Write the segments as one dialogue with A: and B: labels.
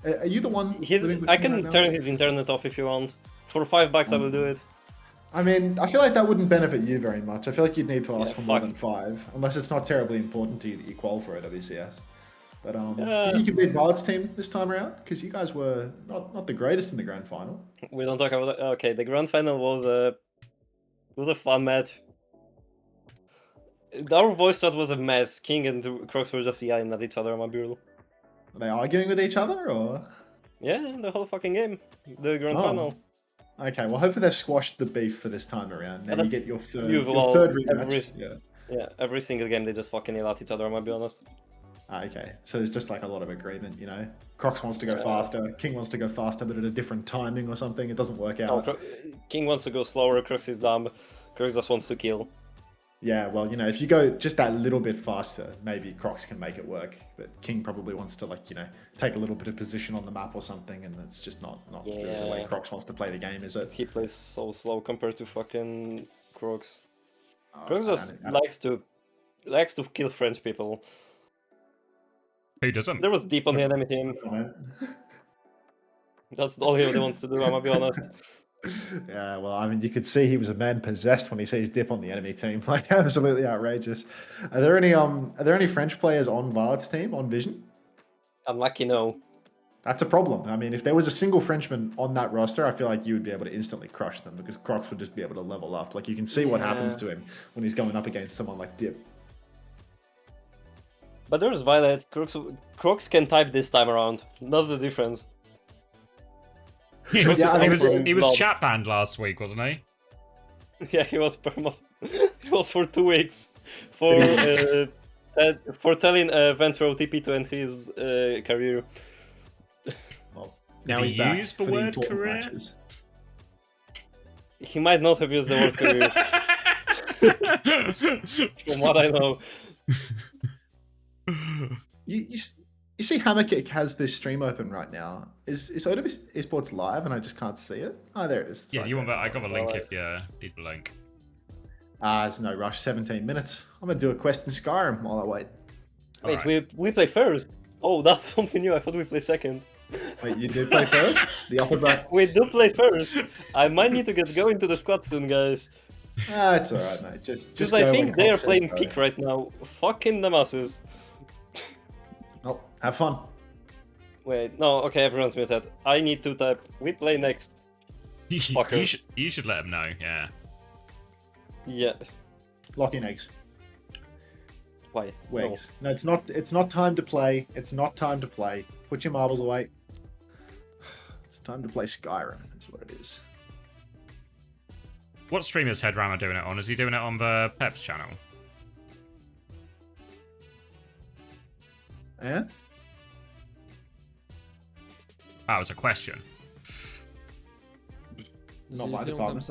A: you? Are you the one? living with
B: I
A: him
B: can
A: right now?
B: turn his internet off if you want. For $5 I will do it.
A: I mean, I feel like that wouldn't benefit you very much. I feel like you'd need to ask
B: Yeah,
A: for more
B: fuck.
A: than 5, unless it's not terribly important to you that you qual for OWCS. But
B: Yeah.
A: think you can beat Violet's team this time around? Because you guys were not the greatest in the grand final.
B: We don't talk about that. Okay, the grand final was a fun match. Our voice chat was a mess. King and Crocs were just yelling at each other on my bureau.
A: Are they arguing with each other, or?
B: Yeah, the whole fucking game. The grand
A: Oh.
B: final.
A: Okay, well, hopefully they've squashed the beef for this time around. Now
B: Yeah,
A: you
B: that's
A: get your
B: usual.
A: third rematch.
B: Yeah, every single game they just fucking yell at each other, I'm gonna be honest.
A: Okay, so there's just like a lot of agreement, you know? Crocs wants to go faster, King wants to go faster, but at a different timing or something. It doesn't work out.
B: No, King wants to go slower, Crux is dumb. Crux just wants to kill.
A: Yeah, well, you know, if you go just that little bit faster, maybe Crocs can make it work. But King probably wants to, like, you know, take a little bit of position on the map or something, and it's just not really the way Crocs wants to play the game, is it?
B: He plays so slow compared to fucking Crux.
A: Oh,
B: Crux just likes to kill French people.
C: Who doesn't?
B: There was deep on the enemy team. That's all he really wants to do, I'm gonna be honest.
A: Yeah, well, I mean, you could see he was a man possessed when he sees dip on the enemy team. Like, absolutely outrageous. Are there any French players on Vard's team on Vision?
B: Unlucky, no.
A: That's a problem. I mean, if there was a single Frenchman on that roster, I feel like you would be able to instantly crush them because Crocs would just be able to level up. Like, you can see what happens to him when he's going up against someone like Dip.
B: But there's Violet. Crocs can type this time around. That's the difference.
C: He was chat banned last week, wasn't he?
B: Yeah, he was perma. He was for 2 weeks for telling Ventro TP to end his career.
A: Well, now
C: Did
A: he's
C: he
A: back
C: use the
A: for
C: word
A: important
C: career?
A: matches.
B: He might not have used the word career. From what I know.
A: You see Hammerkick has this stream open right now. Is OWCS Esports live and I just can't see it? Oh, there it is. It's
C: Yeah,
A: right
C: do you want
A: there.
C: that? I got a link if you need the link.
A: There's no rush, 17 minutes. I'm going to do a quest in Skyrim while I wait.
B: Wait, we play first? Oh, that's something new. I thought we play second.
A: Wait, you did play first? The upper back?
B: We do play first. I might need to get going to the squad soon, guys.
A: It's alright, mate. Just
B: Because
A: go
B: I
A: when
B: think they
A: Cox
B: are
A: says
B: playing
A: go.
B: peak right now. Fucking the masses.
A: Well, have fun.
B: Wait, no, okay, everyone's muted. I need to type. We play next.
C: You should let him know, yeah.
B: Yeah.
A: Lock in eggs.
B: Why?
A: Wigs. No, it's not time to play. It's not time to play. Put your marbles away. It's time to play Skyrim, is what it is.
C: What stream is Headrama doing it on? Is he doing it on the Peps channel?
A: Yeah?
C: That was a question.
A: Not my department.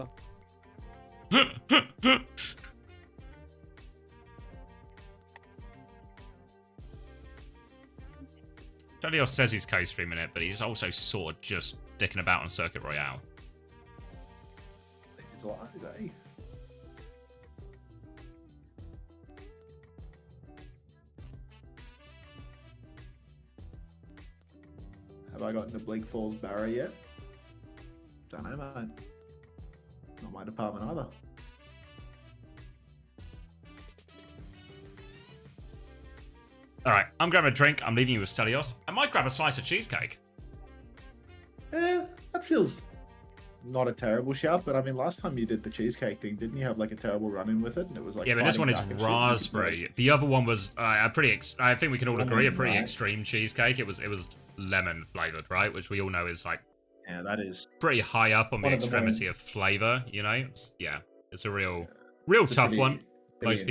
C: Delios says he's co-streaming it, but he's also sort of just dicking about on Circuit Royale.
A: It's live, eh? Have I gotten to Bleak Falls Barrow yet? Don't know, mate. Not my department either.
C: Alright, I'm grabbing a drink. I'm leaving you with Stelios. I might grab a slice of cheesecake.
A: That feels not a terrible shout, but I mean, last time you did the cheesecake thing, didn't you have like a terrible run-in with it? And it was like
C: Yeah, but this one is
A: fighting back and shit.
C: raspberry. The other one was a pretty. I think we can all agree a pretty
A: right.
C: extreme cheesecake. It was lemon flavored, right? Which we all know is like
A: Yeah, that is
C: pretty high up on the
A: One of the
C: extremity of flavor. You know, it's a real tough one. Most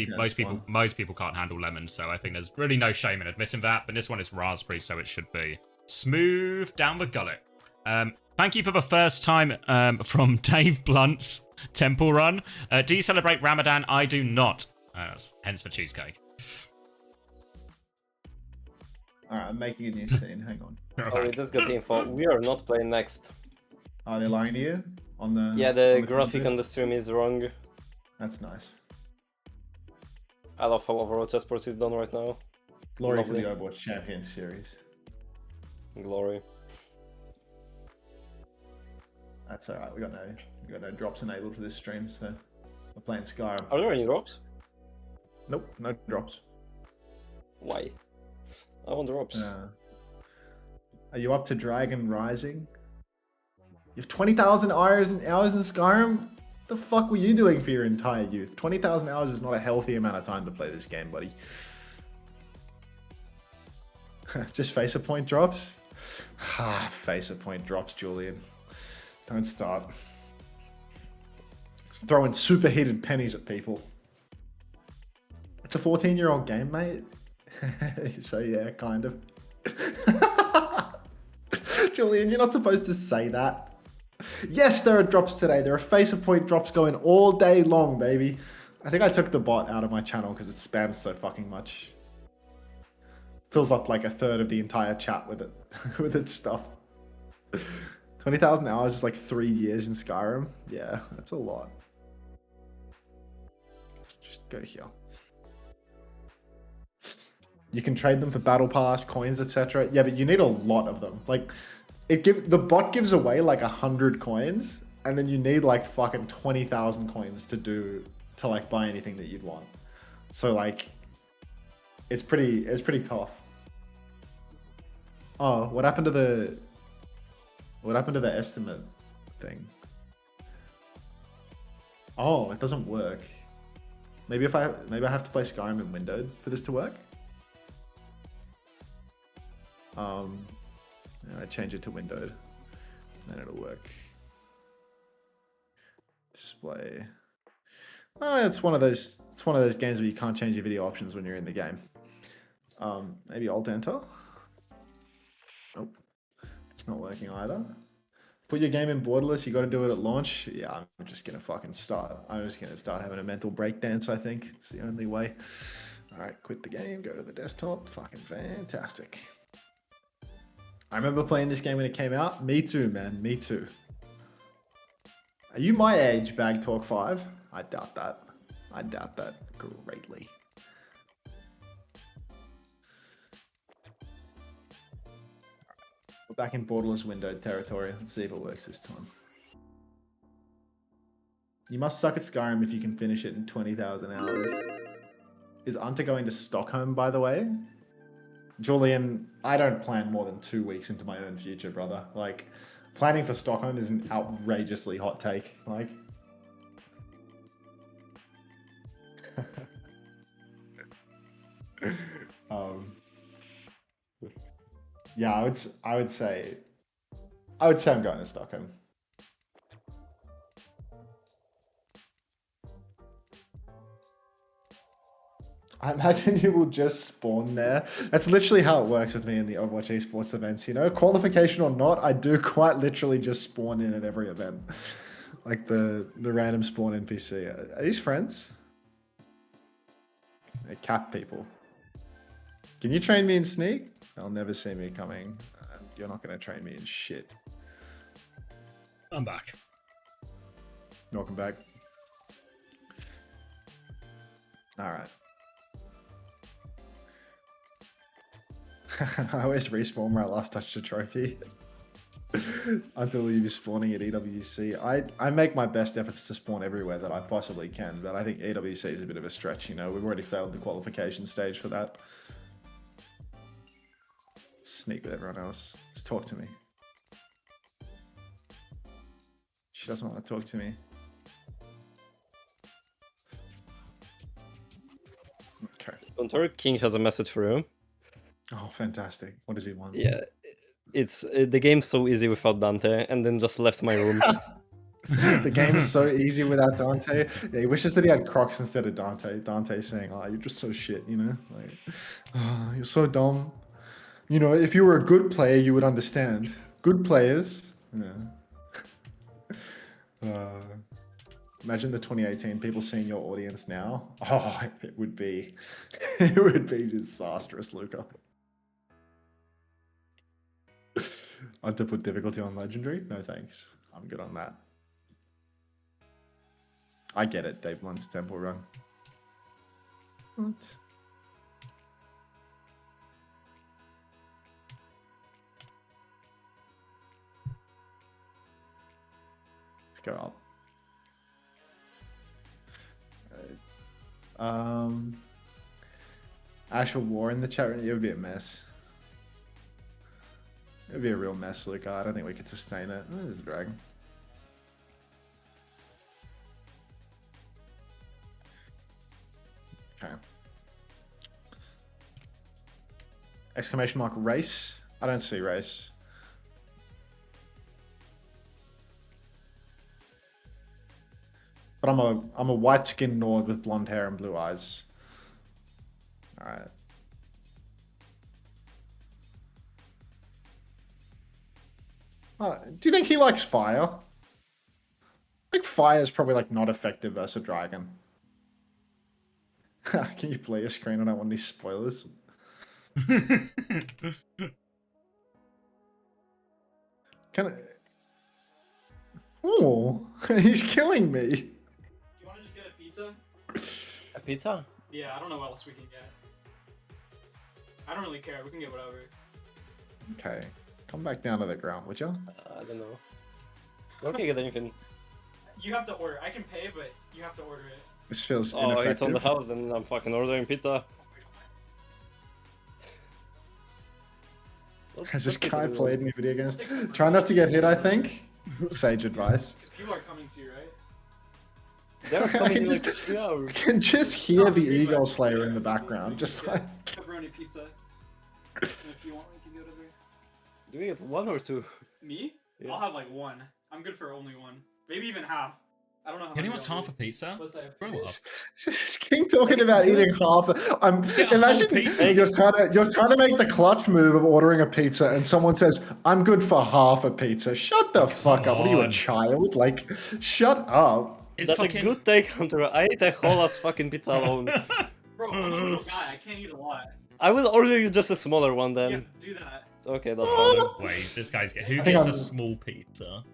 C: people can't handle lemon, so I think there's really no shame in admitting that. But this one is raspberry, so it should be smooth down the gullet. Thank you for the first time from Dave Blunt's Temple Run. Do you celebrate Ramadan? I do not. Hence the cheesecake.
A: Alright, I'm making a new scene. Hang on.
B: Oh, we just got the info. We are not playing next.
A: Are they lying to you? On the
B: Yeah, the
A: on
B: graphic
A: content?
B: on the stream is wrong.
A: That's nice.
B: I love how Overwatch Esports is done right now.
A: Glory
B: Lovely.
A: to the Overwatch Champions Series.
B: Glory.
A: That's alright. We got no drops enabled for this stream, so we're playing Skyrim.
B: Are there any drops?
A: Nope, no drops.
B: Why? I want drops.
A: Are you up to Dragon Rising? You have 20,000 hours in Skyrim? The fuck were you doing for your entire youth? 20,000 hours is not a healthy amount of time to play this game, buddy. Just facer point drops? Facer point drops, Julian. Don't start. Just throwing superheated pennies at people. It's a 14-year-old game, mate. So yeah, kind of. Julian, you're not supposed to say that. Yes, there are drops today. There are facer point drops going all day long, baby. I think I took the bot out of my channel because it spams so fucking much. Fills up like a third of the entire chat with it, with its stuff. 20,000 hours is like 3 years in Skyrim. Yeah, that's a lot. Let's just go here. You can trade them for battle pass, coins, etc. Yeah, but you need a lot of them. Like, the bot gives away like 100 coins, and then you need like fucking 20,000 coins to like buy anything that you'd want. So like, it's pretty tough. Oh, what happened to the estimate thing? Oh, it doesn't work. Maybe I have to play Skyrim in windowed for this to work. I change it to windowed, then it'll work. Display. Oh, it's one of those games where you can't change your video options when you're in the game. Maybe Alt Enter. Nope, it's not working either. Put your game in borderless. You got to do it at launch. Yeah, I'm just gonna fucking start. I'm just gonna start having a mental breakdance. I think it's the only way. All right, quit the game. Go to the desktop. Fucking fantastic. I remember playing this game when it came out. Me too, man. Me too. Are you my age, Bag Talk 5? I doubt that. I doubt that greatly. We're back in borderless windowed territory. Let's see if it works this time. You must suck at Skyrim if you can finish it in 20,000 hours. Is Unta going to Stockholm, by the way? Julian, I don't plan more than 2 weeks into my own future, brother. Like, planning for Stockholm is an outrageously hot take. Like, yeah, I would say I'm going to Stockholm. I imagine you will just spawn there. That's literally how it works with me in the Overwatch esports events, you know? Qualification or not, I do quite literally just spawn in at every event. Like the random spawn NPC. Are these friends? They're cat people. Can you train me in sneak? They'll never see me coming. You're not going to train me in shit.
C: I'm back.
A: Welcome back. All right. I always respawn where I last touched a trophy. Until you be spawning at EWC. I make my best efforts to spawn everywhere that I possibly can, but I think EWC is a bit of a stretch, you know. We've already failed the qualification stage for that. Sneak with everyone else. Just talk to me. She doesn't want to talk to me. Okay.
B: Ontario King has a message for you.
A: Oh, fantastic. What does he want?
B: Yeah, it's the game's so easy without Dante, and then just left my room.
A: The game is so easy without Dante. Yeah, he wishes that he had Crocs instead of Dante. Dante saying, "Oh, you're just so shit," you know? Like, "Oh, you're so dumb." You know, if you were a good player, you would understand. Good players. Yeah. Imagine the 2018 people seeing your audience now. Oh, it would be disastrous, Luca. I had to put difficulty on legendary? No thanks. I'm good on that. I get it, Dave Blunt's temple run. What? Let's go up. Actual war in the chat room, it would be a mess. It would be a real mess, Luca. I don't think we could sustain it. There's a dragon. Okay. Exclamation mark race. I don't see race. But I'm a white-skinned Nord with blonde hair and blue eyes. All right. Do you think he likes fire? I think fire is probably like not effective versus a dragon. Can you play your screen? I don't want any spoilers. Can I... Oh, he's killing me.
D: Do you want to just get a pizza?
B: A pizza?
D: Yeah, I don't know what else we can get. I don't really care. We can get whatever.
A: Okay, come back down to the ground, would you?
B: I don't know. We can't get anything.
D: You have to order. I can pay, but you have to order it.
A: This feels
B: Oh,
A: ineffective.
B: it's on the house and I'm fucking ordering pizza.
A: Has this guy played any video games? Try not to get hit, I think. Sage advice.
D: Because people are coming to you, right?
B: They're coming in like 3 hours.
A: I can just hear the Eagle Slayer in the background, just like...
D: Pepperoni pizza. And if you want, we can go to the...
B: Do we get 1 or 2?
D: Me?
B: Yeah.
D: I'll have like 1. I'm good for only 1. Maybe even half. I don't know how
C: He only
D: many
C: wants
D: I'll
C: half
D: do.
C: a pizza?
D: What's that?
C: Grow up.
A: King talking about eating half. I'm
C: Get a
A: imagine
C: whole pizza.
A: you're trying to make the clutch move of ordering a pizza, and someone says, "I'm good for half a pizza." Shut the fuck up! What are you, a
C: on.
A: child? Like, shut up.
C: It's
B: That's
C: fucking...
B: a good take, Hunter. I ate a whole ass fucking pizza alone.
D: Bro, I'm a little guy. I can't eat a lot.
B: I will order you just a smaller one then.
D: Yeah, do that.
B: Okay, that's fine then.
C: Wait, this guy's get... Who
A: I think
C: gets
A: I'm-
C: a small pizza?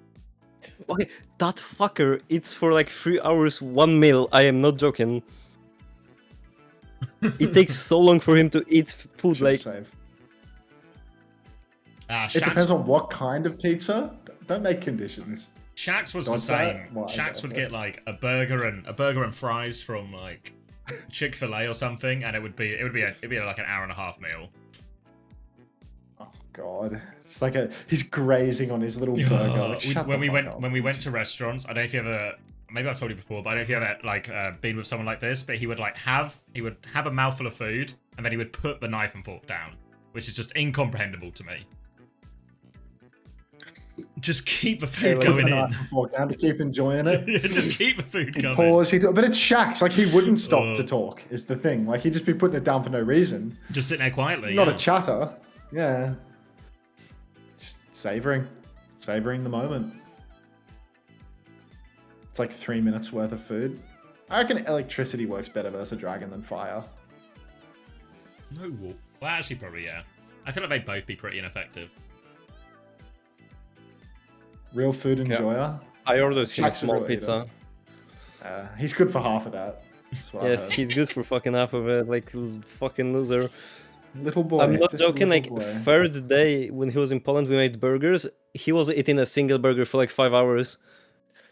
B: Okay, that fucker eats for like 3 hours 1 meal. I am not joking. It takes so long for him to eat food.
A: Should
B: Like,
A: save.
C: Ah,
A: It depends on what kind of pizza. Don't make conditions.
C: Shax was the
A: What's that?
C: same.
A: What is
C: Shax
A: that?
C: would get like a burger and fries from like Chick-fil-A or something, and it'd be like an hour and a half meal.
A: Oh God, it's like he's grazing on his little burger. Like, shut
C: when
A: the
C: we
A: fuck up.
C: went to restaurants, I don't know if you ever, maybe I've told you before, but I don't know if you ever like been with someone like this. But he would have a mouthful of food, and then he would put the knife and fork down, which is just incomprehensible to me. Just keep the food
A: Put
C: going
A: the
C: in.
A: knife and fork down to keep enjoying it.
C: Yeah, just keep the food
A: He
C: coming.
A: pause. But it's Shax. Like he wouldn't stop to talk. Is the thing. Like he'd just be putting it down for no reason.
C: Just sitting there quietly.
A: Not
C: yeah.
A: a chatter. Yeah. Just savoring the moment. It's like 3 minutes worth of food. I reckon electricity works better versus a dragon than fire.
C: No, well, actually, probably yeah. I feel like they'd both be pretty ineffective.
A: Real food enjoyer.
B: I ordered him a
A: Shax's a
B: small
A: real
B: pizza.
A: eater. He's good for half of that. That's what I
B: Yes,
A: heard.
B: he's good for fucking half of it. Like fucking loser.
A: Little boy.
B: I'm not
A: just a
B: joking.
A: little
B: Like
A: boy.
B: third day when he was in Poland, we made burgers. He was eating a single burger for like 5 hours.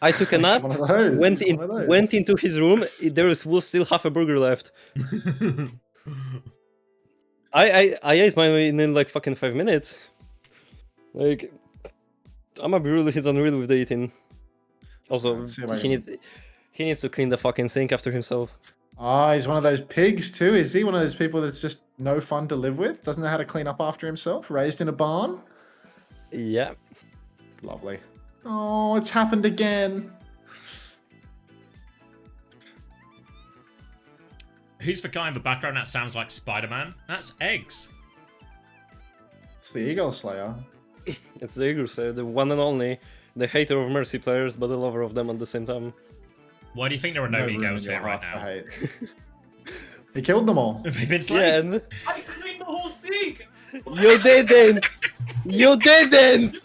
B: I took a
A: He's
B: nap.
A: one of those.
B: Went
A: He's one of those.
B: went into his room. Was still half a burger left. I ate mine in like fucking 5 minutes. Like, he's unreal with the eating. Also,
A: Let's see if I
B: he needs to clean the fucking sink after himself.
A: Ah, he's one of those pigs too, is he? One of those people that's just no fun to live with? Doesn't know how to clean up after himself? Raised in a barn?
B: Yeah.
A: Lovely. Oh, it's happened again.
C: Who's the guy in the background that sounds like Spider-Man? That's Eggs.
A: It's the Eagle Slayer.
B: It's the Eagle Slayer, the one and only, the hater of Mercy players, but the lover of them at the same time.
C: Why do you think there are no
A: room
C: egos
A: in your
C: here right
A: heart
C: now?
A: to hate. He killed them all.
C: Have they been slayed?
B: Yeah, and
D: I cleaned the whole sink!
B: you didn't! You didn't!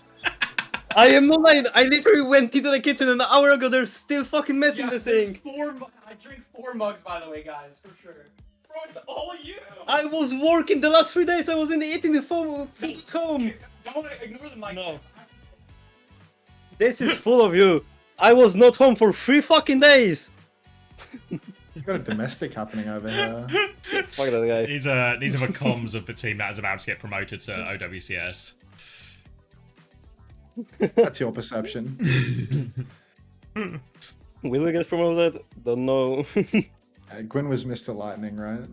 B: I am not lying, I literally went into the kitchen an hour ago, there's still fucking mess in the
D: there's
B: sink!
D: I drink 4 mugs, by the way, guys, for sure. Bro, it's all you!
B: I was working the last 3 days, I was in eating the food at home!
D: Don't ignore the mic.
B: No. This is full of you! I was not home for 3 fucking days.
A: You've got a domestic happening over here.
B: Fuck that guy.
C: These are the comms of the team that is about to get promoted to OWCS.
A: That's your perception.
B: Will we get promoted? Don't know.
A: Gwyn was Mr. Lightning, right?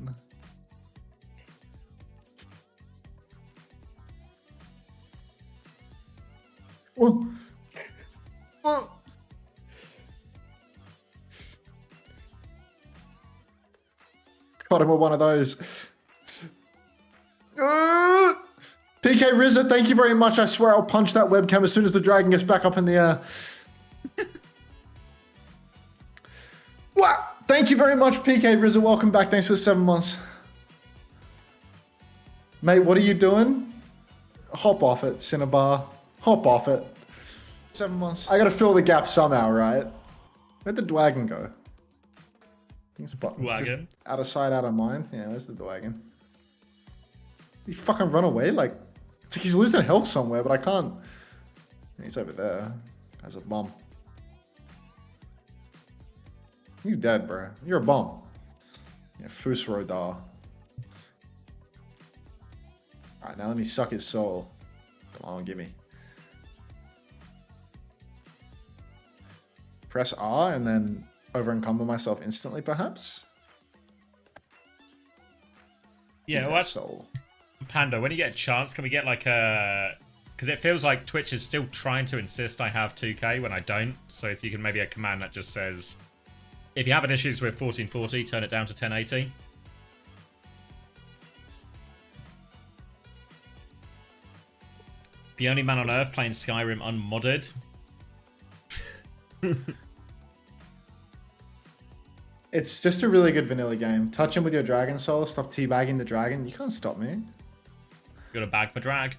A: Oh. Oh. Caught him with one of those. PK Rizza, thank you very much. I swear I'll punch that webcam as soon as the dragon gets back up in the air. Wow. Thank you very much, PK Rizza. Welcome back. Thanks for the 7 months. Mate, what are you doing? Hop off it, Cinnabar. Hop off it. 7 months. I gotta fill the gap somehow, right? Where'd the Dwagon go? I think it's
C: Wagon?
A: Out of sight, out of mind. Yeah, where's the Dwagon? He fucking run away? Like, it's like he's losing health somewhere, but I can't. He's over there. As a bomb. He's dead, bro. You're a bomb. Yeah, Fus Rodar. Alright, now let me suck his soul. Come on, give me. Press R and then over encumber myself instantly, perhaps?
C: Yeah, what?
A: Soul.
C: Panda, when you get a chance, can we get like a... Because it feels like Twitch is still trying to insist I have 2K when I don't. So if you can maybe a command that just says, if you're having issues with 1440, turn it down to 1080. The only man on Earth playing Skyrim unmodded.
A: It's just a really good vanilla game. Touch him with your Dragon Soul, stop teabagging the dragon. You can't stop me.
C: Got a bag for drag.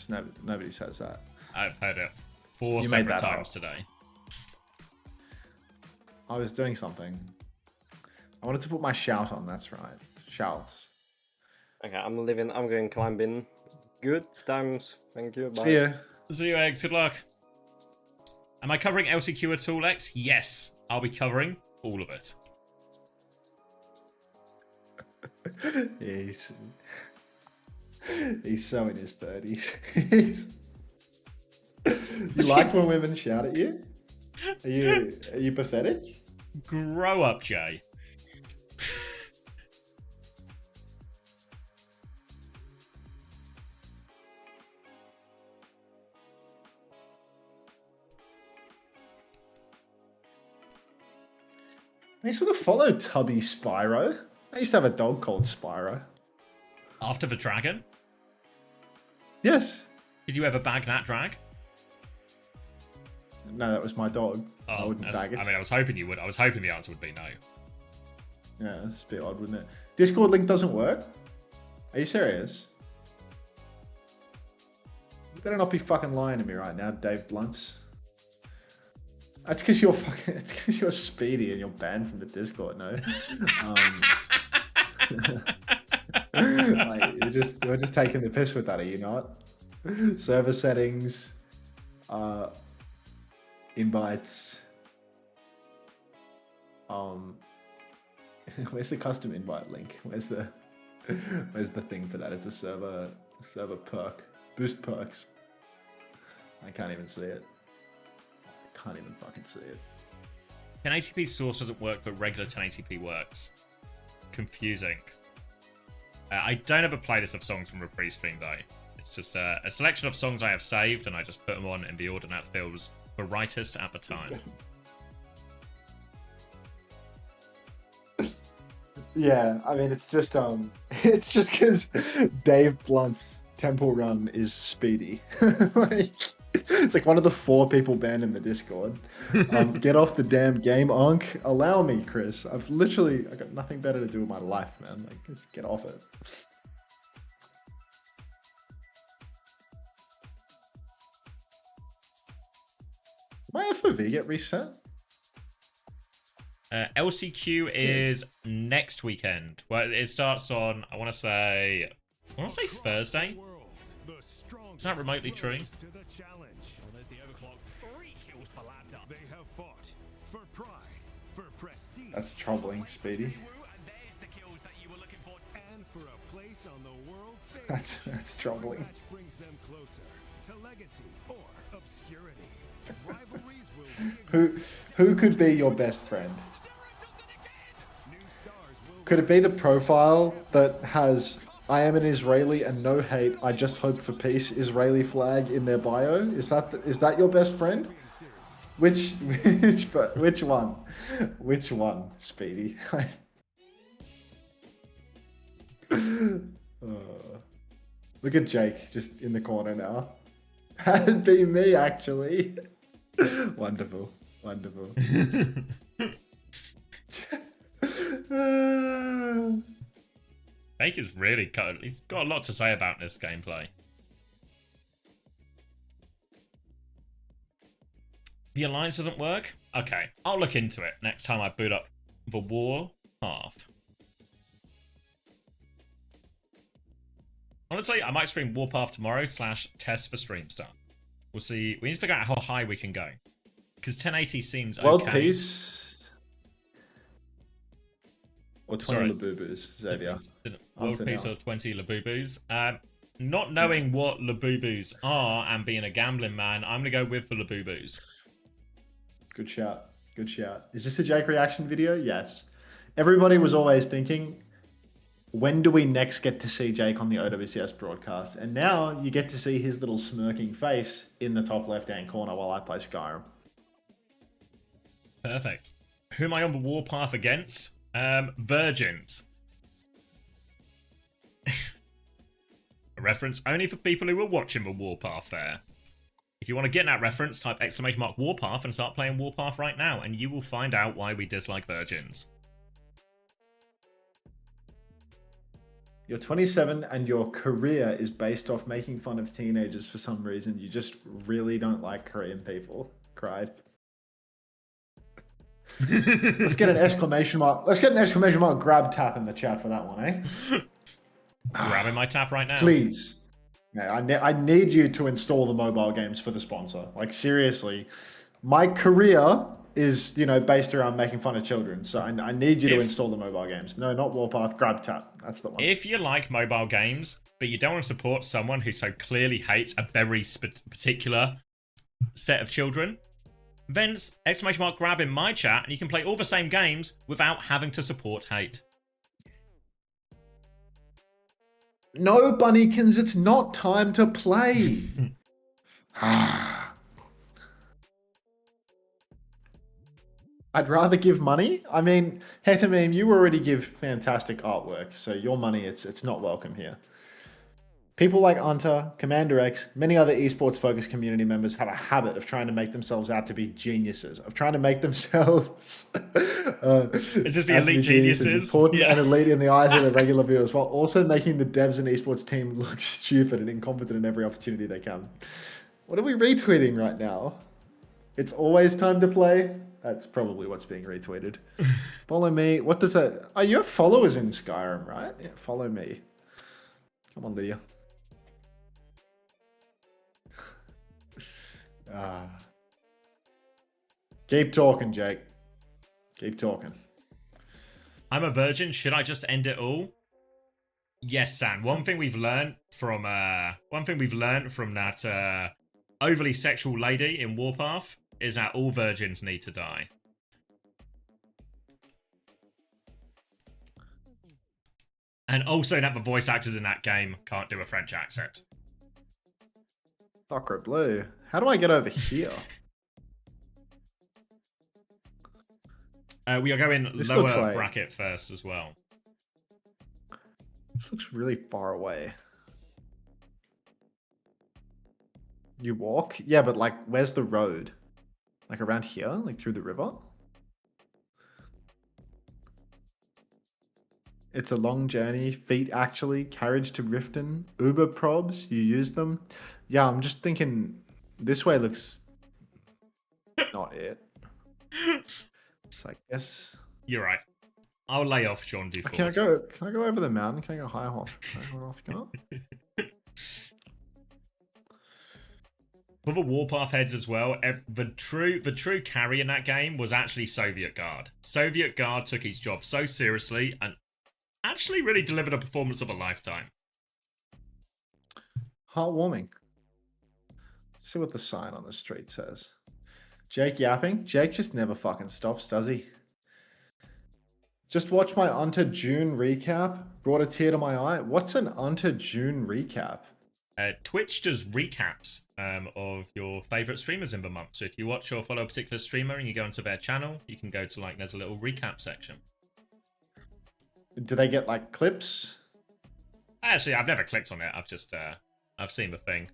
A: Nobody says that.
C: I've heard it 4 separate times today.
A: I was doing something. I wanted to put my shout on, that's right. Shouts.
B: Okay, I'm going climbing. Good times. Thank you. Bye.
A: See ya.
C: See you, Eggs. Good luck. Am I covering LCQ at all, X? Yes. I'll be covering all of it.
A: Yeah, he's so in his 30s. You like when women shout at you? Are you pathetic?
C: Grow up, Jay.
A: I sort of follow Tubby Spyro. I used to have a dog called Spyro.
C: After the dragon?
A: Yes.
C: Did you ever bag that drag?
A: No, that was my dog.
C: Oh,
A: I wouldn't bag it.
C: I mean, I was hoping you would. I was hoping the answer would be no.
A: Yeah, that's a bit odd, wouldn't it? Discord link doesn't work? Are you serious? You better not be fucking lying to me right now, Dave Blunts. That's because you're fucking. It's because you're speedy and you're banned from the Discord. No. Like, you're just taking the piss with that, are you not? Server settings, invites. Where's the custom invite link? Where's the thing for that? It's a server perk, boost perks. I can't even see it. Can't even fucking see it.
C: 1080p source doesn't work, but regular 1080p works. Confusing. I don't have a playlist of songs from Reprise Stream though. It's just a selection of songs I have saved, and I just put them on in the order that feels the rightest at the time.
A: Yeah, I mean it's just because Dave Blunt's Temple Run is speedy. Like, it's like one of the 4 people banned in the Discord. Get off the damn game, Onk. Allow me, Chris. I got nothing better to do with my life, man. Like, just get off it. My FOV get reset?
C: LCQ is next weekend. Well, it starts on, I want to say Thursday. Is that remotely true?
E: There's the overclock. 3 kills for Laptop. They have fought for pride, for prestige.
A: That's troubling, Speedy.
E: And there's the kills that you were looking for. And for a place on the world stage.
A: That's troubling.
E: Match brings them closer to legacy or obscurity. Rivalries will
A: Who could be your best friend? Could it be the profile that has "I am an Israeli and no hate, I just hope for peace" Israeli flag in their bio? Is that your best friend? Which one? Which one, Speedy? Look at Jake just in the corner now. That'd be me, actually. Wonderful. Wonderful.
C: Jake is really good. He's got a lot to say about this gameplay. The alliance doesn't work? Okay, I'll look into it next time I boot up the war path. Honestly, I might stream Warpath tomorrow / test for stream start. We'll see. We need to figure out how high we can go. Because 1080 seems
A: World
C: okay.
A: Peace or 20 Labubu's, Xavier.
C: World Peace or 20 Labubus. Not knowing what Labubus are and being a gambling man, I'm going to go with the Labubus.
A: Good shout. Good shout. Is this a Jake reaction video? Yes. Everybody was always thinking, when do we next get to see Jake on the OWCS broadcast? And now you get to see his little smirking face in the top left-hand corner while I play Skyrim.
C: Perfect. Who am I on the warpath against? Virgins. A reference only for people who are watching the warpath there. If you want to get that reference, type !warpath and start playing Warpath right now, and you will find out why we dislike virgins.
A: You're 27 and your career is based off making fun of teenagers for some reason. You just really don't like Korean people. Cried. Let's get an exclamation mark. Let's get an exclamation mark grab tap in the chat for that one, eh?
C: Grabbing my tap right now.
A: Please. Yeah, I need you to install the mobile games for the sponsor. Like, seriously. My career is, based around making fun of children. So I need you to install the mobile games. No, not Warpath. Grab tap. That's the one.
C: If you like mobile games, but you don't want to support someone who so clearly hates a very particular set of children, then exclamation mark grab in my chat, and you can play all the same games without having to support hate.
A: No, Bunnykins, it's not time to play. I'd rather give money. I mean, Hetameme, you already give fantastic artwork, so your money, it's not welcome here. People like Unta, Commander X, many other esports-focused community members have a habit of trying to make themselves out to be geniuses, of trying to make themselves
C: is this the elite geniuses?
A: Important and elite in the eyes of the regular viewers, while also making the devs and esports team look stupid and incompetent in every opportunity they can. What are we retweeting right now? It's always time to play. That's probably what's being retweeted. Follow me. What does that... Oh, you have followers in Skyrim, right? Yeah, follow me. Come on, Lydia. Keep talking, Jake. Keep talking.
C: I'm a virgin. Should I just end it all? Yes, San. One thing we've learned from that overly sexual lady in Warpath is that all virgins need to die. And also that the voice actors in that game can't do a French accent.
A: Soccer Blue. How do I get over here?
C: We are going lower bracket first as well.
A: This looks really far away. You walk? Yeah, but like, where's the road? Like around here? Like through the river? It's a long journey. Feet actually. Carriage to Riften. Uber probs. You use them. Yeah, I'm just thinking this way looks not it. So I guess...
C: You're right. I'll lay off John D.
A: Can I go over the mountain? Can I go higher off?
C: For the Warpath heads as well, the true carry in that game was actually Soviet Guard. Soviet Guard took his job so seriously and actually really delivered a performance of a lifetime.
A: Heartwarming. Let's see what the sign on the street says. Jake yapping? Jake just never fucking stops, does he? Just watched my Unto June recap. Brought a tear to my eye. What's an Unto June recap?
C: Twitch does recaps of your favorite streamers in the month. So if you watch or follow a particular streamer and you go into their channel, you can go to like, there's a little recap section.
A: Do they get like clips?
C: Actually, I've never clicked on it. I've just, I've seen the thing.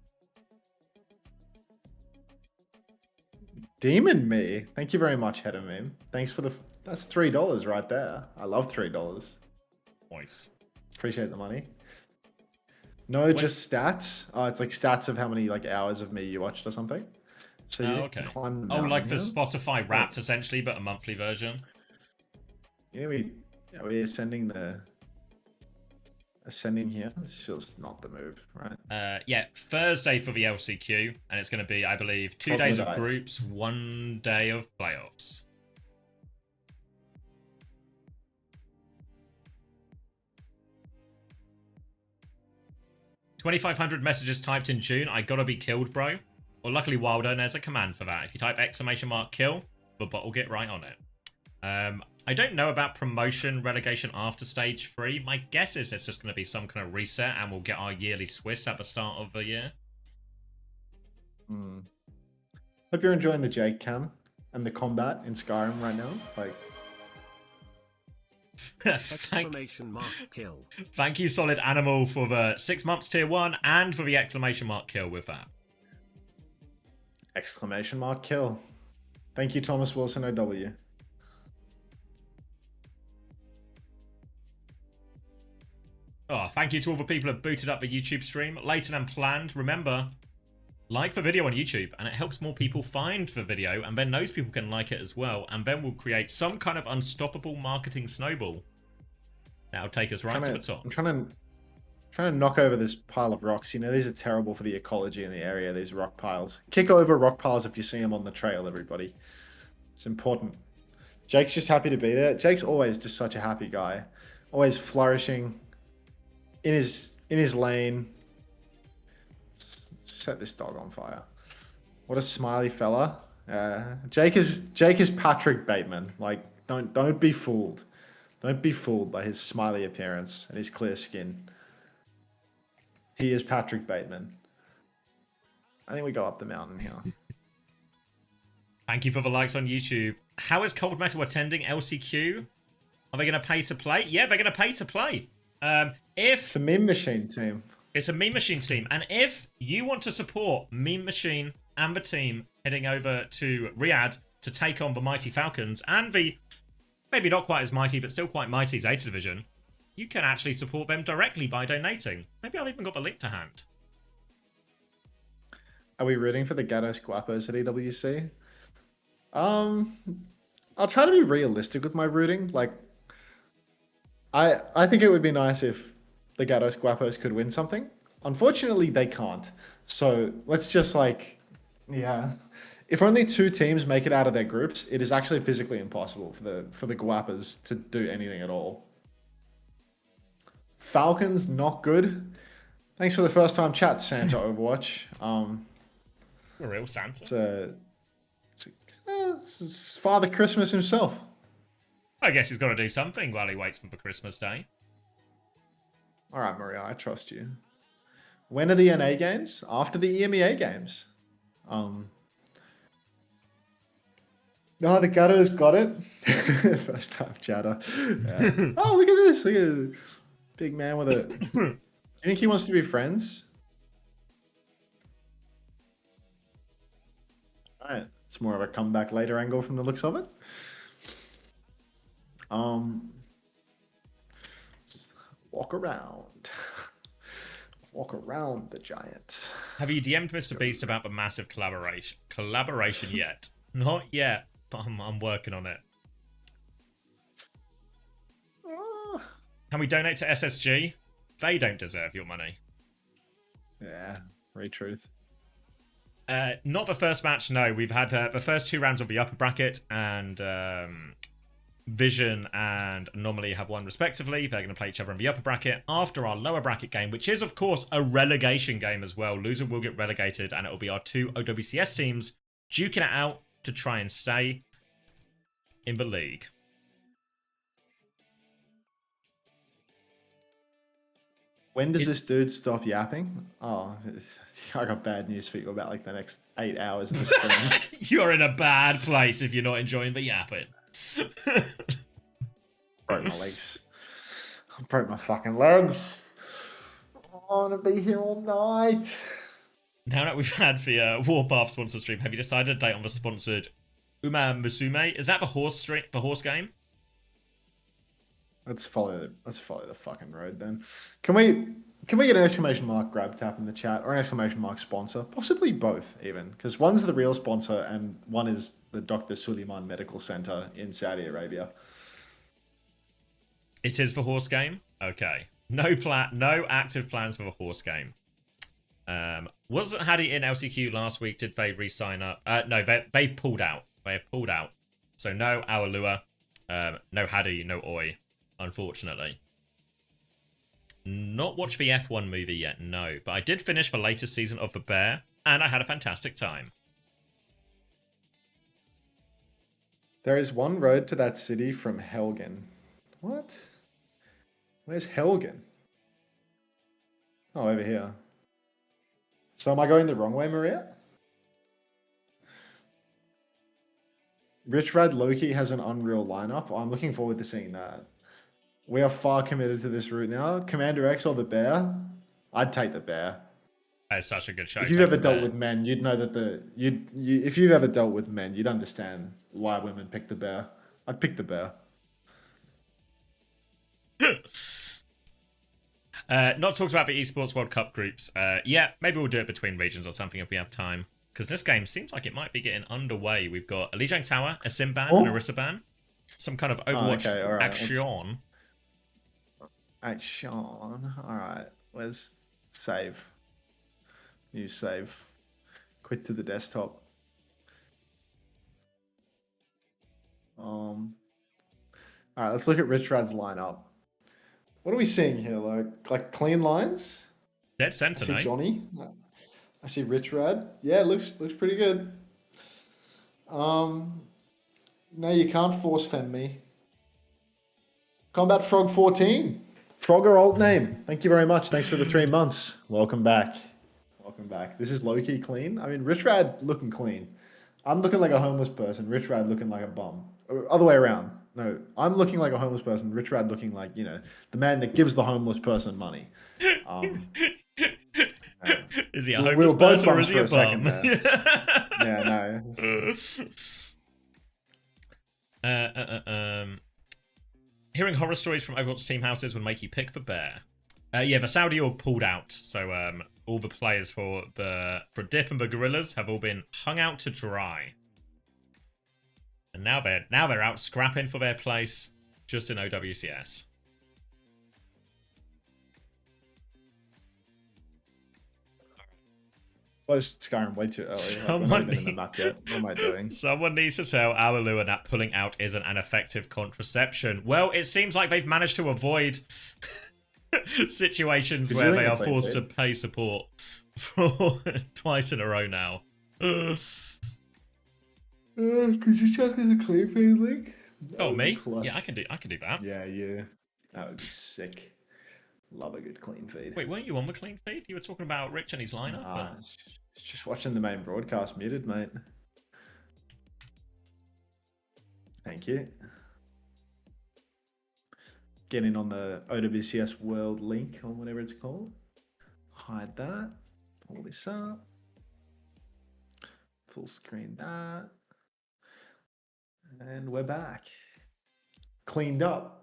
A: Demon Me. Thank you very much, Head of Meme. Thanks for the... That's $3 right there. I love $3.
C: Nice.
A: Appreciate the money. No, just stats. It's like stats of how many like hours of me you watched or something. So
C: okay. Oh, like the Spotify Wrapped, essentially, but a monthly version.
A: Yeah, we're ascending here. This feels not the move, right?
C: Yeah, Thursday for the LCQ, and it's going to be, I believe, 2 days of groups, 1 day of playoffs. $2,500 messages typed in June. I gotta be killed, bro. Well, luckily, Wilder, there's a command for that. If you type !kill, the bot will get right on it. I don't know about promotion relegation after stage 3. My guess is it's just going to be some kind of reset and we'll get our yearly Swiss at the start of the year.
A: Hope you're enjoying the Jake cam and the combat in Skyrim right now. Like,
E: !kill.
C: Thank you, Solid Animal, for the 6 months tier 1 and for the !kill with that.
A: !kill. Thank you, Thomas Wilson OW.
C: Oh, thank you to all the people who booted up the YouTube stream later than planned. Remember, like the video on YouTube, and it helps more people find the video, and then those people can like it as well, and then we'll create some kind of unstoppable marketing snowball. That'll take us right to the top.
A: I'm trying to knock over this pile of rocks. You know, these are terrible for the ecology in the area, these rock piles. Kick over rock piles if you see them on the trail, everybody. It's important. Jake's just happy to be there. Jake's always just such a happy guy. Always flourishing in his lane. Set this dog on fire. What a smiley fella. Jake is Patrick Bateman. Like, don't be fooled. Don't be fooled by his smiley appearance and his clear skin. He is Patrick Bateman. I think we go up the mountain here.
C: Thank you for the likes on YouTube. How is Cold Metal attending LCQ? Are they going to pay to play? Yeah, they're going to pay to play.
A: It's a meme machine team.
C: It's a meme machine team. And if you want to support Meme Machine and the team heading over to Riyadh to take on the Mighty Falcons and the maybe not quite as mighty, but still quite mighty Zeta Division, you can actually support them directly by donating. Maybe I've even got the link to hand.
A: Are we rooting for the Gatos Guapos at EWC? I'll try to be realistic with my rooting. Like, I think it would be nice if the Gatos Guapos could win something. Unfortunately, they can't. So let's just like, yeah. If only 2 teams make it out of their groups, it is actually physically impossible for the Guapas to do anything at all. Falcons, not good. Thanks for the first time chat, Santa Overwatch.
C: A real Santa.
A: It's Father Christmas himself.
C: I guess he's got to do something while he waits for the Christmas day.
A: All right, Maria, I trust you. When are the NA games? After the EMEA games. No, the Gutter's got it. First time chatter. Yeah. Oh, look at this. Look at this. Big man with a... You think he wants to be friends? All right. It's more of a comeback later angle from the looks of it. Walk around. Walk around the giant.
C: Have you DM'd Mr. Beast about the massive collaboration yet? Not yet, but I'm working on it. Can we donate to SSG? They don't deserve your money.
A: Yeah, very truth.
C: Not the first match, no. We've had the first 2 rounds of the upper bracket, and Vision and Anomaly have won respectively. They're going to play each other in the upper bracket. After our lower bracket game, which is, of course, a relegation game as well, loser will get relegated, and it will be our 2 OWCS teams duking it out to try and stay in the league.
A: When does this dude stop yapping? Oh, I got bad news for you about like the next 8 hours of the stream.
C: You're in a bad place if you're not enjoying the yapping.
A: Broke my legs. I broke my fucking legs. I want to be here all night.
C: Now that we've had the Warpath sponsor stream, have you decided a date on the sponsored Uma Musume? Is that the horse game?
A: Let's follow the fucking road then. Can we get an exclamation mark grab tap in the chat, or an exclamation mark sponsor? Possibly both, even, because one's the real sponsor and one is the Dr. Suleiman Medical Center in Saudi Arabia.
C: It is the horse game. Okay, no active plans for the horse game. Wasn't Hadi in LCQ last week? Did they re-sign up? No, they pulled out. They have pulled out. So no Awalua, no Hadi, no Oi. Unfortunately. Not watched the F1 movie yet, no. But I did finish the latest season of The Bear, and I had a fantastic time.
A: There is one road to that city from Helgen. What? Where's Helgen? Oh, over here. So am I going the wrong way, Maria? Rich Rad Loki has an unreal lineup. I'm looking forward to seeing that. We are far committed to this route now. Commander X or the Bear? I'd take the Bear.
C: It's such a good show.
A: If you've ever dealt with men, you'd know that if you've ever dealt with men, you'd understand why women pick the Bear. I'd pick the Bear.
C: Not talked about the Esports World Cup groups. Yeah, maybe we'll do it between regions or something if we have time. Because this game seems like it might be getting underway. We've got a Lijiang Tower, a Simban, and a Rissaban. Some kind of Overwatch action.
A: Action. Alright. Where's save? New save. Quit to the desktop. Alright, let's look at Rich Rad's lineup. What are we seeing here? Like clean lines?
C: Dead center,
A: I see
C: mate.
A: Johnny. I see Rich Rad. Yeah, looks pretty good. No, you can't force fem me. Combat Frog 14. Frogger old name. Thank you very much. Thanks for the 3 months. Welcome back. Welcome back. This is low-key clean. I mean, Rich Rad looking clean. I'm looking like a homeless person. Rich Rad looking like a bum. Or other way around. No, I'm looking like a homeless person. Rich Rad looking like, the man that gives the homeless person money.
C: Is he a homeless person or is he a bum?
A: Yeah,
C: no. Hearing horror stories from Overwatch team houses would make you pick the Bear. Yeah, the Saudi all pulled out, so all the players for Dip and the Gorillas have all been hung out to dry. And now they're out scrapping for their place just in OWCS.
A: Close Skyrim way too early. Someone in the map yet. What am I doing?
C: Someone needs to tell Awalua that pulling out isn't an effective contraception. Well, it seems like they've managed to avoid situations where they are forced to pay support for twice in a row now.
A: Could you check the clear feed link?
C: Oh, me? Yeah, I can do that.
A: Yeah, you. That would be sick. Love a good clean feed.
C: Wait, weren't you on the clean feed? You were talking about Rich and his lineup.
A: Just watching the main broadcast muted, mate. Thank you. Get in on the OWCS World link or whatever it's called. Hide that. Pull this up. Full screen that. And we're back. Cleaned up.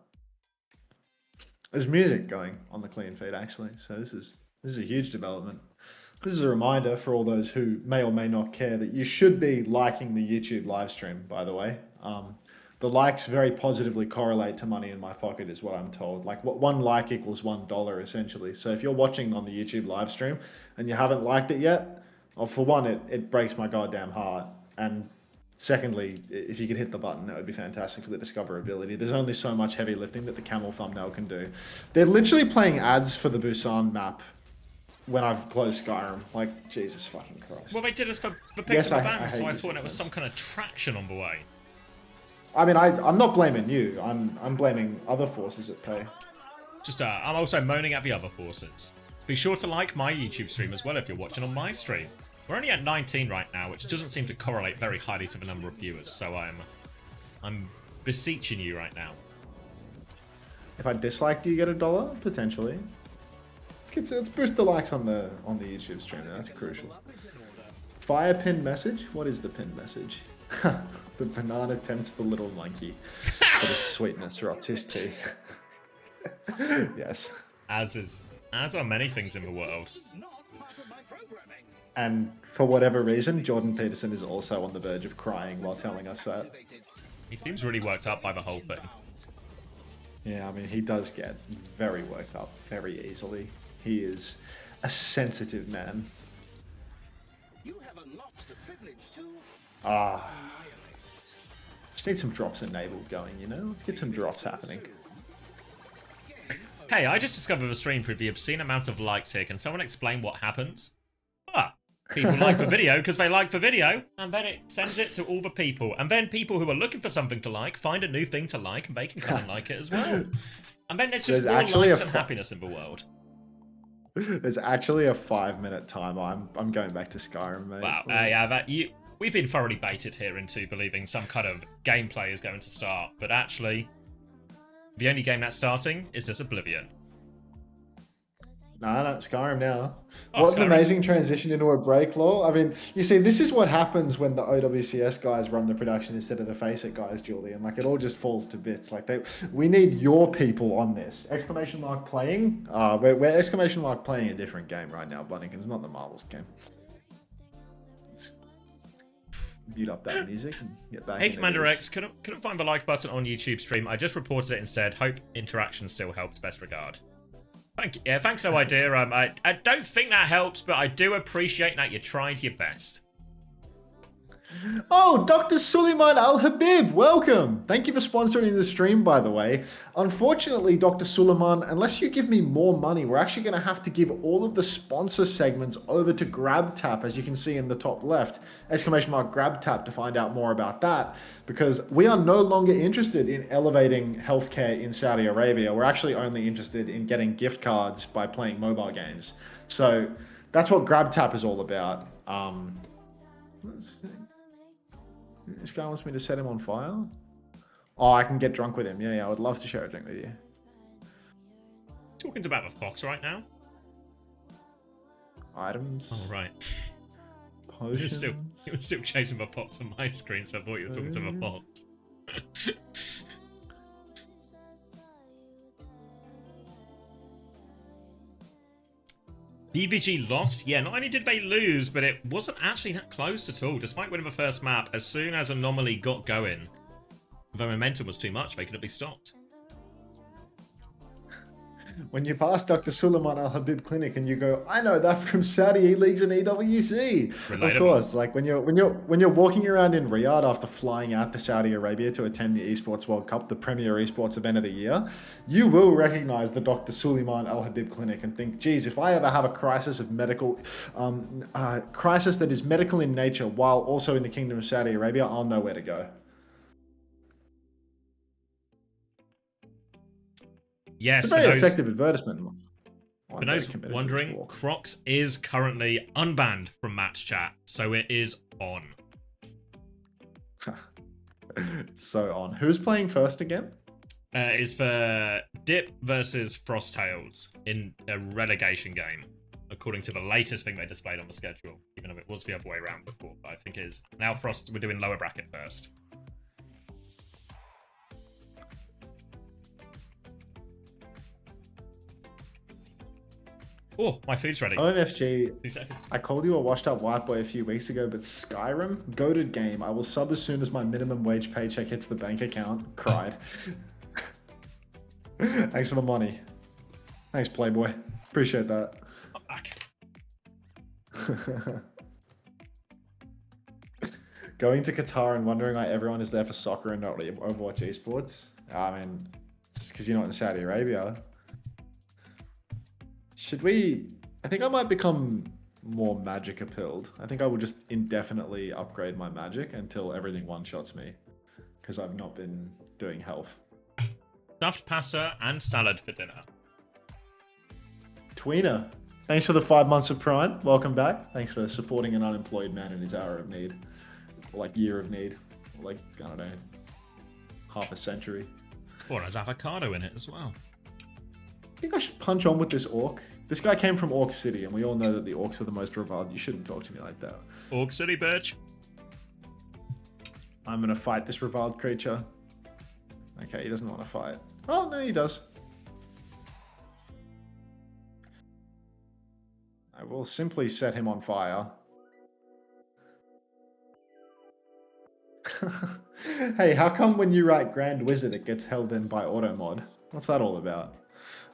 A: There's music going on the clean feed, actually. So this is a huge development. This is a reminder for all those who may or may not care that you should be liking the YouTube live stream, by the way. The likes very positively correlate to money in my pocket is what I'm told. Like one like equals $1 essentially. So if you're watching on the YouTube live stream and you haven't liked it yet, Well, for one, it breaks my goddamn heart, and secondly, if you could hit the button, that would be fantastic for the discoverability. There's only so much heavy lifting that the camel thumbnail can do. They're literally playing ads for the Busan map when I've closed Skyrim. Like, Jesus fucking Christ.
C: Well, they did this for Pixel
A: Yes,
C: Band, so
A: hate
C: I
A: you
C: thought it was
A: sometimes.
C: some kind of traction on the way.
A: I mean, I'm not blaming you. I'm blaming other forces at play.
C: Just, I'm also moaning at the other forces. Be sure to like my YouTube stream as well if you're watching on my stream. We're only at 19 right now, which doesn't seem to correlate very highly to the number of viewers, so I'm beseeching you right now.
A: If I dislike, do you get $1? Potentially. Let's boost the likes on the YouTube stream. That's crucial. Fire pin message? What is the pin message? The banana tempts the little monkey, but its sweetness rots his teeth. Yes.
C: As are many things in the world.
A: And for whatever reason, Jordan Peterson is also on the verge of crying while telling us that.
C: He seems really worked up by the whole thing.
A: Yeah, I mean, he does get very worked up very easily. He is a sensitive man. Just need some drops enabled going, you know? Let's get some drops happening.
C: Hey, I just discovered the stream with the obscene amount of likes here. Can someone explain what happens? Ah, people like the video because they like the video, and then it sends it to all the people. And then people who are looking for something to like find a new thing to like, and they can come and like it as well. And then there's just more likes and happiness in the world.
A: There's actually a 5-minute timer. I'm going back to Skyrim, mate.
C: Wow, yeah, we've been thoroughly baited here into believing some kind of gameplay is going to start, but actually, the only game that's starting is this Oblivion.
A: No, Skyrim now.
C: Oh,
A: What
C: Skyrim.
A: an amazing transition into a break law. I mean, you see, this is what happens when the OWCS guys run the production instead of the Faceit guys, Julian. Like, it all just falls to bits. Like, we need your people on this. Exclamation mark playing. We're exclamation mark playing a different game right now, Bunnington's not the Marvels game. Let's mute up that music and get back.
C: Hey,
A: into
C: Commander
A: this.
C: X, couldn't find the like button on YouTube stream. I just reported it instead. Hope interaction still helped. Best regard. Thank you. Yeah, thanks, no idea. I don't think that helps, but I do appreciate that you're trying your best.
A: Oh, Dr. Suleiman Al-Habib, welcome. Thank you for sponsoring the stream, by the way. Unfortunately, Dr. Suleiman, unless you give me more money, we're actually going to have to give all of the sponsor segments over to GrabTap, as you can see in the top left. Exclamation mark GrabTap to find out more about that, because we are no longer interested in elevating healthcare in Saudi Arabia. We're actually only interested in getting gift cards by playing mobile games. So that's what GrabTap is all about. Let's see. This guy wants me to set him on fire? Oh, I can get drunk with him. Yeah, I would love to share a drink with you.
C: Talking about the fox right now.
A: Items.
C: Oh, right.
A: Potions.
C: You were still chasing the fox on my screen, so I thought you were talking to the fox. BVG lost? Yeah, not only did they lose, but it wasn't actually that close at all. Despite winning the first map, as soon as Anomaly got going, the momentum was too much. They couldn't be stopped.
A: When you pass Dr. Suleiman Al-Habib Clinic and you go, I know that from Saudi E-Leagues and EWC.
C: Relatable.
A: Of course, like when you're walking around in Riyadh after flying out to Saudi Arabia to attend the Esports World Cup, the premier esports event of the year, you will recognize the Dr. Suleiman Al-Habib Clinic and think, geez, if I ever have a crisis of medical, crisis that is medical in nature while also in the Kingdom of Saudi Arabia, I'll know where to go.
C: Yes,
A: It's a very effective advertisement.
C: For those wondering, Crocs is currently unbanned from match chat, so it is on.
A: It's so on. Who's playing first again?
C: Is for Dip versus Frosttails in a relegation game, according to the latest thing they displayed on the schedule, even though it was the other way around before. But I think it is now we're doing lower bracket first. Oh, my food's ready.
A: OMFG,
C: 2 seconds.
A: I called you a washed up white boy a few weeks ago, but Skyrim, goated game. I will sub as soon as my minimum wage paycheck hits the bank account. Cried. Thanks for the money. Thanks, Playboy. Appreciate that.
C: I'm back.
A: Going to Qatar and wondering why everyone is there for soccer and not Overwatch esports. I mean, it's because you're not in Saudi Arabia. Should we... I think I might become more magic appilled. I think I will just indefinitely upgrade my magic until everything one-shots me. Because I've not been doing health.
C: Stuffed pasta and salad for dinner.
A: Tweener, thanks for the 5 months of Prime. Welcome back. Thanks for supporting an unemployed man in his hour of need. Like year of need. Like, I don't know, half a century.
C: Or there's avocado in it as well.
A: I think I should punch on with this orc. This guy came from Orc City, and we all know that the orcs are the most reviled. You shouldn't talk to me like that.
C: Orc City, bitch.
A: I'm going to fight this reviled creature. Okay, he doesn't want to fight. Oh, no, he does. I will simply set him on fire. Hey, how come when you write Grand Wizard, it gets held in by automod? What's that all about?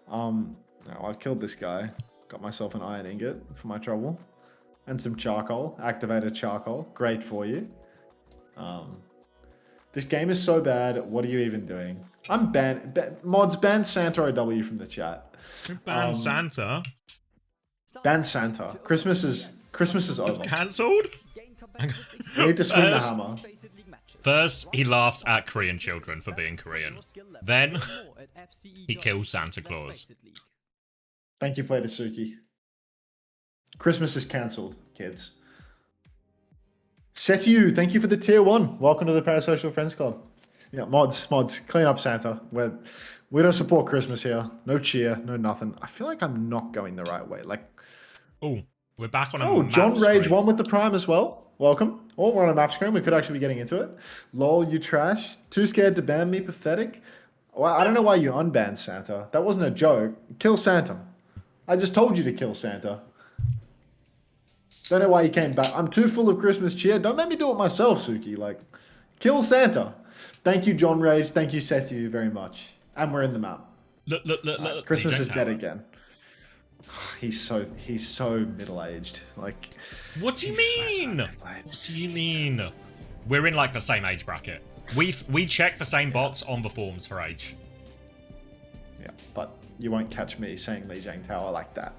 A: I killed this guy. Got myself an iron ingot for my trouble. And some charcoal. Activated charcoal. Great for you. This game is so bad. What are you even doing? I'm banned. Mods, ban Santa OW from the chat.
C: Ban Santa?
A: Ban Santa. Christmas is over.
C: Cancelled?
A: You need to swing the hammer.
C: First, he laughs at Korean children for being Korean. Then, he kills Santa Claus.
A: Thank you, Playtasuki. Christmas is cancelled, kids. Setiu, thank you for the tier 1. Welcome to the Parasocial Friends Club. Yeah, mods, clean up Santa. We don't support Christmas here. No cheer, no nothing. I feel like I'm not going the right way. Like,
C: oh, we're back on a map
A: John Rage
C: screen.
A: 1 with the Prime as well. Welcome. Oh, we're on a map screen. We could actually be getting into it. Lol, you trash. Too scared to ban me, pathetic. Well, I don't know why you unbanned Santa. That wasn't a joke. Kill Santa. I just told you to kill Santa. Don't know why you came back. I'm too full of Christmas cheer. Don't make me do it myself, Suki. Like, kill Santa. Thank you, John Rage. Thank you, Setiu, very much. And we're in the map.
C: Look.
A: Christmas is dead again. He's so middle-aged. Like,
C: what do you mean? What do you mean? We're in like the same age bracket. We check the same box on the forms for age.
A: Yeah, but you won't catch me saying Li Jiang Tower like that.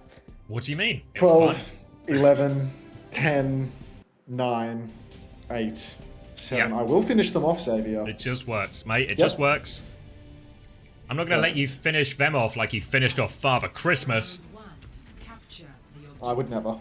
C: What do you mean? It's
A: 12,
C: fun.
A: 11, 10, 9, 8, 7.
C: Yep.
A: I will finish them off, Xavier.
C: It just works, mate. It just works. I'm not going to let you finish them off like you finished off Father Christmas.
A: I would never.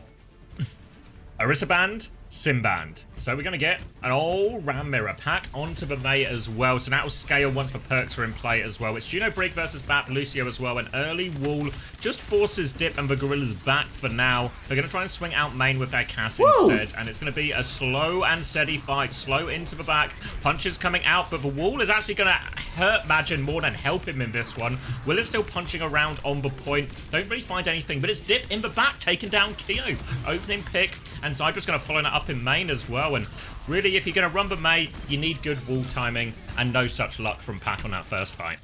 C: Orisa Band, Sim Band. So we're going to get an all-round mirror pack onto the May as well. So that will scale once the perks are in play as well. It's Juno Brig versus Bat Lucio as well. An early wall just forces Dip and the Gorillas back for now. They're going to try and swing out main with their Cass instead. And it's going to be a slow and steady fight. Slow into the back. Punches coming out, but the wall is actually going to hurt Majin more than help him in this one. Will is still punching around on the point. Don't really find anything, but it's Dip in the back taking down Kyo. Opening pick, and Zydra's going to follow that up in main as well. And really, if you're going to run the May, you need good wall timing, and no such luck from Pack on that first fight.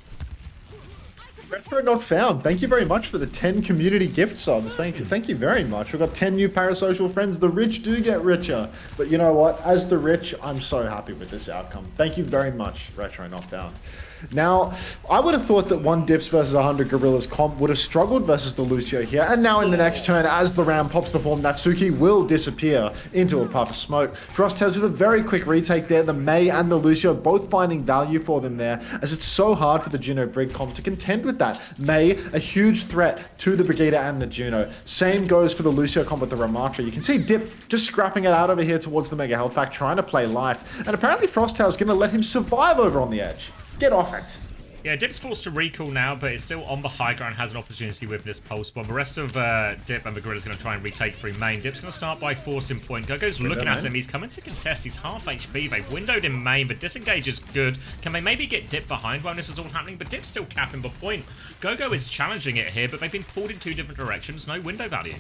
A: Retro Not Found, thank you very much for the 10 community gift subs. Thank you very much. We've got 10 new parasocial friends. The rich do get richer. But you know what? As the rich, I'm so happy with this outcome. Thank you very much, Retro Not Found. Now, I would have thought that 1Dipvs versus 100Gorillas comp would have struggled versus the Lucio here, and now in the next turn, as the round pops the form, Natsuki will disappear into a puff of smoke. Frosttails with a very quick retake there, the May and the Lucio both finding value for them there, as it's so hard for the Juno Brig comp to contend with that. May, a huge threat to the Brigida and the Juno. Same goes for the Lucio comp with the Ramatra. You can see Dip just scrapping it out over here towards the Mega Health Pack, trying to play life, and apparently Frosttail's going to let him survive over on the edge. Get off it.
C: Yeah, Dip's forced to recall now, but it's still on the high ground, has an opportunity with this pulse bomb. The rest of Dip and the Gorilla's going to try and retake through main. Dip's going to start by forcing point. Gogo's looking at him. He's coming to contest. He's half HP. They've windowed in main, but disengage is good. Can they maybe get Dip behind while this is all happening? But Dip's still capping the point. Gogo is challenging it here, but they've been pulled in two different directions. No window value.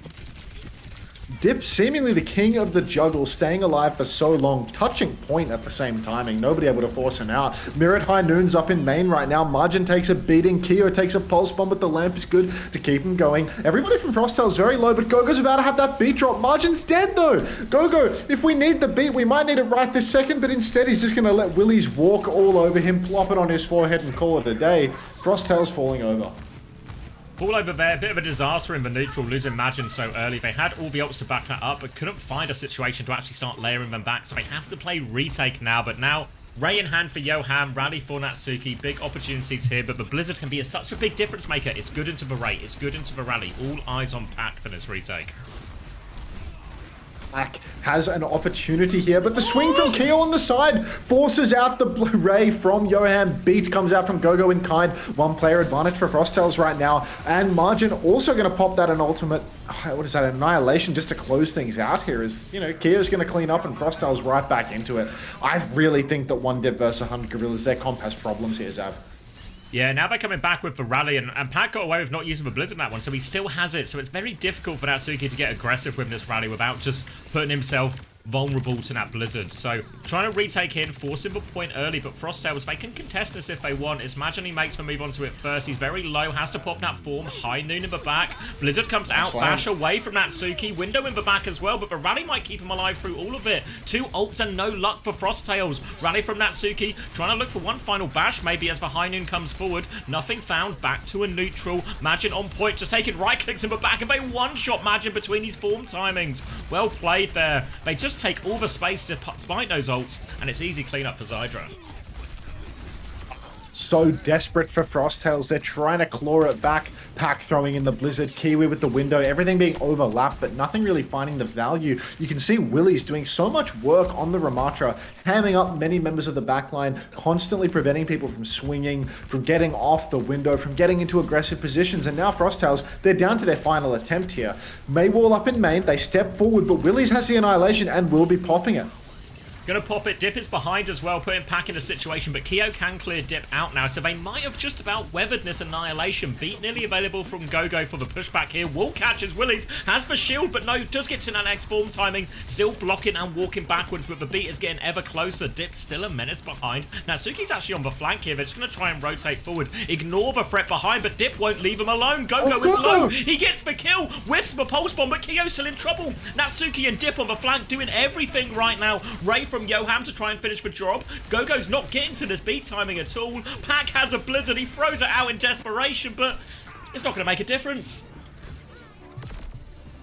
A: Dip, seemingly the king of the juggle, staying alive for so long, touching point at the same timing, nobody able to force him out. Mirrored High Noon's up in main right now, Margin takes a beating, Keo takes a pulse bomb, but the lamp is good to keep him going. Everybody from Frosttail's very low, but Gogo's about to have that beat drop. Margin's dead though. Gogo, if we need the beat, we might need it right this second, but instead he's just going to let Willies walk all over him, plop it on his forehead and call it a day. Frosttail's falling over.
C: All over there, a bit of a disaster in the neutral, losing Magin so early. They had all the ults to back that up, but couldn't find a situation to actually start layering them back, so they have to play retake now. But now, Ray in hand for Yoham, rally for Natsuki, big opportunities here, but the Blizzard can be such a big difference maker. It's good into the Ray, it's good into the rally. All eyes on Pack for this retake.
A: Pack has an opportunity here, but the swing from Keo on the side forces out the Ray from Yoham. Beat comes out from Gogo in kind. One player advantage for Frosttail's right now, and Margin also going to pop that an ultimate, what is that, Annihilation, just to close things out here. Is, you know, Keo's going to clean up and Frosttail's right back into it. I really think that 1Dipvs100Gorillas, their comp has problems here, Zav.
C: Yeah, now they're coming back with the rally, and Pat got away with not using the Blizzard in that one, so he still has it. So it's very difficult for Natsuki to get aggressive with this rally without just putting himself vulnerable to that Blizzard. So trying to retake in, forcing the point early, but Frosttails, they can contest this if they want. It's Imagine he makes the move onto it first. He's very low, has to pop that form. High Noon in the back. Blizzard comes out, bash away from Natsuki. Window in the back as well, but the rally might keep him alive through all of it. 2 ults and no luck for Frosttails. Rally from Natsuki, trying to look for one final bash, maybe as the High Noon comes forward. Nothing found, back to a neutral. Magin on point, just taking right clicks in the back, and they one-shot Magin between these form timings. Well played there. They just take all the space to spite those ults, and it's easy cleanup for Zydra.
A: So desperate for Frosttails, they're trying to claw it back. Pack throwing in the Blizzard, Kiwi with the window, everything being overlapped, but nothing really finding the value. You can see Willies doing so much work on the Ramatra, hamming up many members of the backline, constantly preventing people from swinging, from getting off the window, from getting into aggressive positions. And now Frosttails, they're down to their final attempt here. Maywall up in main, they step forward, but Willies has the Annihilation and will be popping it.
C: Gonna pop it. Dip is behind as well, putting Pack in a situation, but Keo can clear Dip out now, so they might have just about weathered this Annihilation. Beat nearly available from Gogo for the pushback here. Wall catches Willies, has the shield, but no, does get to that next form timing. Still blocking and walking backwards, but the beat is getting ever closer. Dip still a menace behind. Natsuki's actually on the flank here. They're just gonna try and rotate forward. Ignore the threat behind, but Dip won't leave him alone. Gogo is low. He gets the kill, whiffs the pulse bomb, but Keo's still in trouble. Natsuki and Dip on the flank doing everything right now. Ray from Yoham to try and finish the job. Gogo's not getting to this beat timing at all. Pack has a Blizzard. He throws it out in desperation, but it's not going to make a difference.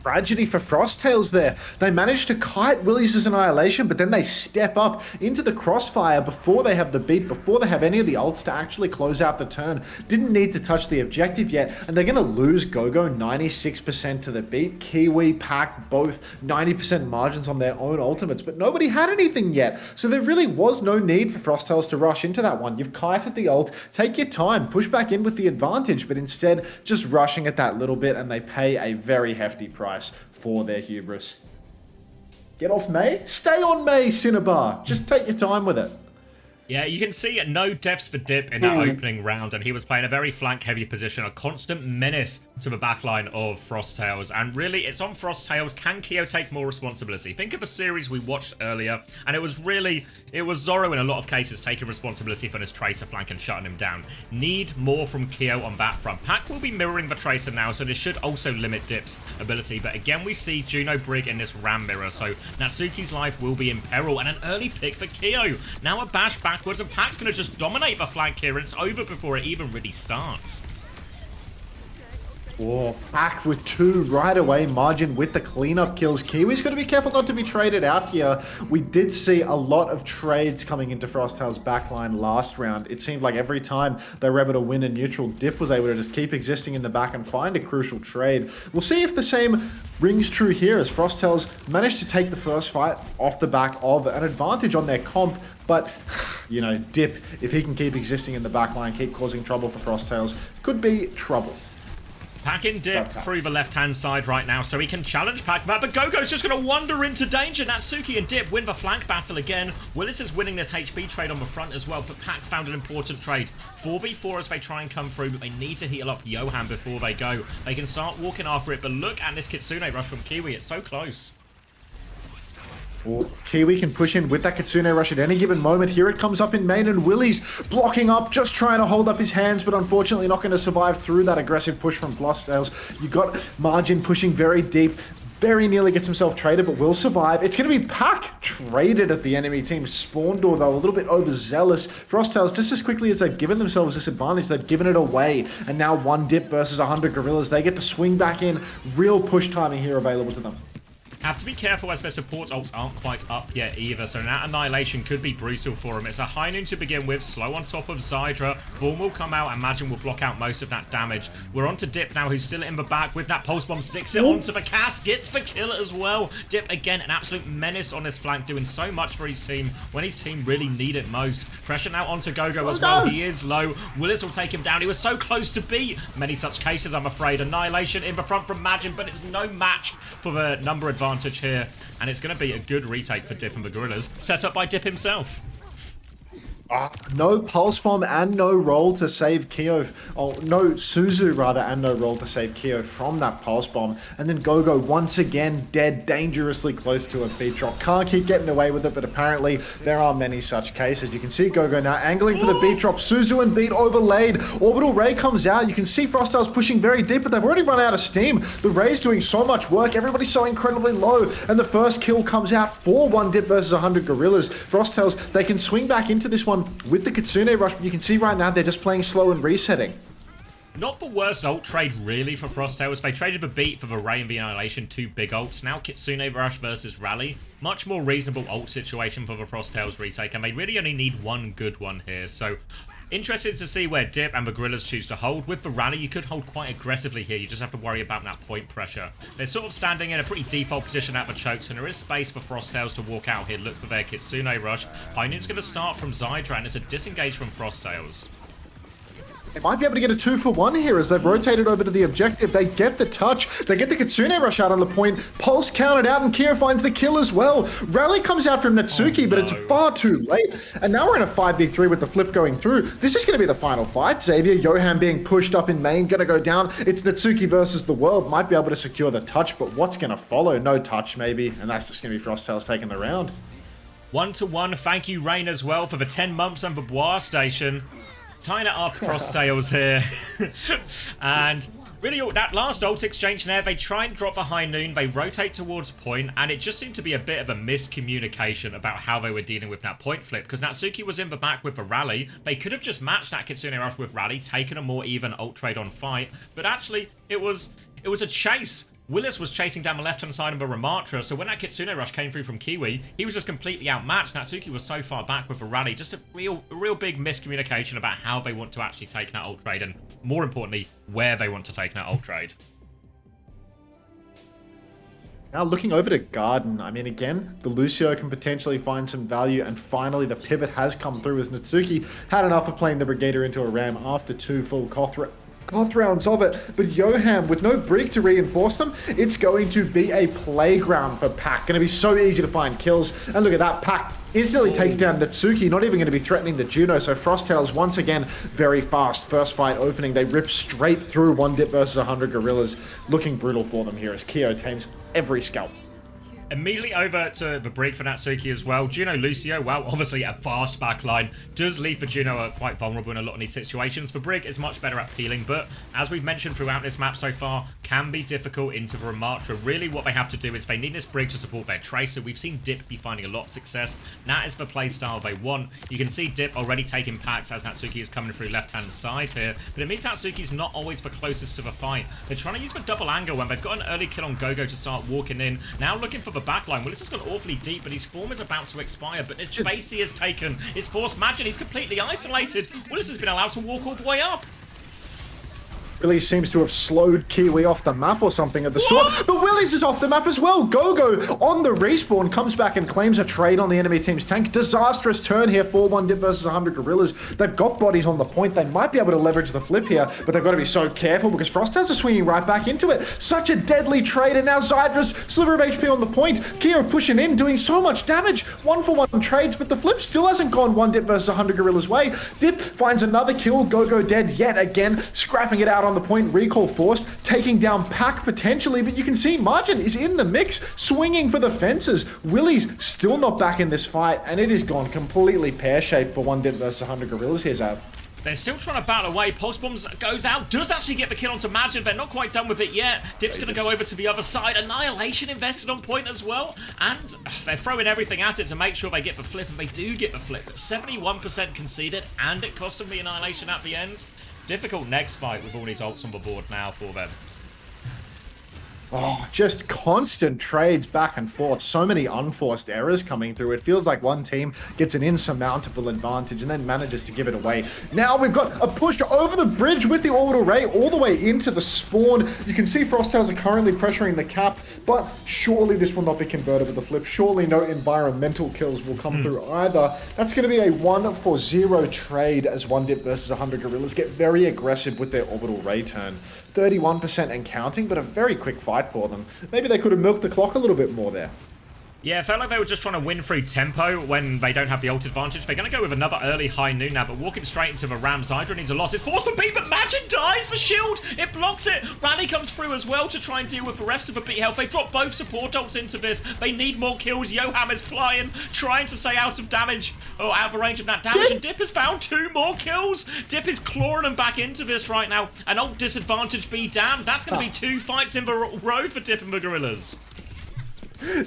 A: Tragedy for Frosttails there. They managed to kite Willies' Annihilation, but then they step up into the crossfire before they have the beat, before they have any of the ults to actually close out the turn. Didn't need to touch the objective yet, and they're going to lose Gogo 96% to the beat. Kiwi, Pack, both 90% margins on their own ultimates, but nobody had anything yet. So there really was no need for Frosttails to rush into that one. You've kited the ult, take your time, push back in with the advantage, but instead just rushing at that little bit, and they pay a very hefty price for their hubris. Get off May? Stay on May, Cinnabar. Just take your time with it.
C: Yeah, you can see no deaths for Dip in that opening round, and he was playing a very flank-heavy position, a constant menace to the backline of Frosttails, and really, it's on Frosttails. Can Keo take more responsibility? Think of a series we watched earlier, and it was Zoro in a lot of cases taking responsibility for this Tracer flank and shutting him down. Need more from Keo on that front. Pack will be mirroring the Tracer now, so this should also limit Dip's ability, but again, we see Juno Brig in this Ram mirror, so Natsuki's life will be in peril, and an early pick for Keo. Now a bash backwards, and Pack's going to just dominate the flank here, and it's over before it even really starts.
A: Oh, Pack with 2 right away. Margin with the cleanup kills. Kiwi's got to be careful not to be traded out here. We did see a lot of trades coming into Frosttail's backline last round. It seemed like every time they were able to win a neutral, Dip was able to just keep existing in the back and find a crucial trade. We'll see if the same rings true here as Frosttail's managed to take the first fight off the back of an advantage on their comp. But, you know, Dip, if he can keep existing in the backline, keep causing trouble for Frosttails, could be trouble.
C: Packing Dip through the left-hand side right now, so he can challenge Pack that, but Gogo's just going to wander into danger. Natsuki and Dip win the flank battle again. Willis is winning this HP trade on the front as well, but Pack's found an important trade. 4v4 as they try and come through, but they need to heal up Johan before they go. They can start walking after it, but look at this Kitsune rush from Kiwi. It's so close.
A: Well, Kiwi can push in with that Kitsune rush at any given moment. Here it comes up in main, and Willie's blocking up, just trying to hold up his hands, but unfortunately not going to survive through that aggressive push from Frostales. You got Margin pushing very deep, very nearly gets himself traded, but will survive. It's going to be Pack traded at the enemy team. Spawn Door, though, a little bit overzealous. Frostales, just as quickly as they've given themselves this advantage, they've given it away. And now 1Dip versus 100 Gorillas. They get to swing back in. Real push timing here available to them.
C: Have to be careful as their support ults aren't quite up yet either, so that Annihilation could be brutal for him. It's a high noon to begin with, slow on top of Zydra. Vorm will come out, Imagine will block out most of that damage. We're on to Dip now, who's still in the back with that Pulse Bomb, sticks it onto the cast, gets the kill as well. Dip, again, an absolute menace on his flank, doing so much for his team when his team really need it most. Pressure now onto Gogo as well, he is low. Willis will take him down, he was so close to beat. Many such cases, I'm afraid. Annihilation in the front from Imagine, but it's no match for the number advantage here, and it's going to be a good retake for Dip and the Gorillas, set up by Dip himself.
A: No Pulse Bomb and no roll to save Kyo. Oh, no Suzu, rather, and no roll to save Kyo from that Pulse Bomb. And then Gogo, once again, dead, dangerously close to a beat drop. Can't keep getting away with it, but apparently there are many such cases. You can see Gogo now angling for the beat drop. Suzu and beat overlaid. Orbital Ray comes out. You can see Frostales pushing very deep, but they've already run out of steam. The Ray's doing so much work. Everybody's so incredibly low. And the first kill comes out for 1Dip versus 100 Gorillas. Frostales, they can swing back into this one with the Kitsune rush, but you can see right now they're just playing slow and resetting.
C: Not the worst ult trade, really, for Frostales. They traded the beat for the Ray and the Annihilation, two big ults. Now Kitsune Rush versus Rally. Much more reasonable ult situation for the Frostales retake, and they really only need one good one here. So, interested to see where Dip and the Gorillas choose to hold. With the Rally, you could hold quite aggressively here. You just have to worry about that point pressure. They're sort of standing in a pretty default position at the chokes, and there is space for Frostales to walk out here, look for their Kitsune Rush. High Noon's going to start from Zydra, and it's a disengage from Frostales.
A: They might be able to get a 2-for-1 here as they've rotated over to the objective. They get the touch. They get the Kitsune rush out on the point. Pulse counted out, and Kyo finds the kill as well. Rally comes out from Natsuki, but it's far too late. And now we're in a 5v3 with the flip going through. This is going to be the final fight. Xavier, Johan being pushed up in main, going to go down. It's Natsuki versus the world. Might be able to secure the touch, but what's going to follow? No touch, maybe. And that's just going to be Frostales taking the round.
C: 1-1. Thank you, Rain, as well, for the 10 months and the Bois station. Tying it up, Frostales here. And really, that last ult exchange there, they try and drop the High Noon, they rotate towards point, and it just seemed to be a bit of a miscommunication about how they were dealing with that point flip, because Natsuki was in the back with the Rally. They could have just matched that Kitsune Rush with Rally, taken a more even ult trade on fight, but actually, it was a chase. Willis was chasing down the left-hand side of the Ramatra, so when that Kitsune Rush came through from Kiwi, he was just completely outmatched. Natsuki was so far back with the Rally. Just a real big miscommunication about how they want to actually take that ult trade, and more importantly, where they want to take that ult trade.
A: Now looking over to Garden, I mean, again, the Lucio can potentially find some value, and finally the pivot has come through as Natsuki had enough of playing the Brigader into a Ram after 2 full Koth rounds of it, but Johan, with no Brig to reinforce them, it's going to be a playground for Pack. Going to be so easy to find kills, and look at that, Pack instantly takes down Natsuki, not even going to be threatening the Juno, so Frostales once again very fast. First fight opening, they rip straight through 1Dip versus 100 Gorillas, looking brutal for them here as Kyo tames every scalp.
C: Immediately over to the Brig for Natsuki as well. Juno Lucio, well, obviously a fast backline, does leave for Juno quite vulnerable in a lot of these situations. The Brig is much better at peeling, but as we've mentioned throughout this map so far, can be difficult into the Ramatra. Really what they have to do is they need this Brig to support their Tracer. We've seen Dip be finding a lot of success. That is the playstyle they want. You can see Dip already taking packs as Natsuki is coming through left-hand side here, but it means Natsuki's not always the closest to the fight. They're trying to use the double angle when they've got an early kill on Gogo to start walking in. Now looking for the backline. Willis has gone awfully deep, but his form is about to expire, but his space he has taken is forced Imagine. He's completely isolated. Willis has been allowed to walk all the way up.
A: Willies seems to have slowed Kiwi off the map or something of the sort. But Willies is off the map as well. Gogo on the respawn comes back and claims a trade on the enemy team's tank. Disastrous turn here for 1Dip versus 100 Gorillas. They've got bodies on the point. They might be able to leverage the flip here, but they've got to be so careful because Frosthouse are swinging right back into it. Such a deadly trade, and now Zydra's sliver of HP on the point. Keo pushing in, doing so much damage. 1-for-1 trades, but the flip still hasn't gone 1Dip versus 100 Gorillas' way. Dip finds another kill. Gogo dead yet again, scrapping it out on the point. Recall forced, taking down Pack potentially, but you can see Margin is in the mix, swinging for the fences. Willie's still not back in this fight, and it has gone completely pear-shaped for 1Dip versus 100 Gorillas here, Zav.
C: They're still trying to battle away. Pulse Bombs goes out, does actually get the kill onto Magin. They're not quite done with it yet. Dip's going to go over to the other side. Annihilation invested on point as well. And they're throwing everything at it to make sure they get the flip, and they do get the flip. 71% conceded, and it cost them the Annihilation at the end. Difficult next fight with all these ults on the board now for them.
A: Oh, just constant trades back and forth. So many unforced errors coming through. It feels like one team gets an insurmountable advantage and then manages to give it away. Now we've got a push over the bridge with the orbital ray all the way into the spawn. You can see Frosttails are currently pressuring the cap, but surely this will not be converted with the flip. Surely no environmental kills will come through either. That's going to be a 1-for-0 trade as 1Dip versus 100 Gorillas get very aggressive with their orbital ray turn. 31% and counting, but a very quick fight for them. Maybe they could have milked the clock a little bit more there.
C: Yeah, it felt like they were just trying to win through tempo when they don't have the ult advantage. They're going to go with another early high noon now, but walking straight into the Ram. Zyra needs a loss. It's forced to beat, but Magin dies for shield. It blocks it. Rally comes through as well to try and deal with the rest of the beat health. They drop both support ults into this. They need more kills. Yoham is flying, trying to stay out of damage, or out of the range of that damage, and Dip has found 2 more kills. Dip is clawing them back into this right now. An ult disadvantage be damned. That's going to be 2 fights in the row for Dip and the Gorillas.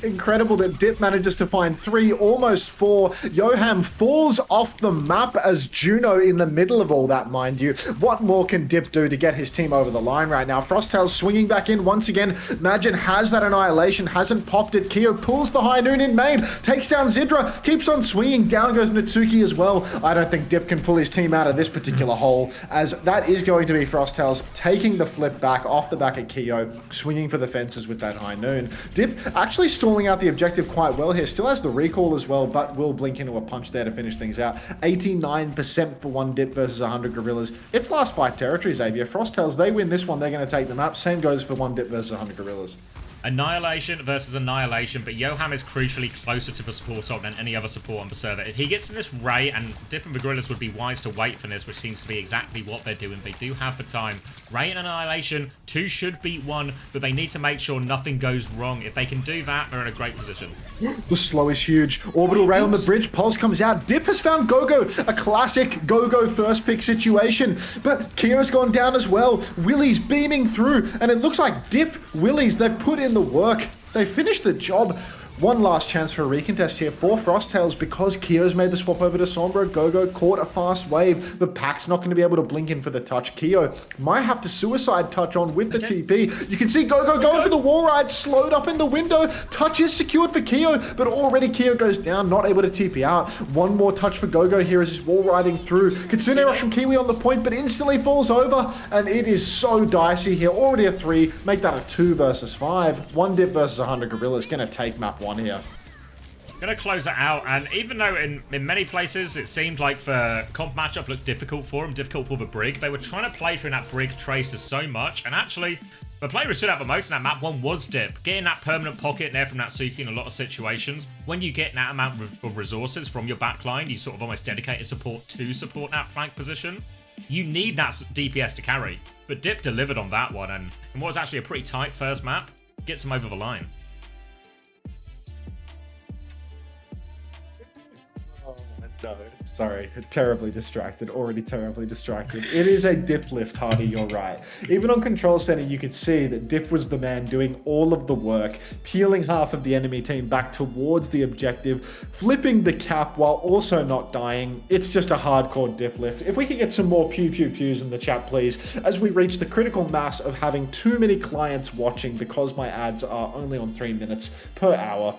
A: Incredible that Dip manages to find 3, almost 4. Yoham falls off the map as Juno in the middle of all that, mind you. What more can Dip do to get his team over the line right now? Frosttails swinging back in once again. Magin has that Annihilation, hasn't popped it. Keo pulls the high noon in main, takes down Zidra, keeps on swinging. Down goes Natsuki as well. I don't think Dip can pull his team out of this particular hole, as that is going to be Frosttails taking the flip back off the back of Keo, swinging for the fences with that high noon. Dip actually stalling out the objective quite well here. Still has the recall as well, but will blink into a punch there to finish things out. 89% for 1Dip versus 100 Gorillas. It's last fight territory, Xavier. Frosttails, they win this one, they're going to take the map. Same goes for 1Dip versus 100 Gorillas.
C: Annihilation versus Annihilation, but Yoham is crucially closer to the support ult than any other support on the server. If he gets in this Ray, and Dip and the Gorillas would be wise to wait for this, which seems to be exactly what they're doing. They do have the time. Ray and Annihilation, 2 should beat 1, but they need to make sure nothing goes wrong. If they can do that, they're in a great position.
A: The slow is huge. Orbital Ray on the bridge. Pulse comes out. Dip has found Gogo. A classic Gogo first pick situation. But Kira's gone down as well. Willie's beaming through. And it looks like Dip, Willie's, they've put in the work. They finished the job. One last chance for a recontest here for Frosttails because Kio's made the swap over to Sombra. Gogo caught a fast wave, but Pack's not going to be able to blink in for the touch. Keo might have to suicide touch on with the TP. You can see Gogo going for the wall ride, slowed up in the window. Touch is secured for Keo, but already Keo goes down, not able to TP out. One more touch for Gogo here as he's wall riding through. Kitsune rush from Kiwi on the point, but instantly falls over, and it is so dicey here. Already a 3, make that a 2 versus 5. 1Dip versus 100 Gorillas, gonna take map 1 here.
C: Gonna close it out, and even though in many places it seemed like the comp matchup looked difficult for them, difficult for the Brig, they were trying to play through that Brig tracer so much, and actually the player who stood out the most in that map 1 was Dip. Getting that permanent pocket there from Natsuki in a lot of situations. When you get that amount of resources from your backline, you sort of almost dedicate a support to support that flank position. You need that DPS to carry, but Dip delivered on that one, and in what was actually a pretty tight first map, gets them over the line.
A: No, sorry, terribly distracted, already terribly distracted. It is a Dip lift, Hardy, you're right. Even on Control Center, you could see that Dip was the man doing all of the work, peeling half of the enemy team back towards the objective, flipping the cap while also not dying. It's just a hardcore Dip lift. If we could get some more pews in the chat, please, as we reach the critical mass of having too many clients watching because my ads are only on 3 minutes per hour.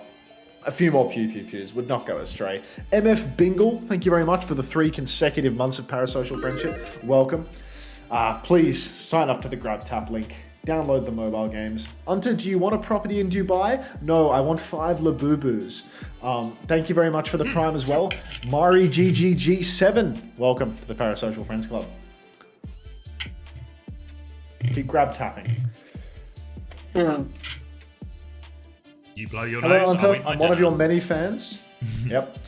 A: A few more pews would not go astray. MF Bingle, thank you very much for the 3 consecutive months of parasocial friendship. Welcome. Please sign up to the Grab Tap link. Download the mobile games. Hunter, do you want a property in Dubai? No, I want 5 Labubus. Thank you very much for the prime as well. Mari GGG7, welcome to the Parasocial Friends Club. Keep grab tapping.
C: You blow your
A: Hello,
C: nose.
A: Hunter. I'm one of your many fans. Yep.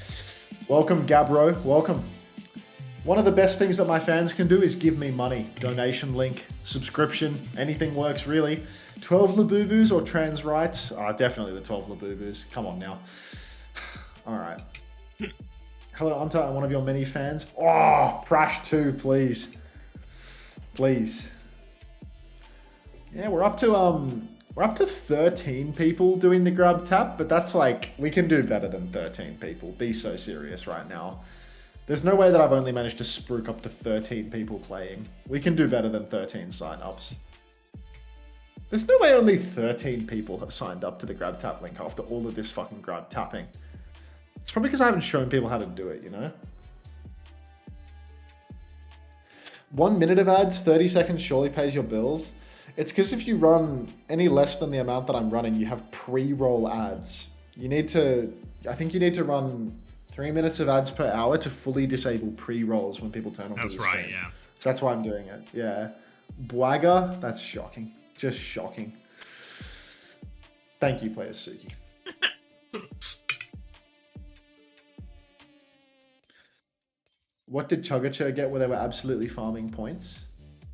A: Welcome, Gabro. Welcome. One of the best things that my fans can do is give me money. Donation link, subscription, anything works really. 12 Labubus or trans rights? Definitely the 12 Labubus. Come on now. All right. Hello, Hunter. I'm one of your many fans. Oh, Prash 2, please. Please. Yeah, we're up to 13 people doing the grab tap, but that's like, we can do better than 13 people. Be so serious right now. There's no way that I've only managed to spruik up to 13 people playing. We can do better than 13 sign-ups. There's no way only 13 people have signed up to the grab tap link after all of this fucking grab tapping. It's probably because I haven't shown people how to do it, you know? 1 minute of ads, 30 seconds surely pays your bills. It's because if you run any less than the amount that I'm running, you have pre-roll ads. I think you need to run 3 minutes of ads per hour to fully disable pre-rolls when people turn on the stream.
C: That's right, yeah.
A: So that's why I'm doing it, yeah. Bwagger, that's shocking. Just shocking. Thank you, Players Suki. What did Chuggacher get where they were absolutely farming points?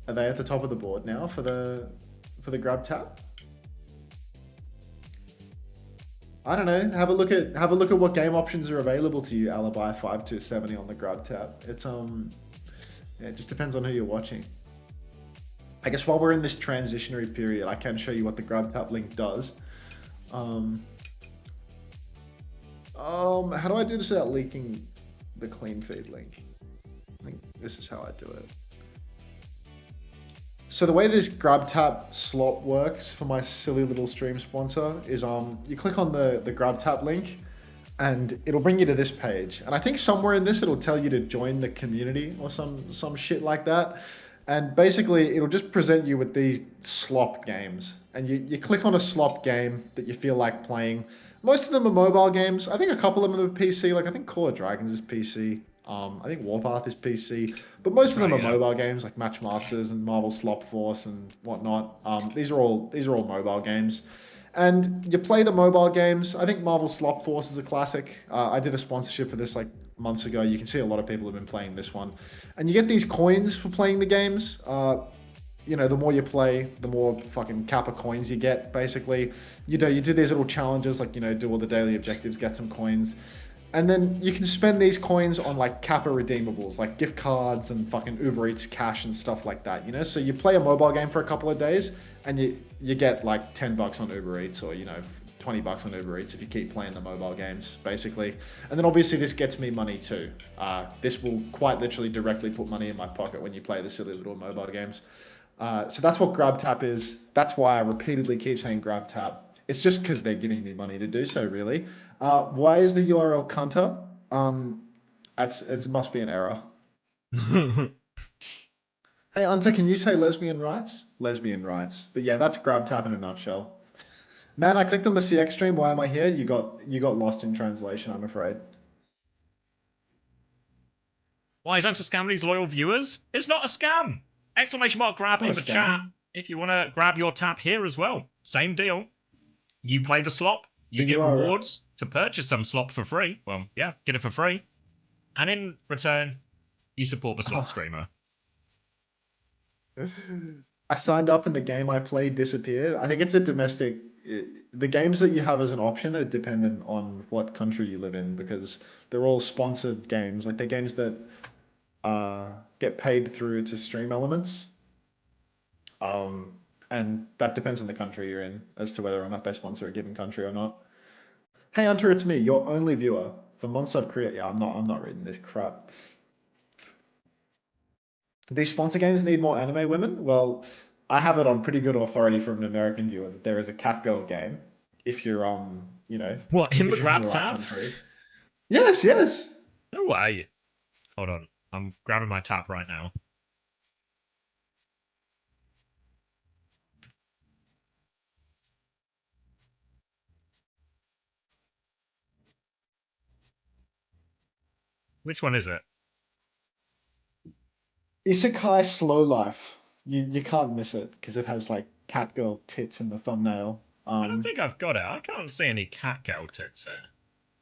A: Are they at the top of the board now for the grab tap? I don't know. Have a look at what game options are available to you. Alibi 5270 on the grab tap. It's yeah, it just depends on who you're watching. I guess while we're in this transitionary period, I can show you what the grab tap link does. How do I do this without leaking the clean feed link? I think this is how I do it. So the way this grab tap slot works for my silly little stream sponsor is you click on the grab tap link and it'll bring you to this page. And I think somewhere in this it'll tell you to join the community or some shit like that. And basically it'll just present you with these slop games. And you click on a slop game that you feel like playing. Most of them are mobile games. I think a couple of them are PC. Like I think Core of Dragons is PC. I think Warpath is PC, but most of them are mobile games like Matchmasters and Marvel Slop Force and whatnot. These are all mobile games, and you play the mobile games. I think Marvel Slop Force is a classic. I did a sponsorship for this like months ago. You can see a lot of people have been playing this one, and you get these coins for playing the games. You know, the more you play, the more fucking Kappa coins you get. Basically, you do these little challenges like do all the daily objectives, get some coins. And then you can spend these coins on like Kappa redeemables, like gift cards and fucking Uber Eats cash and stuff like that, So you play a mobile game for a couple of days and you get like $10 on Uber Eats or, $20 on Uber Eats if you keep playing the mobile games, basically. And then obviously this gets me money too. This will quite literally directly put money in my pocket when you play the silly little mobile games. So that's what Grab Tap is. That's why I repeatedly keep saying Grab Tap. It's just because they're giving me money to do so, really. Why is the URL Cunter? It must be an error. Hey, Hunter, can you say lesbian rights? Lesbian rights. But yeah, that's Grab Tap in a nutshell. Man, I clicked on the CX stream. Why am I here? You got lost in translation, I'm afraid.
C: Why is that a scam these loyal viewers? It's not a scam! Exclamation mark grab in the chat if you want to grab your tap here as well. Same deal. You play the slop, you get rewards to purchase some slop for free. Well, yeah, get it for free. And in return, you support the slop streamer.
A: I signed up and the game I played disappeared. I think it's a domestic... The games that you have as an option are dependent on what country you live in because they're all sponsored games. Like they're games that get paid through to stream elements. And that depends on the country you're in as to whether or not they sponsor a given country or not. Hey Hunter, it's me, your only viewer. For months I've created... Yeah, I'm not reading this crap. These sponsor games need more anime women? Well, I have it on pretty good authority from an American viewer that there is a Catgirl game. If you're
C: What, in the grab tab?
A: Yes.
C: No way. Hold on. I'm grabbing my tap right now. Which one is it?
A: Isekai Slow Life. You can't miss it because it has like cat girl tits in the thumbnail.
C: I don't think I've got it. I can't see any cat girl tits here.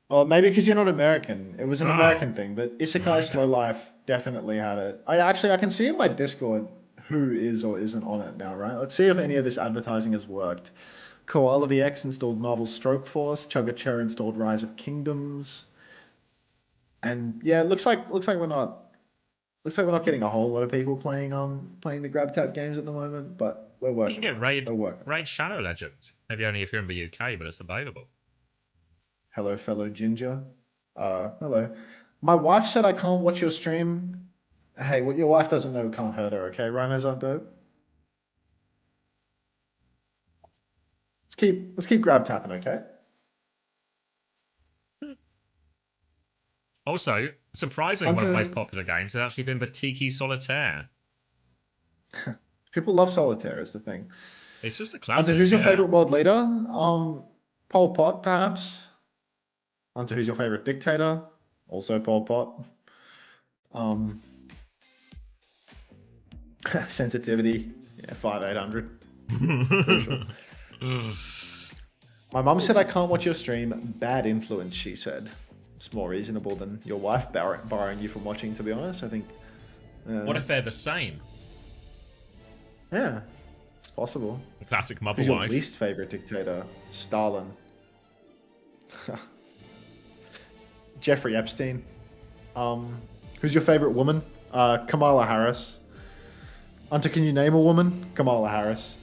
A: Well, maybe because you're not American. It was an
C: Oh.
A: American thing, but Isekai Slow Life definitely had it. I can see in my Discord who is or isn't on it now, right? Let's see if any of this advertising has worked. Koala VX installed Marvel Stroke Force. Chugga installed Rise of Kingdoms. And yeah, it looks like we're not getting a whole lot of people playing the grab tap games at the moment, but we're working.
C: You can get Raid Shadow Legends. Maybe only if you're in the UK, but it's available.
A: Hello, fellow ginger. Hello. My wife said I can't watch your stream. Hey, what your wife doesn't know can't hurt her, okay? Rhinos aren't dope. Let's keep grab tapping, okay?
C: Also, surprisingly, one of the most popular games has actually been the Tiki Solitaire.
A: People love Solitaire is the thing.
C: It's just a classic.
A: Who's your favorite world leader? Pol Pot, perhaps. Who's your favorite dictator? Also Pol Pot. Sensitivity. Yeah, 5800. Sure. My mum said I can't watch your stream. Bad influence, she said. It's more reasonable than your wife borrowing you from watching, to be honest. I think.
C: What if they're the same?
A: Yeah, it's possible.
C: The classic mother
A: Who's your
C: wife.
A: least favorite dictator? Stalin. Jeffrey Epstein. Who's your favorite woman? Kamala Harris. Hunter, can you name a woman? Kamala Harris.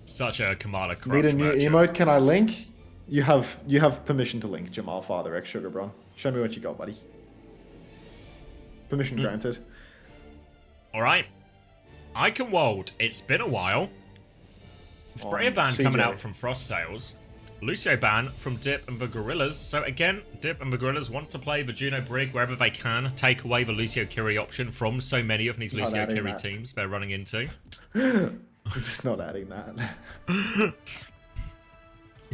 C: Such a Kamala crutch
A: Need a new
C: merchant.
A: emote? Can I link? You have permission to link, Jamal Father X Sugar Bron. Show me what you got, buddy. Permission granted.
C: Alright. Icon World. It's been a while. Freya ban
A: CJ.
C: coming out from Frost Tales. Lucio ban from Dip and the Gorillas. So again, Dip and the Gorillas want to play the Juno Brig wherever they can. Take away the Lucio Kiri option from so many of these Lucio Kiri teams they're running into.
A: I'm just not adding that.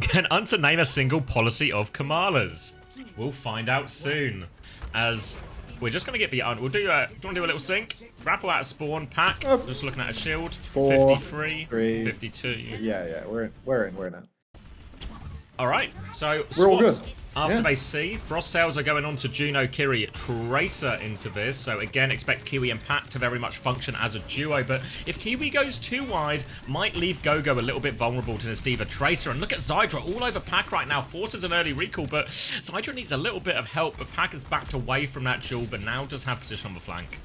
C: Can Hunter name a single policy of Kamala's? We'll find out soon. As we're just going to get the... We'll do do you want to do a little sync? Grapple out of spawn, pack. Just looking at a shield. 53, 52.
A: Yeah, we're in it.
C: Alright, so
A: We're all good.
C: After they see, Frosttails are going on to Juno, Kiri, Tracer into this. So again, expect Kiwi and Pack to very much function as a duo. But if Kiwi goes too wide, might leave Gogo a little bit vulnerable to this Diva Tracer. And look at Zydra all over Pack right now. Forces an early recall, but Zydra needs a little bit of help. But Pack is backed away from that duel, but now does have position on the flank.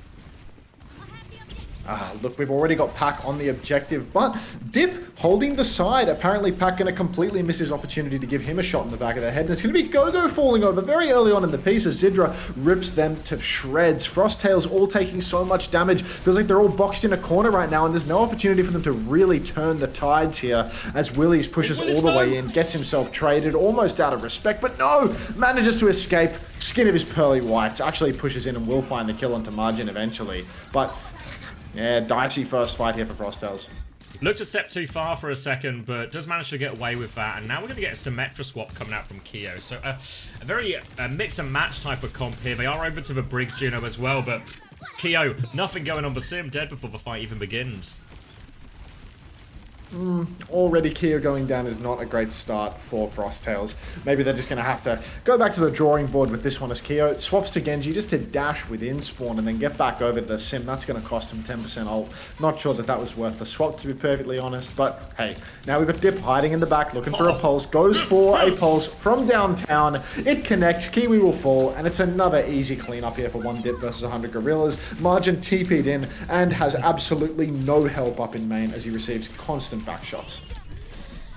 A: Look, we've already got Pack on the objective, but Dip holding the side. Apparently, Pack going to completely miss his opportunity to give him a shot in the back of the head. And it's going to be Gogo falling over very early on in the piece as Zydra rips them to shreds. Frosttails all taking so much damage. Feels like they're all boxed in a corner right now, and there's no opportunity for them to really turn the tides here as Willies pushes all the way in, gets himself traded, almost out of respect, but no! Manages to escape. Skin of his pearly whites. Actually pushes in and will find the kill onto Margin eventually. But yeah, dicey first fight here for Frosttails.
C: Looked a step too far for a second, but does manage to get away with that. And now we're going to get a Symmetra swap coming out from Keo. So a very mix and match type of comp here. They are over to the Brig Juno as well, but Keo, nothing going on the Sim, dead before the fight even begins.
A: Already Keo going down is not a great start for Frosttails. Maybe they're just going to have to go back to the drawing board with this one as Keo swaps to Genji just to dash within spawn and then get back over to the Sim. That's going to cost him 10% ult. Not sure that was worth the swap, to be perfectly honest, but hey, now we've got Dip hiding in the back looking for a pulse. Goes for a pulse from downtown. It connects, Kiwi will fall, and it's another easy cleanup here for 1Dip versus 100 Gorillas. Margin TP'd in and has absolutely no help up in main as he receives constant back shots.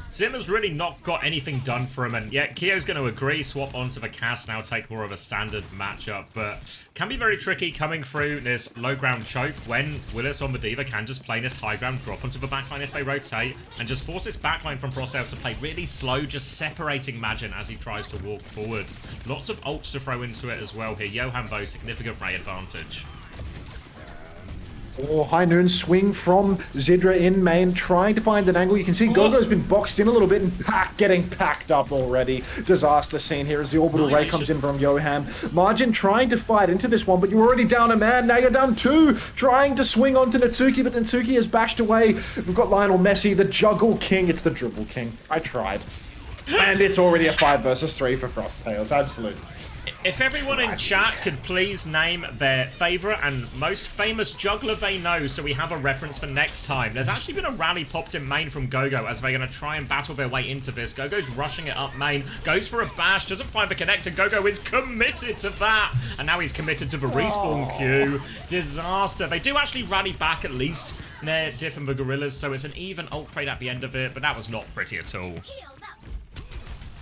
C: Sim has really not got anything done for him, and yet Keo's going to agree, swap onto the cast now, take more of a standard matchup, but can be very tricky coming through this low ground choke when Willis on the Diva can just play this high ground, drop onto the backline if they rotate, and just force this backline from Frosttails to play really slow, just separating Magin as he tries to walk forward. Lots of ults to throw into it as well here. Johan though, significant ray advantage.
A: Oh, high noon swing from Zidra in main, trying to find an angle. You can see Gogo's been boxed in a little bit and getting packed up already. Disaster scene here as the orbital ray comes in from Yoham. Margin trying to fight into this one, but you're already down a man. Now you're down 2, trying to swing onto Natsuki, but Natsuki has bashed away. We've got Lionel Messi, the juggle king. It's the dribble king. I tried. And it's already a 5 versus 3 for Frosttails. Absolutely.
C: If everyone in chat could please name their favourite and most famous juggler they know so we have a reference for next time. There's actually been a rally popped in main from Gogo as they're going to try and battle their way into this. Gogo's rushing it up main, goes for a bash, doesn't find the connector. Gogo is committed to that. And now he's committed to the respawn queue. Disaster. They do actually rally back at least near Dip and the Gorillas, so it's an even ult trade at the end of it, but that was not pretty at all.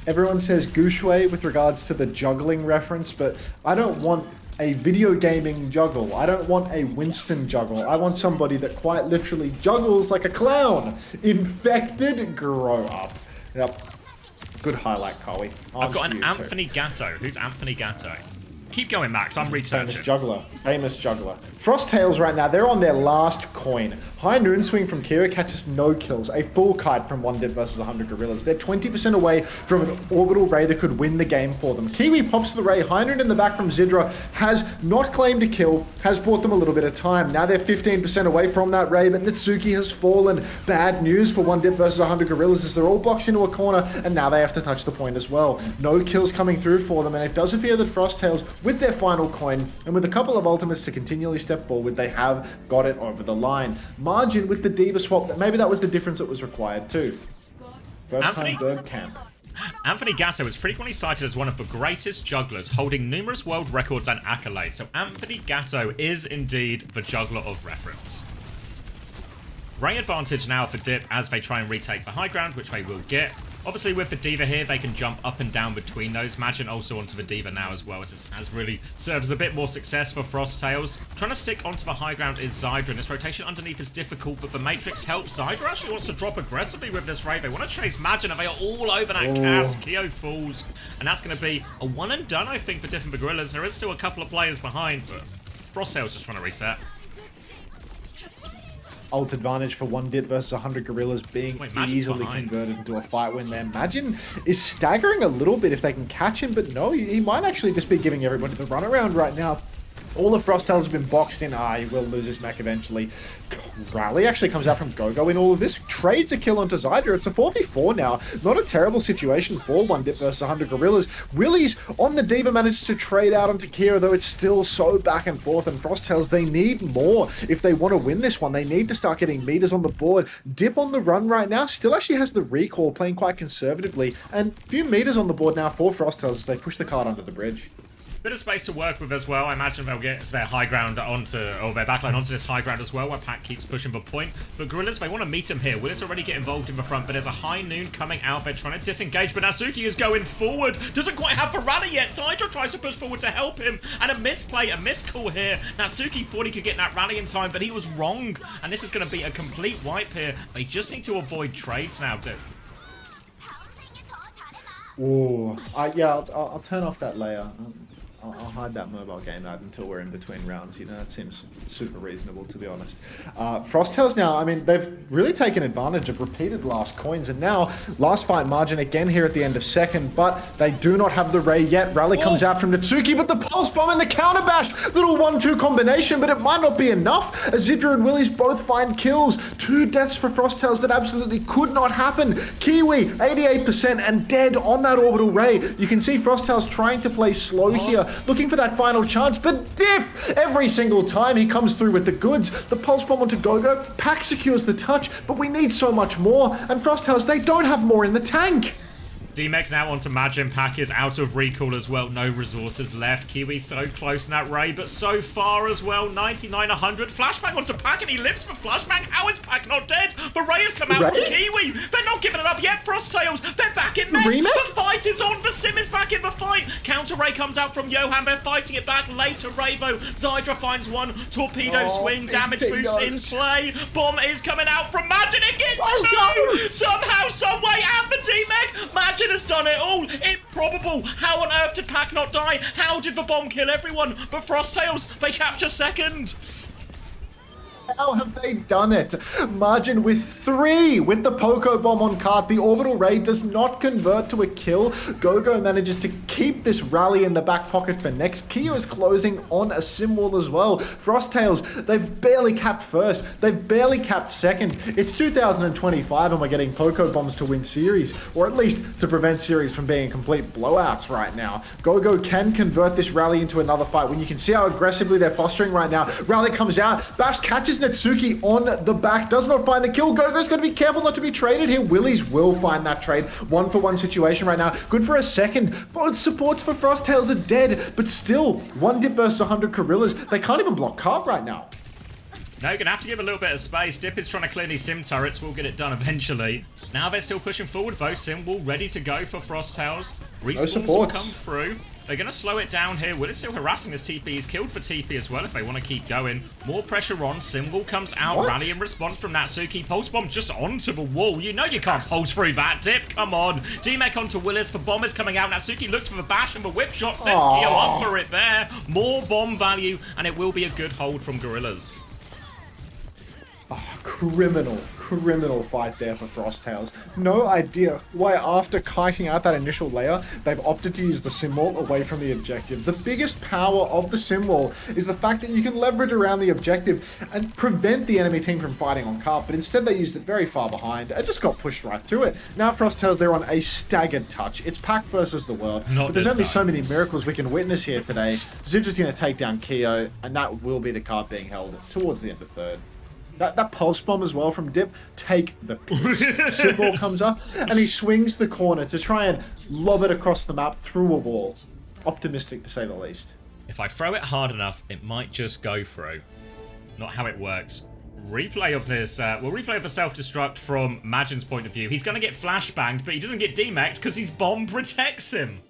A: Everyone says Gushui with regards to the juggling reference, but I don't want a video gaming juggle. I don't want a Winston juggle. I want somebody that quite literally juggles like a clown. Infected, grow up. Yep. Good highlight, Collie.
C: I've got an Anthony Gatto. Who's Anthony Gatto? Keep going, Max. I'm researching.
A: Famous juggler. Famous juggler. Frosttails right now, they're on their last coin. High noon swing from Kira catches no kills. A full kite from 1Dipvs100Gorillas. They're 20% away from an orbital ray that could win the game for them. Kiwi pops the ray. High noon in the back from Zidra has not claimed a kill, has bought them a little bit of time. Now they're 15% away from that ray, but Natsuki has fallen. Bad news for 1Dipvs100Gorillas as they're all boxed into a corner, and now they have to touch the point as well. No kills coming through for them, and it does appear that Frosttails, with their final coin, and with a couple of ultimates to continually step forward, they have got it over the line. Margin with the Diva swap, maybe that was the difference that was required too. First time Berg camp.
C: Anthony Gatto is frequently cited as one of the greatest jugglers, holding numerous world records and accolades. So Anthony Gatto is indeed the juggler of reference. Ray advantage now for Dip as they try and retake the high ground, which they will get. Obviously, with the Diva here, they can jump up and down between those. Magin also onto the Diva now as well, as it has really served as a bit more success for Frosttails. Trying to stick onto the high ground is Zydra, and this rotation underneath is difficult, but the Matrix helps. Zydra actually wants to drop aggressively with this raid. They want to chase Magin, and they are all over that cast. Keo falls, and that's going to be a one and done, I think, for Dip and the Gorillas. There is still a couple of players behind, but Frosttails just trying to reset.
A: Ult advantage for 1Dipvs100Gorillas being easily converted into a fight win there. Magin is staggering a little bit if they can catch him, but no, he might actually just be giving everybody the runaround right now. All the Frosttails have been boxed in. He will lose his mech eventually. Rally actually comes out from Gogo in all of this. Trades a kill onto Zydra. It's a 4v4 now. Not a terrible situation for 1Dipvs100Gorillas. Willie's on the Diva managed to trade out onto Kira, though it's still so back and forth. And Frosttails, they need more. If they want to win this one, they need to start getting meters on the board. Dip on the run right now. Still actually has the recall, playing quite conservatively. And a few meters on the board now for Frosttails as they push the card under the bridge.
C: Bit of space to work with as well. I imagine they'll get their high ground onto, or their backline onto this high ground as well, where Pac keeps pushing the point. But Gorillas, they want to meet him here. Willis already get involved in the front, but there's a high noon coming out. They're trying to disengage, but Natsuki is going forward. Doesn't quite have the rally yet. Zydra tries to push forward to help him, and a misplay, a miscall here. Natsuki thought he could get that rally in time, but he was wrong. And this is going to be a complete wipe here. They just need to avoid trades now, dude.
A: Oh, yeah, I'll turn off that layer. I'll hide that mobile game ad until we're in between rounds. You know, that seems super reasonable, to be honest. Frosttails now, I mean, they've really taken advantage of repeated last coins, and now last fight Margin again here at the end of second, but they do not have the Ray yet. Rally comes out from Natsuki, but the Pulse Bomb and the counter bash. Little 1-2 combination, but it might not be enough. As Zidra and Willies both find kills. 2 deaths for Frosttails that absolutely could not happen. Kiwi, 88% and dead on that orbital Ray. You can see Frosttails trying to play slow here, looking for that final chance, but Dip! Every single time he comes through with the goods. The Pulse Bomb onto Gogo, Pac secures the touch, but we need so much more, and Frosttails, they don't have more in the tank.
C: D-Mech now onto Magin. Pac is out of recall as well. No resources left. Kiwi so close in that raid, but so far as well. 99, 100. Flashbang onto Pac, and he lives for Flashbang. How is Pac not dead? The Ray has come out from Kiwi. They're not giving it up yet. Frosttails, they're back in mech. The fight is on. The Sim is back in the fight. Counter Ray comes out from Johan. They're fighting it back later. Ravo. Zydra finds one. Torpedo swing. Damage boost in play. Bomb is coming out from Magin. It gets 2. Somehow, some way, and the D-Mech. Magin has done it all. Improbable. How on earth did Pac not die? How did the bomb kill everyone? But Frosttails, they capture second.
A: How have they done it? Margin with 3 with the Poco Bomb on cart. The Orbital Raid does not convert to a kill. Gogo manages to keep this rally in the back pocket for next. Keo is closing on a sim wall as well. Frosttails, they've barely capped first. They've barely capped second. It's 2025 and we're getting Poco Bombs to win series, or at least to prevent series from being complete blowouts right now. Gogo can convert this rally into another fight when you can see how aggressively they're posturing right now. Rally comes out. Bash catches Netsuki on the back. Does not find the kill. Gogo's going to be careful not to be traded here. Willies will find that trade. 1-for-1 situation right now. Good for a second. Both supports for Frosttails are dead, but still, 1Dipvs100Gorillas. They can't even block cart right now.
C: No, you're going to have to give a little bit of space. Dip is trying to clear these sim turrets. We'll get it done eventually. Now they're still pushing forward, though. Sim wall ready to go for Frosttails. Respawns will come through. They're going to slow it down here. Will is still harassing this TP. He's killed for TP as well if they want to keep going. More pressure on. Symbol comes out. Rally in response from Natsuki. Pulse bomb just onto the wall. You know you can't pulse through that. Dip, come on. D-Mech onto Willis for bombers coming out. Natsuki looks for the bash and the whip shot sets Keo up for it there. More bomb value and it will be a good hold from Gorillas.
A: Criminal fight there for Frosttails. No idea why after kiting out that initial layer, they've opted to use the sim wall away from the objective. The biggest power of the sim wall is the fact that you can leverage around the objective and prevent the enemy team from fighting on cart, but instead they used it very far behind and just got pushed right through it. Now Frosttails, they're on a staggered touch. It's Pack versus the world, but there's only so many miracles we can witness here today. Zid's going to take down Keo, and that will be the card being held towards the end of third. That pulse bomb as well from Dip, take the piss. Symbol comes up and he swings the corner to try and lob it across the map through a wall. Optimistic to say the least.
C: If I throw it hard enough, it might just go through. Not how it works. Replay of this, we'll replay of the self-destruct from Majin's point of view. He's going to get flashbanged, but he doesn't get demeched because his bomb protects him.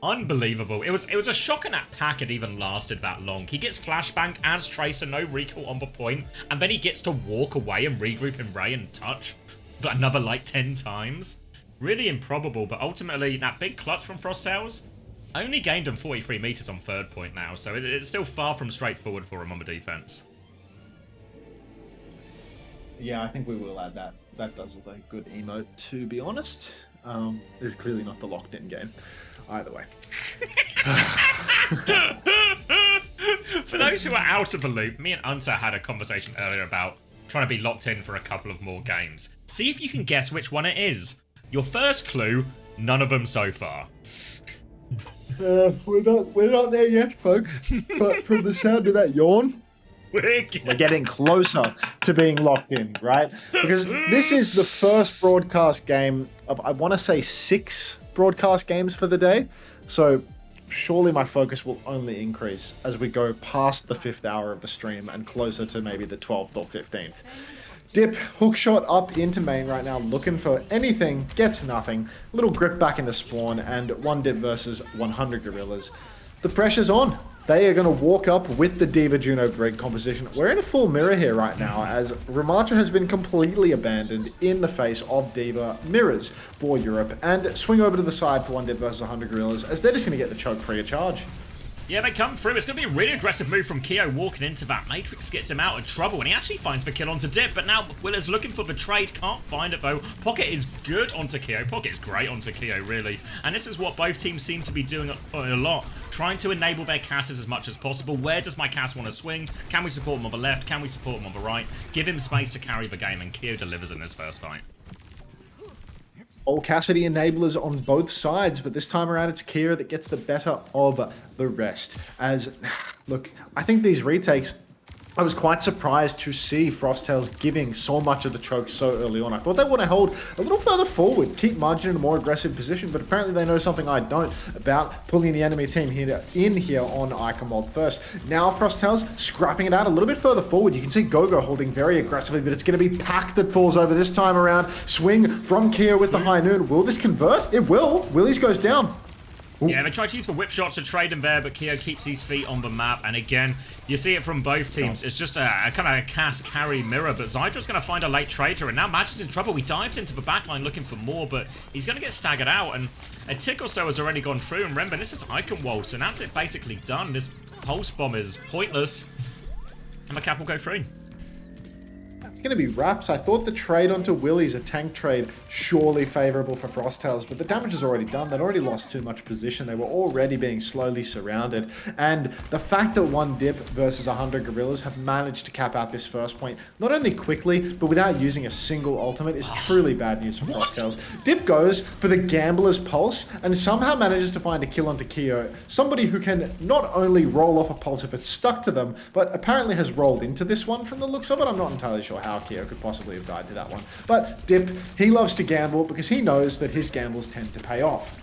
C: Unbelievable. It was a shocking that Pack had even lasted that long. He gets flashbanged as Tracer, no recall on the point, and then he gets to walk away and regroup in Ray and touch another like 10 times. Really improbable, but ultimately that big clutch from Frosttails only gained him 43 meters on third point now, so it's still far from straightforward for him on the defense.
A: Yeah, I think we will add that. That does look like a good emote, to be honest. It's clearly not the locked-in game. Either way.
C: For those who are out of the loop, me and Unter had a conversation earlier about trying to be locked in for a couple of more games. See if you can guess which one it is. Your first clue, none of them so far.
A: We're not there yet, folks. But from the sound of that yawn, we're getting closer to being locked in, right? Because this is the first broadcast game of, I want to say, 6 broadcast games for the day. So surely my focus will only increase as we go past the 5th hour of the stream and closer to maybe the 12th or 15th. Dip, hookshot up into main right now, looking for anything, gets nothing. Little grip back into spawn, and 1Dipvs100Gorillas. The pressure's on. They are going to walk up with the D.Va Juno Brig composition. We're in a full mirror here right now, as Ramacha has been completely abandoned in the face of D.Va mirrors for Europe, and swing over to the side for 1Dipvs100Gorillas, as they're just going to get the choke free of charge.
C: Yeah, they come through. It's going to be a really aggressive move from Keo walking into that. Matrix gets him out of trouble, and he actually finds the kill onto Dip, but now Willer's looking for the trade. Can't find it, though. Pocket is good onto Keo. Pocket is great onto Keo, really. And this is what both teams seem to be doing a lot. Trying to enable their casters as much as possible. Where does my cast want to swing? Can we support him on the left? Can we support him on the right? Give him space to carry the game, and Keo delivers in this first fight.
A: All Cassidy enablers on both sides, but this time around it's Kira that gets the better of the rest. As, look, I think these retakes, I was quite surprised to see Frosttails giving so much of the choke so early on. I thought they want to hold a little further forward, keep Margin in a more aggressive position, but apparently they know something I don't about pulling the enemy team in here on Iconmold first. Now Frosttails scrapping it out a little bit further forward. You can see Gogo holding very aggressively, but it's going to be Pack that falls over this time around. Swing from Kia with the high noon. Will this convert? It will. Willies goes down. Ooh.
C: Yeah, they try to use the whip shots to trade him there, but Keo keeps his feet on the map. And again, you see it from both teams. It's just a kind of a cast carry mirror, but Zydra's going to find a late traitor, and now Magic's in trouble. He dives into the backline looking for more, but he's going to get staggered out, and a tick or so has already gone through. And remember, this is Iconmold, so that's it basically done. This pulse bomb is pointless, and the cap will go through.
A: going to be wraps. I thought the trade onto Willie's, a tank trade, surely favorable for Frosttails, but the damage is already done. They'd already lost too much position. They were already being slowly surrounded. And the fact that 1Dip versus 100Gorillas have managed to cap out this first point, not only quickly, but without using a single ultimate, is truly bad news for Frosttails. Dip goes for the Gambler's Pulse and somehow manages to find a kill onto Keo, somebody who can not only roll off a pulse if it's stuck to them, but apparently has rolled into this one from the looks of it. I'm not entirely sure how Keo could possibly have died to that one. But Dip, he loves to gamble because he knows that his gambles tend to pay off.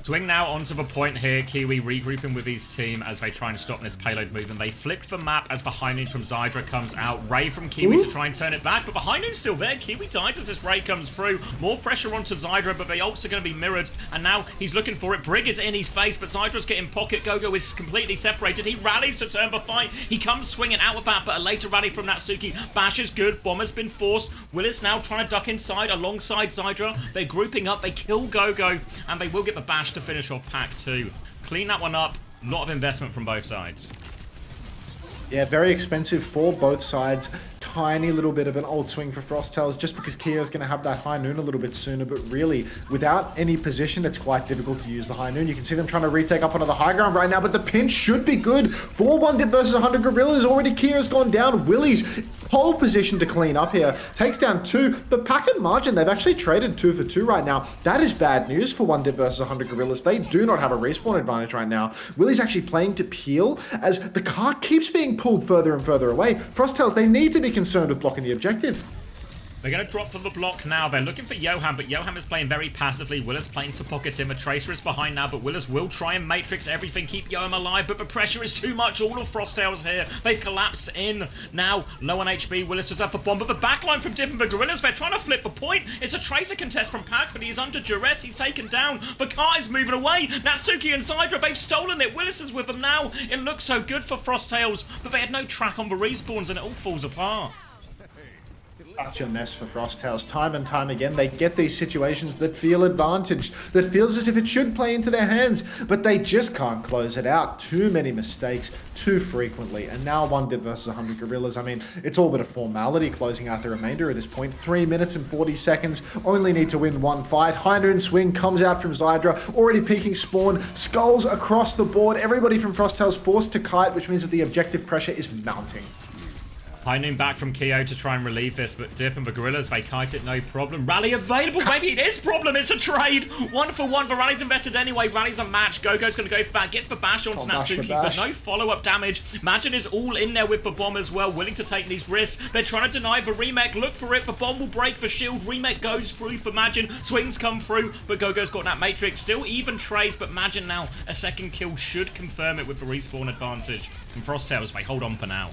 C: Swing now onto the point here. Kiwi regrouping with his team as they try and stop this payload movement. They flipped the map as the High Noon from Zydra comes out. Ray from Kiwi to try and turn it back, but the High Noon's still there. Kiwi dies as this Ray comes through. More pressure onto Zydra, but they also going to be mirrored, and now he's looking for it. Brig is in his face, but Zydra's getting pocket. Gogo is completely separated. He rallies to turn the fight. He comes swinging out of that, but a later rally from Natsuki. Bash is good. Bomb has been forced. Willis now trying to duck inside alongside Zydra. They're grouping up. They kill Gogo, and they will get the Bash to finish off Pack 2. Clean that one up. A lot of investment from both sides.
A: Yeah, very expensive for both sides. Tiny little bit of an old swing for Frosttails just because Keo's going to have that High Noon a little bit sooner, but really, without any position, it's quite difficult to use the High Noon. You can see them trying to retake up onto the high ground right now, but the pinch should be good for 1Dip versus 100Gorillas. Already Keo's gone down. Willie's pole position to clean up here. Takes down 2, but Pack and Margin, they've actually traded 2 for 2 right now. That is bad news for 1Dip versus 100Gorillas. They do not have a respawn advantage right now. Willie's actually playing to peel as the cart keeps being pulled further and further away. Frosttails, they need to be concerned with blocking the objective.
C: They're going to drop for the block now. They're looking for Johan, but Johan is playing very passively. Willis playing to pocket him. A Tracer is behind now, but Willis will try and matrix everything, keep Johan alive, but the pressure is too much. All of Frosttails here. They've collapsed in. Now, low on HP. Willis does have the bomb, but the backline from Dip and the Gorillas, they're trying to flip the point. It's a Tracer contest from Pack, but he's under duress. He's taken down. The car is moving away. Natsuki and Zydra, they've stolen it. Willis is with them now. It looks so good for Frosttails, but they had no track on the respawns, and it all falls apart.
A: Such a mess for Frosttails. Time and time again, they get these situations that feel advantaged, that feels as if it should play into their hands, but they just can't close it out. Too many mistakes, too frequently, and now 1Dip versus 100Gorillas. I mean, it's all but a formality closing out the remainder of this point. 3 minutes and 40 seconds, only need to win one fight. High Noon swing comes out from Zydra, already peeking spawn, skulls across the board. Everybody from Frosttails forced to kite, which means that the objective pressure is mounting.
C: High Noon back from Keo to try and relieve this, but Dip and the Gorillas, they kite it, no problem. Rally available, maybe it is problem, it's a trade. 1 for 1, the Rally's invested anyway, Rally's a match. Gogo's going to go for that, gets the Bash onto Natsuki, but no follow-up damage. Majin is all in there with the bomb as well, willing to take these risks. They're trying to deny the remake, look for it, the bomb will break the shield, remake goes through for Majin, swings come through, but Gogo's got that Matrix, still even trades, but Majin now, a second kill should confirm it with the respawn advantage. And Frosttails, they hold on for now.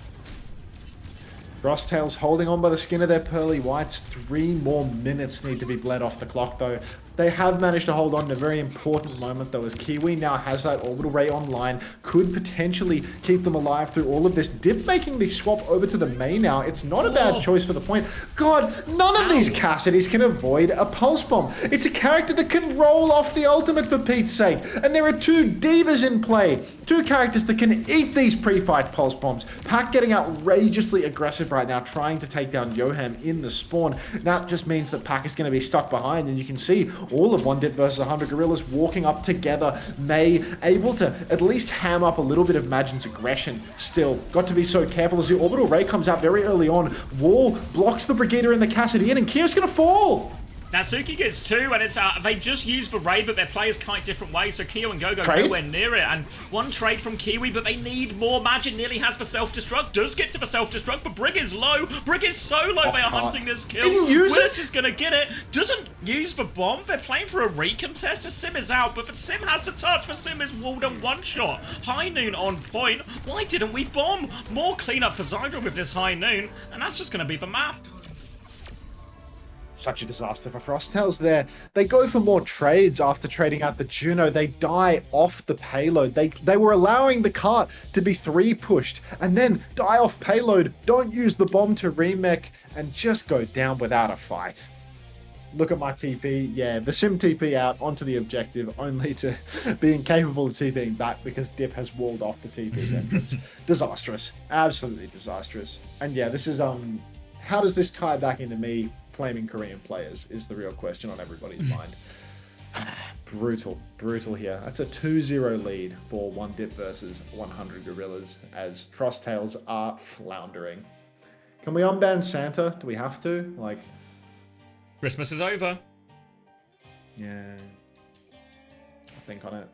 A: Frosttails holding on by the skin of their pearly whites. 3 more minutes need to be bled off the clock, though. They have managed to hold on in a very important moment, though, as Kiwi now has that orbital ray online. Could potentially keep them alive through all of this. Dip making the swap over to the main now. It's not a bad choice for the point. God, none of these Cassidys can avoid a pulse bomb. It's a character that can roll off the ultimate, for Pete's sake. And there are 2 divas in play. 2 characters that can eat these pre-fight pulse bombs. Pack getting outrageously aggressive right now, trying to take down Johan in the spawn. That just means that Pack is going to be stuck behind, and you can see all of 1Dip versus 100Gorillas walking up together. May able to at least ham up a little bit of Majin's aggression. Still, got to be so careful as the orbital ray comes out very early on. Wall blocks the Brigadier and the Cassidy in, and Kyo's going to fall!
C: Natsuki gets 2, and it's they just used the raid, but their players kite different ways, so Keo and Gogo nowhere near it. And 1 trade from Kiwi, but they need more. Majin nearly has the self-destruct, does get to the self-destruct, but Brig is low. Brig is so low, they are hunting this kill.
A: Didn't use
C: Willis is going to get it, doesn't use the bomb. They're playing for a recontest. The Sim is out, but the Sim has to touch. The Sim is walled and 1-shot. High Noon on point. Why didn't we bomb? More cleanup for Zydra with this High Noon, and that's just going to be the map.
A: Such a disaster for Frosttails there. They go for more trades after trading out the Juno. They die off the payload. They were allowing the cart to be 3 pushed and then die off payload, don't use the bomb to remech, and just go down without a fight. Look at my TP. Yeah, the Sim TP out onto the objective, only to be incapable of TPing back because Dip has walled off the TP's entrance. Disastrous. Absolutely disastrous. And yeah, this is how does this tie back into me flaming Korean players is the real question on everybody's mind. Brutal here. That's a 2-0 lead for 1Dip versus 100Gorillas as Frosttails are floundering. Can we unban Santa? Do we have to? Like,
C: Christmas is over.
A: Yeah. I'll think on it.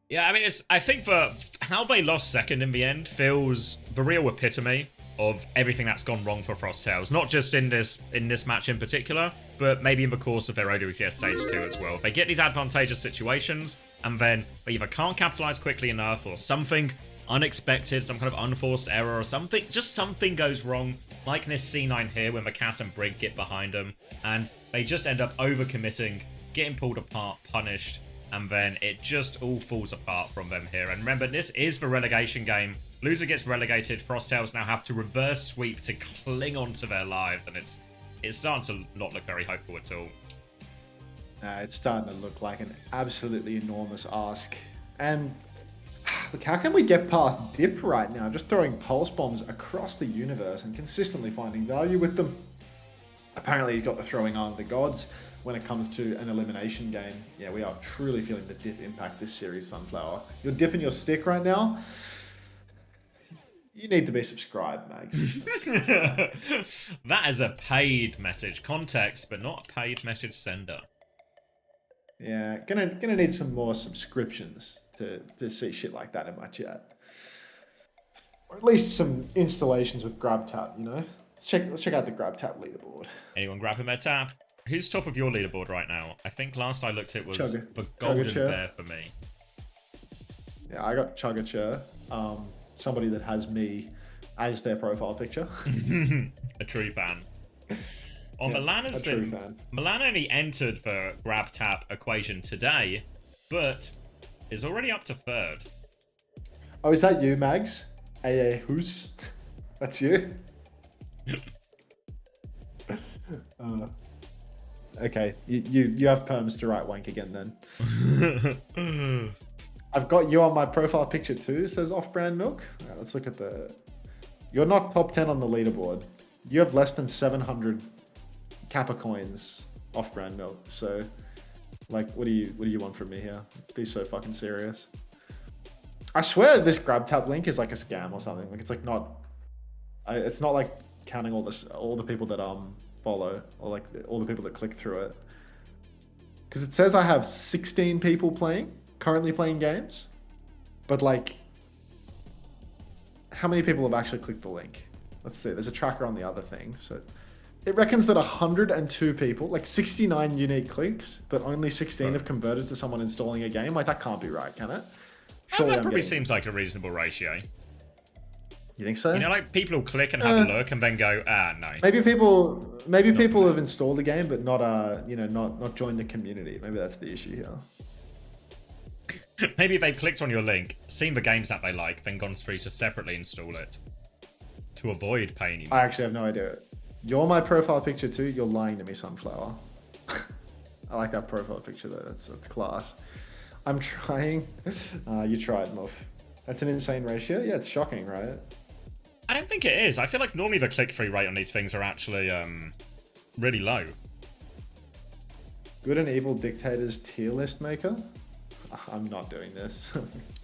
C: Yeah, I mean, I think for how they lost second in the end feels the real epitome of everything that's gone wrong for Frosttails. Not just in this match in particular, but maybe in the course of their OWCS Stage 2 as well. They get these advantageous situations, and then they either can't capitalize quickly enough, or something unexpected, some kind of unforced error or something, just something goes wrong, like in this C9 here when the Cass and Brig get behind them, and they just end up overcommitting, getting pulled apart, punished, and then it just all falls apart from them here. And remember, this is the relegation game. Loser gets relegated, Frosttails now have to reverse sweep to cling on to their lives, and it's starting to not look very hopeful at all.
A: It's starting to look like an absolutely enormous ask. And look, how can we get past Dip right now? Just throwing pulse bombs across the universe and consistently finding value with them. Apparently he's got the throwing arm of the gods when it comes to an elimination game. Yeah, we are truly feeling the Dip impact this series, Sunflower. You're dipping your stick right now. You need to be subscribed, Mags.
C: That is a paid message. Context, but not a paid message sender.
A: Yeah, gonna need some more subscriptions to see shit like that in my chat. Or at least some installations with GrabTap, you know? Let's check out the GrabTap leaderboard.
C: Anyone grabbing their tap? Who's top of your leaderboard right now? I think last I looked it was
A: Chugga.
C: the Golden
A: Chugga
C: Bear for me.
A: Yeah, I got Chugga. Somebody that has me as their profile picture.
C: A true fan. Oh,
A: Yeah,
C: Milana's
A: a true
C: been...
A: fan.
C: Milan only entered the GrabTap equation today, but is already up to third.
A: Oh, is that you, Mags? Who's? That's you? Okay, you have perms to write wank again then. I've got you on my profile picture too. It says off-brand milk. Right, let's look at the... You're not top 10 on the leaderboard. You have less than 700 Kappa coins off-brand milk. So, like, what do you want from me here? Be so fucking serious. I swear this GrabTap link is like a scam or something. Like, it's like not... it's not like counting all the people that follow, or like all the people that click through it. Because it says I have 16 people currently playing games, but like, how many people have actually clicked the link? Let's see, there's a tracker on the other thing. So it reckons that 102 people, like 69 unique clicks, but only 16 have converted to someone installing a game. Like, that can't be right, can it? Surely
C: That probably seems like a reasonable ratio.
A: You think so?
C: You know, like people will click and have a look and then go, no.
A: Maybe people have installed the game, but not not joined the community. Maybe that's the issue here.
C: Maybe if they clicked on your link, seen the games that they like, then gone through to separately install it to avoid paying you.
A: I actually have no idea. You're my profile picture too. You're lying to me, Sunflower. I like that profile picture though. That's class. I'm trying. You tried, Muff. That's an insane ratio. Yeah, it's shocking, right?
C: I don't think it is. I feel like normally the click-through rate on these things are actually really low.
A: Good and evil dictators tier list maker. I'm not doing this.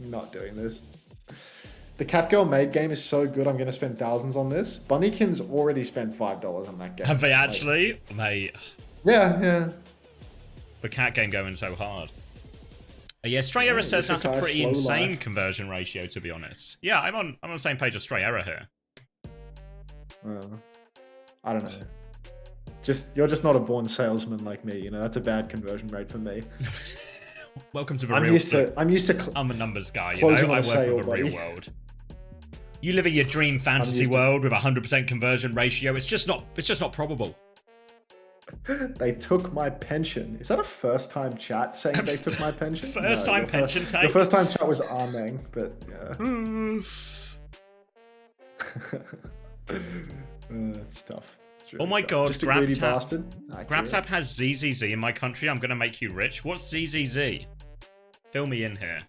A: Not doing this. The Catgirl Maid game is so good, I'm going to spend thousands on this. Bunnykin's already spent $5 on that game.
C: Have they actually? Mate.
A: Yeah.
C: The cat game going so hard. Yeah, Stray Error says that's a pretty insane conversion ratio, to be honest. Yeah, I'm on the same page as Stray Error here.
A: I don't know. You're just not a born salesman like me, you know. That's a bad conversion rate for me.
C: Welcome to the
A: I'm
C: real
A: used to
C: I'm a numbers guy, you know. I work with the real world. You live in your dream fantasy world with a 100% conversion ratio. It's just not probable.
A: They took my pension. Is that a first time chat saying they took my pension?
C: First time pension take?
A: The first time chat was Armeng, but yeah. It's tough. It's really
C: oh my
A: tough.
C: god,
A: Just a greedy bastard.
C: GrabTap has ZZZ in my country. I'm gonna make you rich. What's ZZZ? Fill me in here.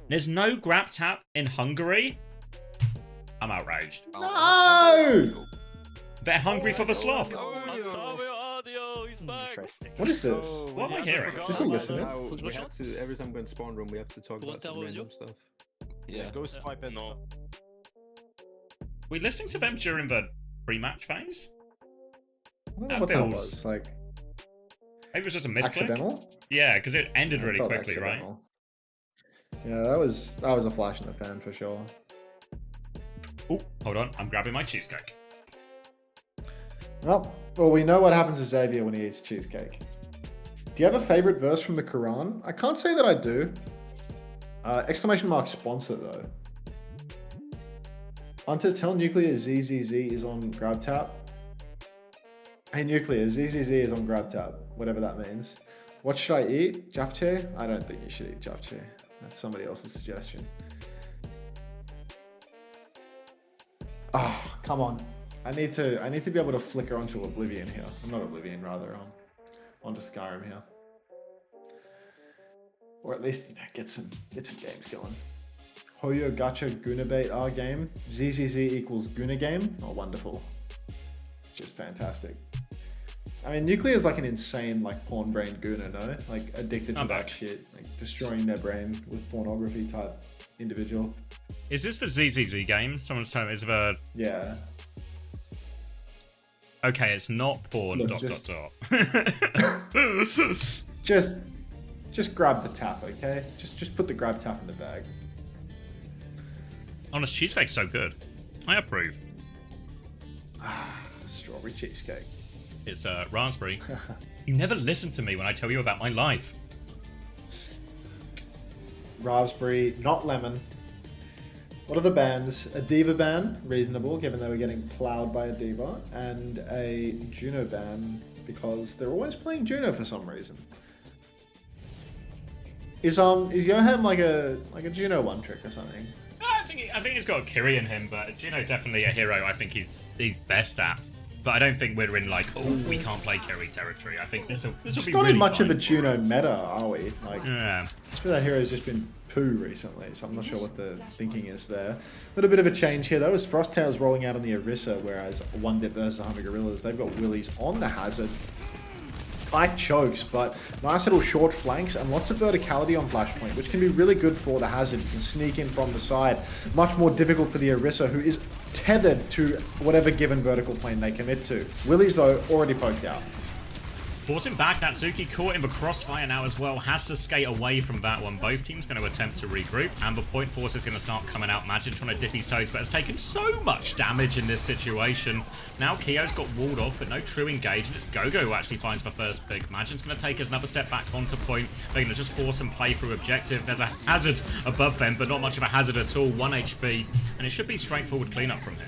C: There's no GrabTap in Hungary? I'm outraged.
A: No!
C: They're hungry for the slop.
F: He's back.
G: Interesting.
A: What is this?
C: What am I hearing?
A: Is this a listener?
H: We have to, every time we go in spawn room, we have to talk about some random stuff.
G: Yeah, go swipe and stuff.
C: We listening to them during the pre-match phase?
A: I don't know what that was. Like,
C: Maybe it was just a misclick.
A: accidental?
C: Yeah, because it ended
A: Yeah,
C: really
A: felt
C: quickly, right?
A: accidental. Yeah, that was a flash in the pan for sure.
C: Oh, hold on. I'm grabbing my cheesecake.
A: Well, we know what happens to Xavier when he eats cheesecake. Do you have a favorite verse from the Quran? I can't say that I do. Exclamation mark sponsor though. Hunter, tell Nuclear ZZZ is on grab tap. Hey Nuclear, ZZZ is on grab tap, whatever that means. What should I eat? Japchae? I don't think you should eat japchae. That's somebody else's suggestion. Oh, come on. I need to be able to flicker onto Oblivion here. I'm not Oblivion, rather. Onto Skyrim here. Or at least, get some games going. Hoyo Gacha Gunabait R game. ZZZ equals Guna game. Oh, wonderful. Just fantastic. I mean, Nuclear is like an insane, like, porn-brained Guna, no? Like, addicted to that shit. Like, destroying their brain with pornography type individual.
C: Is this the ZZZ game? Someone's telling me it's the...
A: Yeah.
C: Okay, it's not porn,
A: Look, just grab the tap, okay? Just put the grab tap in the bag.
C: Honest, cheesecake's so good. I approve.
A: Strawberry cheesecake.
C: It's raspberry. You never listen to me when I tell you about my life.
A: Raspberry, not lemon. What are the bans? A Diva ban, reasonable, given they were getting plowed by a Diva, and a Juno ban, because they're always playing Juno for some reason. Is Yoham like a Juno one trick or something?
C: I think he's got a Kiri in him, but Juno definitely a hero. I think he's best at. But I don't think we're in like, oh, we can't play Kiri territory. I think this will be really
A: not in much
C: fun.
A: of a Juno meta, are we? Like,
C: yeah.
A: That hero's just been poo recently, so I'm not sure what the thinking is there. A little bit of a change here though, as Frosttail's rolling out on the Orisa, whereas 1Dipvs100Gorillas, they've got Willies on the Hazard. Tight chokes, but nice little short flanks and lots of verticality on Flashpoint, which can be really good for the Hazard. You can sneak in from the side. Much more difficult for the Orisa, who is tethered to whatever given vertical plane they commit to. Willies, though, already poked out.
C: Forcing back, Natsuki caught in the crossfire now as well, has to skate away from that one. Both teams going to attempt to regroup, and the point force is going to start coming out. Majin trying to dip his toes, but has taken so much damage in this situation. Now Kyo's got walled off, but no true engage, and it's Gogo who actually finds the first pick. Majin's going to take us another step back onto point. They're going to just force and play through objective. There's a hazard above them, but not much of a hazard at all. 1 HP, and it should be straightforward cleanup from here.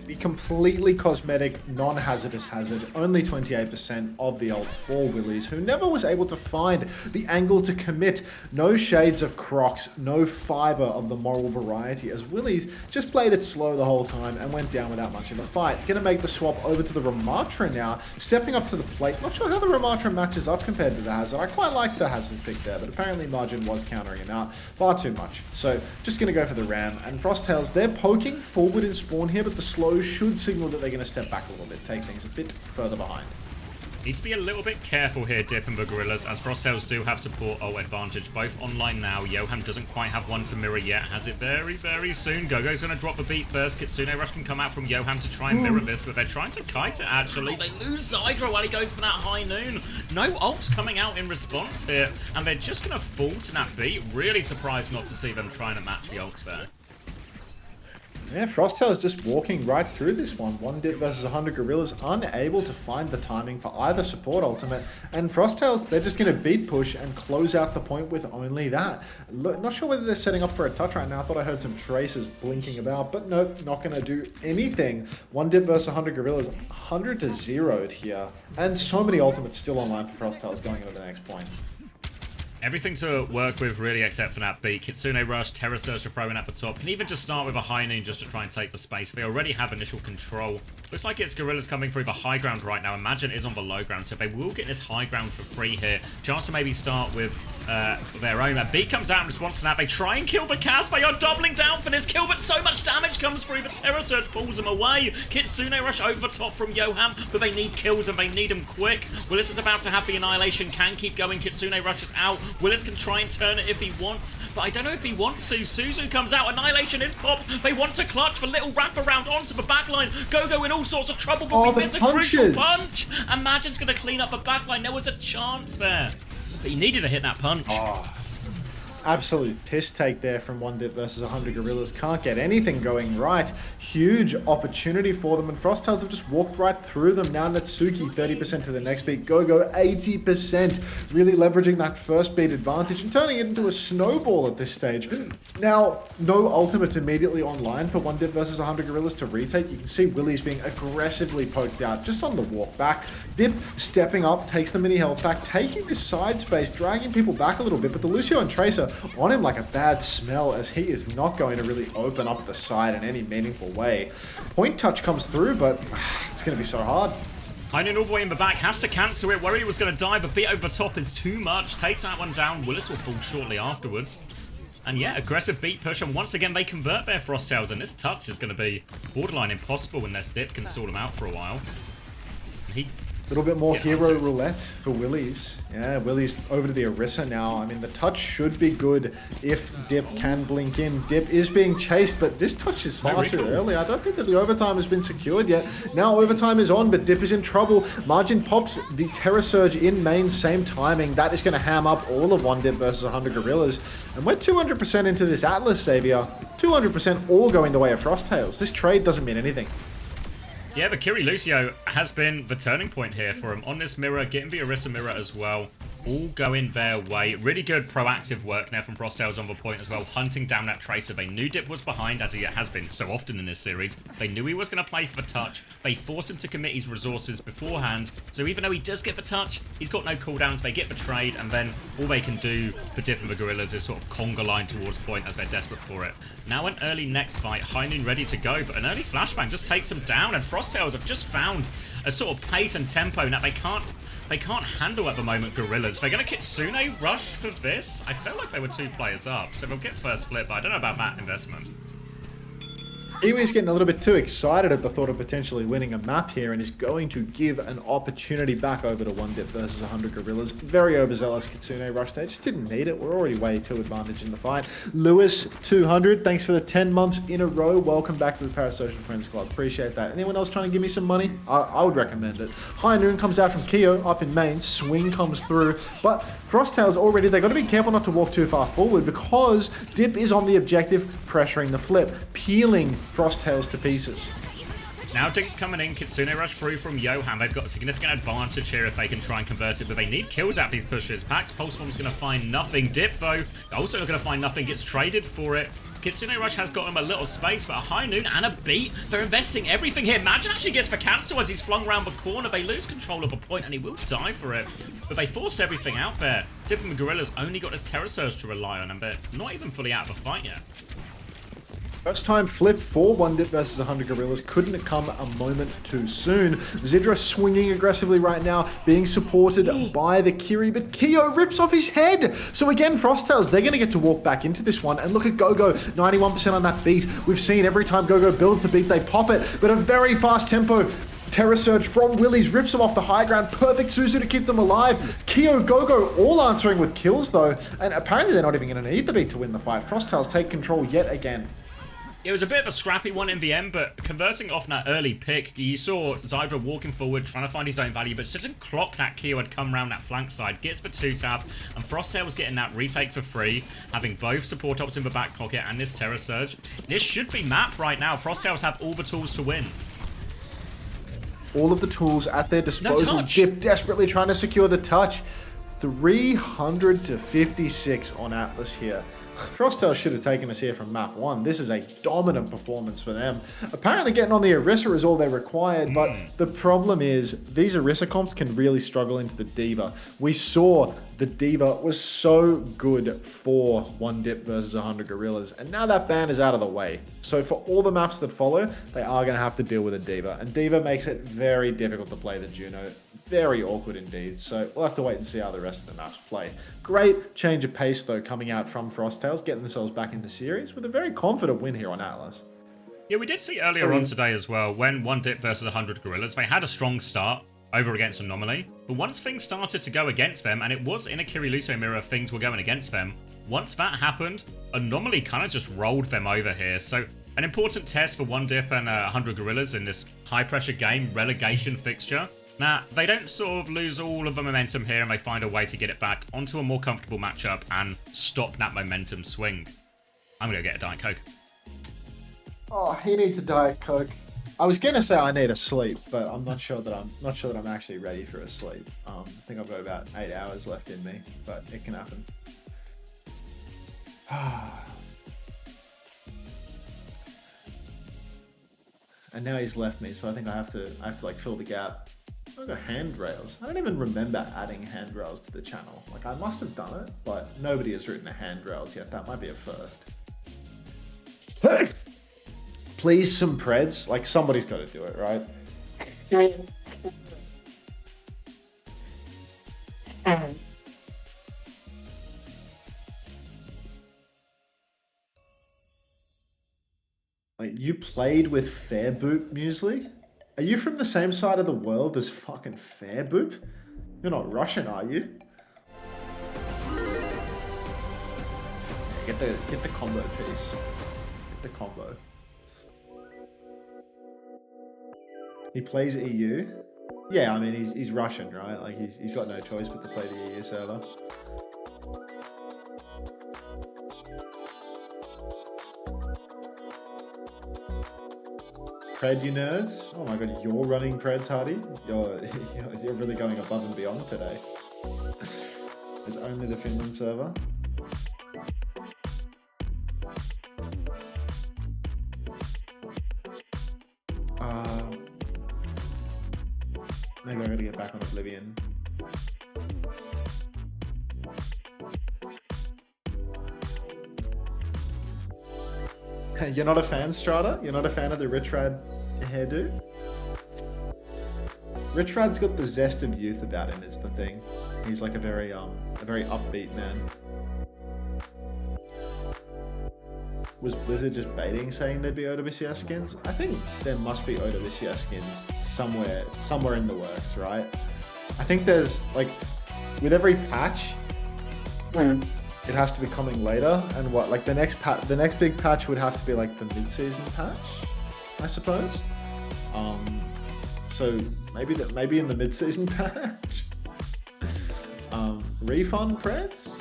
A: The completely cosmetic, non-hazardous hazard, only 28% of the ult for Willies, who never was able to find the angle to commit. No shades of Crocs, no fiber of the moral variety, as Willies just played it slow the whole time and went down without much of a fight. Gonna make the swap over to the Ramatra now, stepping up to the plate. Not sure how the Ramatra matches up compared to the Hazard. I quite like the Hazard pick there, but apparently Margin was countering him out far too much. So just gonna go for the Ram, and Frosttails, they're poking forward in spawn here, but the slow should signal that they're going to step back a little bit, take things a bit further behind.
C: Needs to be a little bit careful here, Dip and the Gorillas, as Frosttails do have support ult advantage, both online now. Yoham doesn't quite have one to mirror yet, has it very, very soon. Gogo's going to drop the beat first. Kitsune Rush can come out from Yoham to try and mirror this, but they're trying to kite it, actually. They lose Zydra while he goes for that high noon. No ults coming out in response here, and they're just going to fall to that beat. Really surprised not to see them trying to match the ults there.
A: Yeah, Frosttail is just walking right through this one. 1Dipvs100Gorillas unable to find the timing for either support ultimate, and Frosttails, they're just going to beat push and close out the point with only that. Not sure whether they're setting up for a touch right now. I thought I heard some traces blinking about, but nope, not going to do anything. 1Dipvs100Gorillas 100-0'd here, and so many ultimates still online for Frosttails going into the next point.
C: Everything to work with, really, except for that beat. Kitsune Rush, Terra Searcher throwing at the top. Can even just start with a high noon just to try and take the space. They already have initial control Looks like it's Gorillas coming through the high ground right now. Imagine is on the low ground, so they will get this high ground for free here. Chance to maybe start with their own. Beat comes out in response to that. They try and kill the Cas. They are doubling down for this kill, but so much damage comes through. The Terror Surge pulls them away. Kitsune Rush over the top from Yoham, but they need kills and they need them quick. Willis is about to have the Annihilation. Can keep going. Kitsune Rush is out. Willis can try and turn it if he wants, but I don't know if he wants to. Suzu comes out. Annihilation is popped. They want to clutch the little wraparound onto the backline. Go in all sorts of trouble, but we miss a crucial punch. Imagine's going to clean up the backline. There was a chance there, but he needed to hit that punch.
A: Absolute piss take there from 1Dipvs100Gorillas. Can't get anything going right. Huge opportunity for them, and Frosttails have just walked right through them. Now Natsuki 30% to the next beat. Go 80%. Really leveraging that first beat advantage and turning it into a snowball at this stage. Now, no ultimates immediately online for 1Dipvs100Gorillas to retake. You can see Willie's being aggressively poked out just on the walk back. Dip stepping up, takes the mini health back, taking this side space, dragging people back a little bit, but the Lucio and Tracer on him like a bad smell, as he is not going to really open up the side in any meaningful way. Point touch comes through, but it's going to be so hard.
C: Heinen all the way in the back, has to cancel it. Worried he was going to die, but beat over the top is too much. Takes that one down. Willis will fall shortly afterwards. And yeah, aggressive beat push, and once again they convert their Frosttails, and this touch is going to be borderline impossible unless Dip can stall them out for a while. And he...
A: A little bit more hero roulette for Willie's. Yeah, Willie's over to the Orisa now. I mean, the touch should be good if Dip can blink in. Dip is being chased, but this touch is far too early. I don't think that the overtime has been secured yet. Now overtime is on, but Dip is in trouble. Margin pops the Terror Surge in main, same timing. That is going to ham up all of 1Dipvs100Gorillas. And we're 200% into this Atlas, Xavier. 200% all going the way of Frosttails. This trade doesn't mean anything.
C: Yeah, the Kiri Lucio has been the turning point here for him. On this mirror, getting the Orisa mirror as well. All going their way. Really good proactive work now from Frosttails on the point as well. Hunting down that Tracer. They knew Dip was behind, as he has been so often in this series. They knew he was going to play for the touch. They forced him to commit his resources beforehand. So even though he does get the touch, he's got no cooldowns. They get the trade, and then all they can do for Dip and the Gorillas is sort of conga line towards point as they're desperate for it. Now an early next fight. Heinen ready to go, but an early flashbang just takes him down, and Frosttails have just found a sort of pace and tempo that they can't handle at the moment, Gorillas. They're going to Kitsune Rush for this. I felt like they were 2 players up, so they'll get first flip, but I don't know about that investment.
A: Iwi's getting a little bit too excited at the thought of potentially winning a map here, and is going to give an opportunity back over to 1Dipvs100Gorillas. Very overzealous Kitsune Rush there. Just didn't need it. We're already way too advantage in the fight. Lewis 200, thanks for the 10 months in a row. Welcome back to the Parasocial Friends Club. Appreciate that. Anyone else trying to give me some money? I would recommend it. High Noon comes out from Kyo up in main. Swing comes through, but Frosttails already, they got to be careful not to walk too far forward, because Dip is on the objective, pressuring the flip, peeling Frosttails to pieces.
C: Now Dink's coming in, Kitsune Rush through from Yoham. They've got a significant advantage here if they can try and convert it, but they need kills out these pushes. Pax Pulse Bomb's going to find nothing. Dip, though, also going to find nothing, gets traded for it. Kitsune Rush has got him a little space, but a High Noon and a beat. They're investing everything here. Imagine actually gets the cancel as he's flung around the corner. They lose control of a point, and he will die for it. But they forced everything out there. Dip and the Gorillas only got this Terror Surge to rely on, and they're not even fully out of the fight yet.
A: First time flip for 1Dipvs100Gorillas. Couldn't it come a moment too soon? Zidra swinging aggressively right now, being supported by the Kiri, but Kyo rips off his head. So again, Frosttails, they're going to get to walk back into this one. And look at Gogo, 91% on that beat. We've seen every time Gogo builds the beat, they pop it, but a very fast tempo. Terror Surge from Willies rips them off the high ground. Perfect Suzu to keep them alive. Kyo, Gogo all answering with kills though. And apparently they're not even going to need the beat to win the fight. Frosttails take control yet again.
C: It was a bit of a scrappy one in the end, but converting off that early pick, you saw Zydra walking forward, trying to find his own value, but didn't clock that Kyo had come around that flank side, gets the 2-tap, and Frosttail was getting that retake for free, having both support ops in the back pocket and this Terror Surge. This should be map right now. Frosttails have all the tools to win.
A: All of the tools at their disposal. Dip desperately trying to secure the touch. 300 to 56 on Atlas here. Frostel should have taken us here from map 1. This is a dominant performance for them. Apparently getting on the Orisa is all they required, but the problem is these Orisa comps can really struggle into the Diva. We saw the Diva was so good for 1Dip versus 100Gorillas, and now that ban is out of the way. So for all the maps that follow, they are going to have to deal with a Diva, and Diva makes it very difficult to play the Juno. Very awkward indeed, so we'll have to wait and see how the rest of the maps play. Great change of pace though coming out from Frosttails, getting themselves back into series with a very confident win here on Atlas.
C: Yeah, we did see earlier on today as well, when 1Dip versus 100Gorillas, they had a strong start over against Anomaly, but once things started to go against them, and it was in a Kiriluso mirror things were going against them, once that happened, Anomaly kind of just rolled them over here, so an important test for 1Dip and 100Gorillas in this high-pressure game, relegation fixture. Now, they don't sort of lose all of the momentum here and they find a way to get it back onto a more comfortable matchup and stop that momentum swing. I'm going to get a Diet Coke.
A: Oh, he needs a Diet Coke. I was going to say I need a sleep, but I'm not sure that I'm actually ready for a sleep. I think I've got about 8 hours left in me, but it can happen. And now he's left me, so I think I have to like fill the gap. I've got handrails. I don't even remember adding handrails to the channel. Like, I must have done it, but nobody has written a handrails yet. That might be a first. Please, some Preds. Like, somebody's got to do it, right? Like, you played with Fairboop Muesli? Are you from the same side of the world as fucking Fairboop? You're not Russian, are you? Get the combo piece. Get the combo. He plays EU. Yeah, I mean he's Russian, right? Like he's got no choice but to play the EU server. Pred, you nerds? Oh my god, you're running Preds, Hardy? You're really going above and beyond today. There's only the Finland server. Maybe I gotta get back on Oblivion. You're not a fan, Strata? You're not a fan of the Rich Rad hairdo? Rich Rad's got the zest of youth about him, is the thing. He's like a very upbeat man. Was Blizzard just baiting saying there'd be OWCS skins? I think there must be OWCS skins somewhere in the works, right? I think there's, like, with every patch, it has to be coming later, and what, like the next big patch would have to be like the mid-season patch, I suppose. So maybe in the mid-season patch. Refund Preds?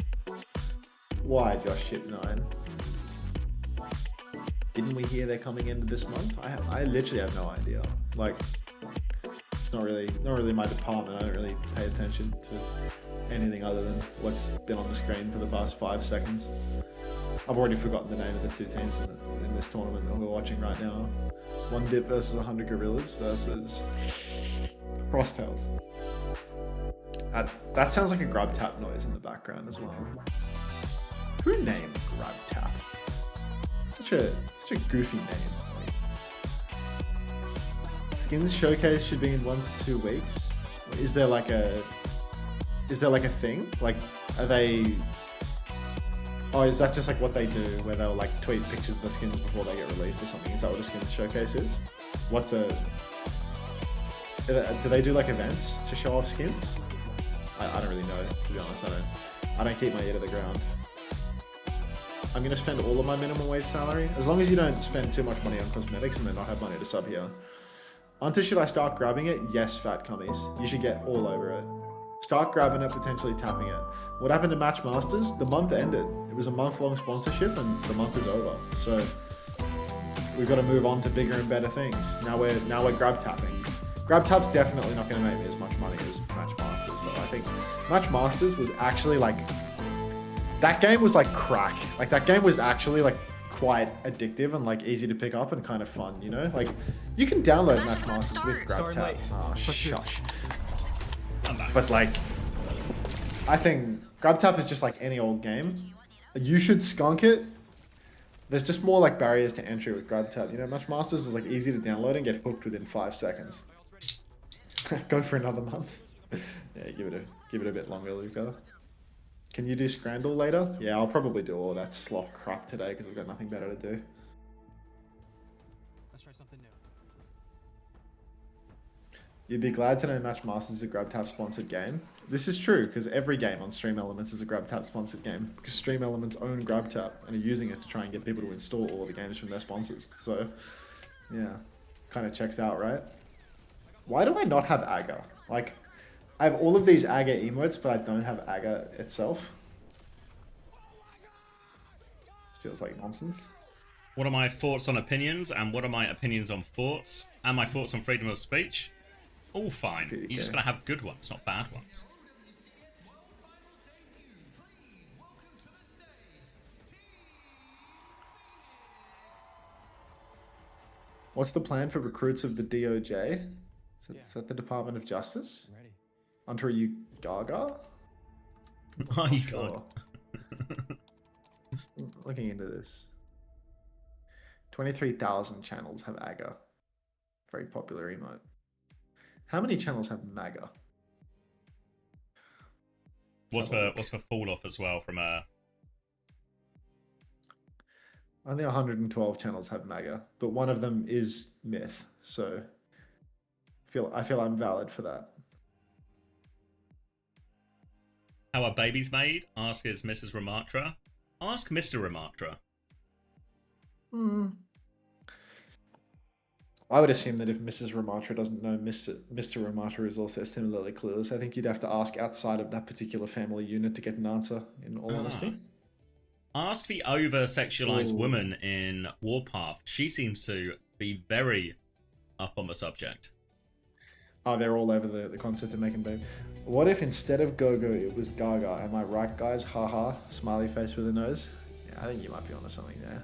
A: Why, Josh Ship9? Didn't we hear they're coming into this month? I literally have no idea. Like, it's not really my department. I don't really pay attention to anything other than what's been on the screen for the past 5 seconds. I've already forgotten the name of the two teams in this tournament that we're watching right now. 1Dip versus 100Gorillas versus Frosttails. That sounds like a grub tap noise in the background as well. Who named grub tap? Such a goofy name. Skins showcase should be in 1 to 2 weeks. Is there like a thing? Like, are they? Oh, is that just like what they do, where they'll like tweet pictures of the skins before they get released or something? Is that what a skins showcase is? Do they do like events to show off skins? I don't really know, to be honest. I don't keep my ear to the ground. I'm gonna spend all of my minimum wage salary, as long as you don't spend too much money on cosmetics and then not have money to sub here. Until should I start grabbing it? Yes, fat cummies. You should get all over it. Start grabbing it, potentially tapping it. What happened to Match Masters? The month ended. It was a month-long sponsorship and the month is over. So we've got to move on to bigger and better things. Now we're grab tapping. Grab tap's definitely not going to make me as much money as Match Masters, though. I think Match Masters was actually like that game was like crack. Like that game was actually like quite addictive and like easy to pick up and kind of fun, you know? Like you can download Match Masters with grab tap. Oh, shush. But like, I think grab tap is just like any old game. You should skunk it. There's just more like barriers to entry with grab tap. You know, Match Masters is like easy to download and get hooked within 5 seconds. Go for another month. Yeah, give it a bit longer, Luca. Can you do Scrandle later? Yeah, I'll probably do all that slop crap today because I've got nothing better to do.
E: Let's try something new.
A: You'd be glad to know Match Masters is a grab tap sponsored game. This is true because every game on Stream Elements is a grab tap sponsored game because Stream Elements own grab tap and are using it to try and get people to install all the games from their sponsors. So, yeah, kind of checks out, right? Why do I not have Aga? Like, I have all of these Aga emotes, but I don't have Aga itself. This feels like nonsense.
C: What are my thoughts on opinions, and what are my opinions on thoughts, and my thoughts on freedom of speech? All fine.
A: PDK.
C: You're just gonna have good ones, not bad ones.
A: What's the plan for recruits of the DOJ? Is that the Department of Justice?
H: Ready.
A: Onto you Gaga?
C: Oh, you
A: Sure. Looking into this. 23,000 channels have AGA. Very popular emote. How many channels have MAGA?
C: What's for fall off as well from
A: Only 112 channels have MAGA, but one of them is Myth, so I feel I'm valid for that.
C: How are babies made? Ask is Mrs. Ramatra. Ask Mr. Ramatra.
A: I would assume that if Mrs. Ramatra doesn't know, Mr. Ramatra is also similarly clueless. I think you'd have to ask outside of that particular family unit to get an answer, in all honesty.
C: Ask the over-sexualized woman in Warpath. She seems to be very up on the subject.
A: Oh, they're all over the concept of making baby. What if instead of Go-Go, it was Gaga? Am I right, guys? Haha. Smiley face with a nose. Yeah, I think you might be onto something there.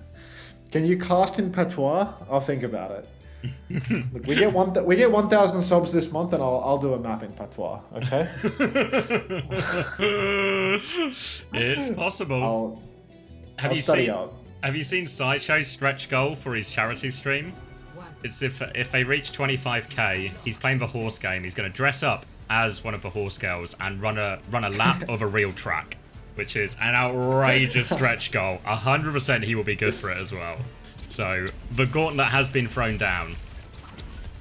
A: Can you cast in patois? I'll think about it. Look, we get 1,000 subs this month, and I'll do a map in patois. Okay.
C: It's possible.
A: I'll study out.
C: Have you seen Sideshow's stretch goal for his charity stream? It's if they reach 25k, he's playing the horse game. He's going to dress up as one of the horse girls and run a lap of a real track, which is an outrageous stretch goal. 100% he will be good for it as well. So the gauntlet has been thrown down.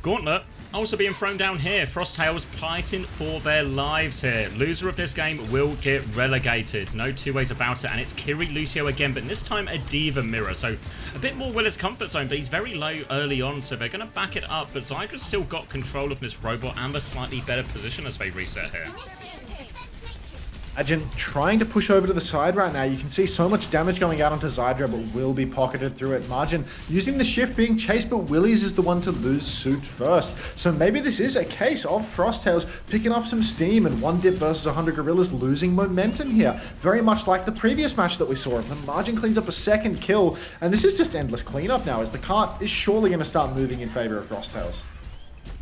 C: Gauntlet also being thrown down here. Frosttails fighting for their lives here. Loser of this game will get relegated. No two ways about it. And it's Kiri Lucio again, but this time a Diva mirror. So a bit more Willis comfort zone, but he's very low early on. So they're going to back it up. But Zydra's still got control of this robot and a slightly better position as they reset here.
A: Imagine trying to push over to the side right now. You can see so much damage going out onto Zydra, but will be pocketed through it. Margin using the shift, being chased, but Willies is the one to lose suit first. So maybe this is a case of Frosttails picking up some steam and 1Dip versus 100Gorillas losing momentum here. Very much like the previous match that we saw of them. Margin cleans up a second kill, and this is just endless cleanup now as the cart is surely going to start moving in favor of Frosttails.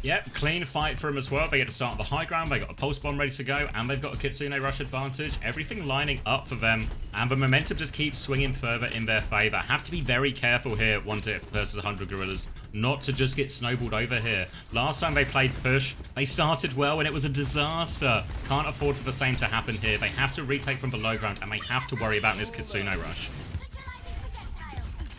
C: Yep, clean fight for them as well. They get to start on the high ground, they got a pulse bomb ready to go, and they've got a Kitsune rush advantage. Everything lining up for them, and the momentum just keeps swinging further in their favor. Have to be very careful here, 1Dip versus 100Gorillas, not to just get snowballed over here. Last time they played push, they started well, and it was a disaster. Can't afford for the same to happen here. They have to retake from the low ground, and they have to worry about this Kitsune rush.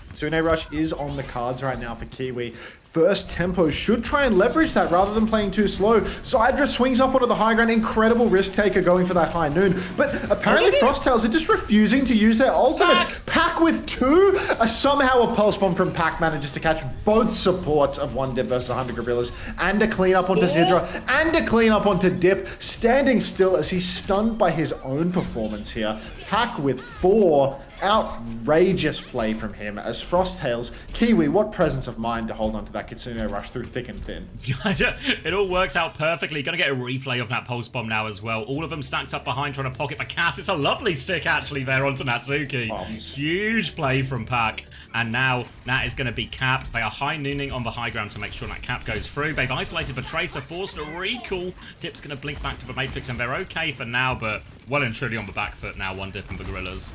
A: Kitsune rush is on the cards right now for Kiwi. First tempo should try and leverage that rather than playing too slow. Zydra swings up onto the high ground. Incredible risk taker going for that high noon. But apparently Frosttails are just refusing to use their ultimates. Pack with two. Somehow a pulse bomb from Pack manages to catch both supports of 1Dip versus 100Gorillas. And a clean up onto Zydra. And a clean up onto Dip. Standing still as he's stunned by his own performance here. Pack with 4. outrageous play from him as Frosttails. Kiwi, what presence of mind to hold on to that Kitsune rush through thick and thin.
C: It all works out perfectly. Gonna get a replay of that pulse bomb now as well. All of them stacked up behind trying to pocket for Cass. It's a lovely stick actually there onto Natsuki.
A: Bombs.
C: Huge play from Pac. And now that is going to be Cap. They are high nooning on the high ground to make sure that Cap goes through. They've isolated the Tracer, forced a recall. Dip's going to blink back to the Matrix and they're okay for now, but well and truly on the back foot now, 1Dip and the Gorillas.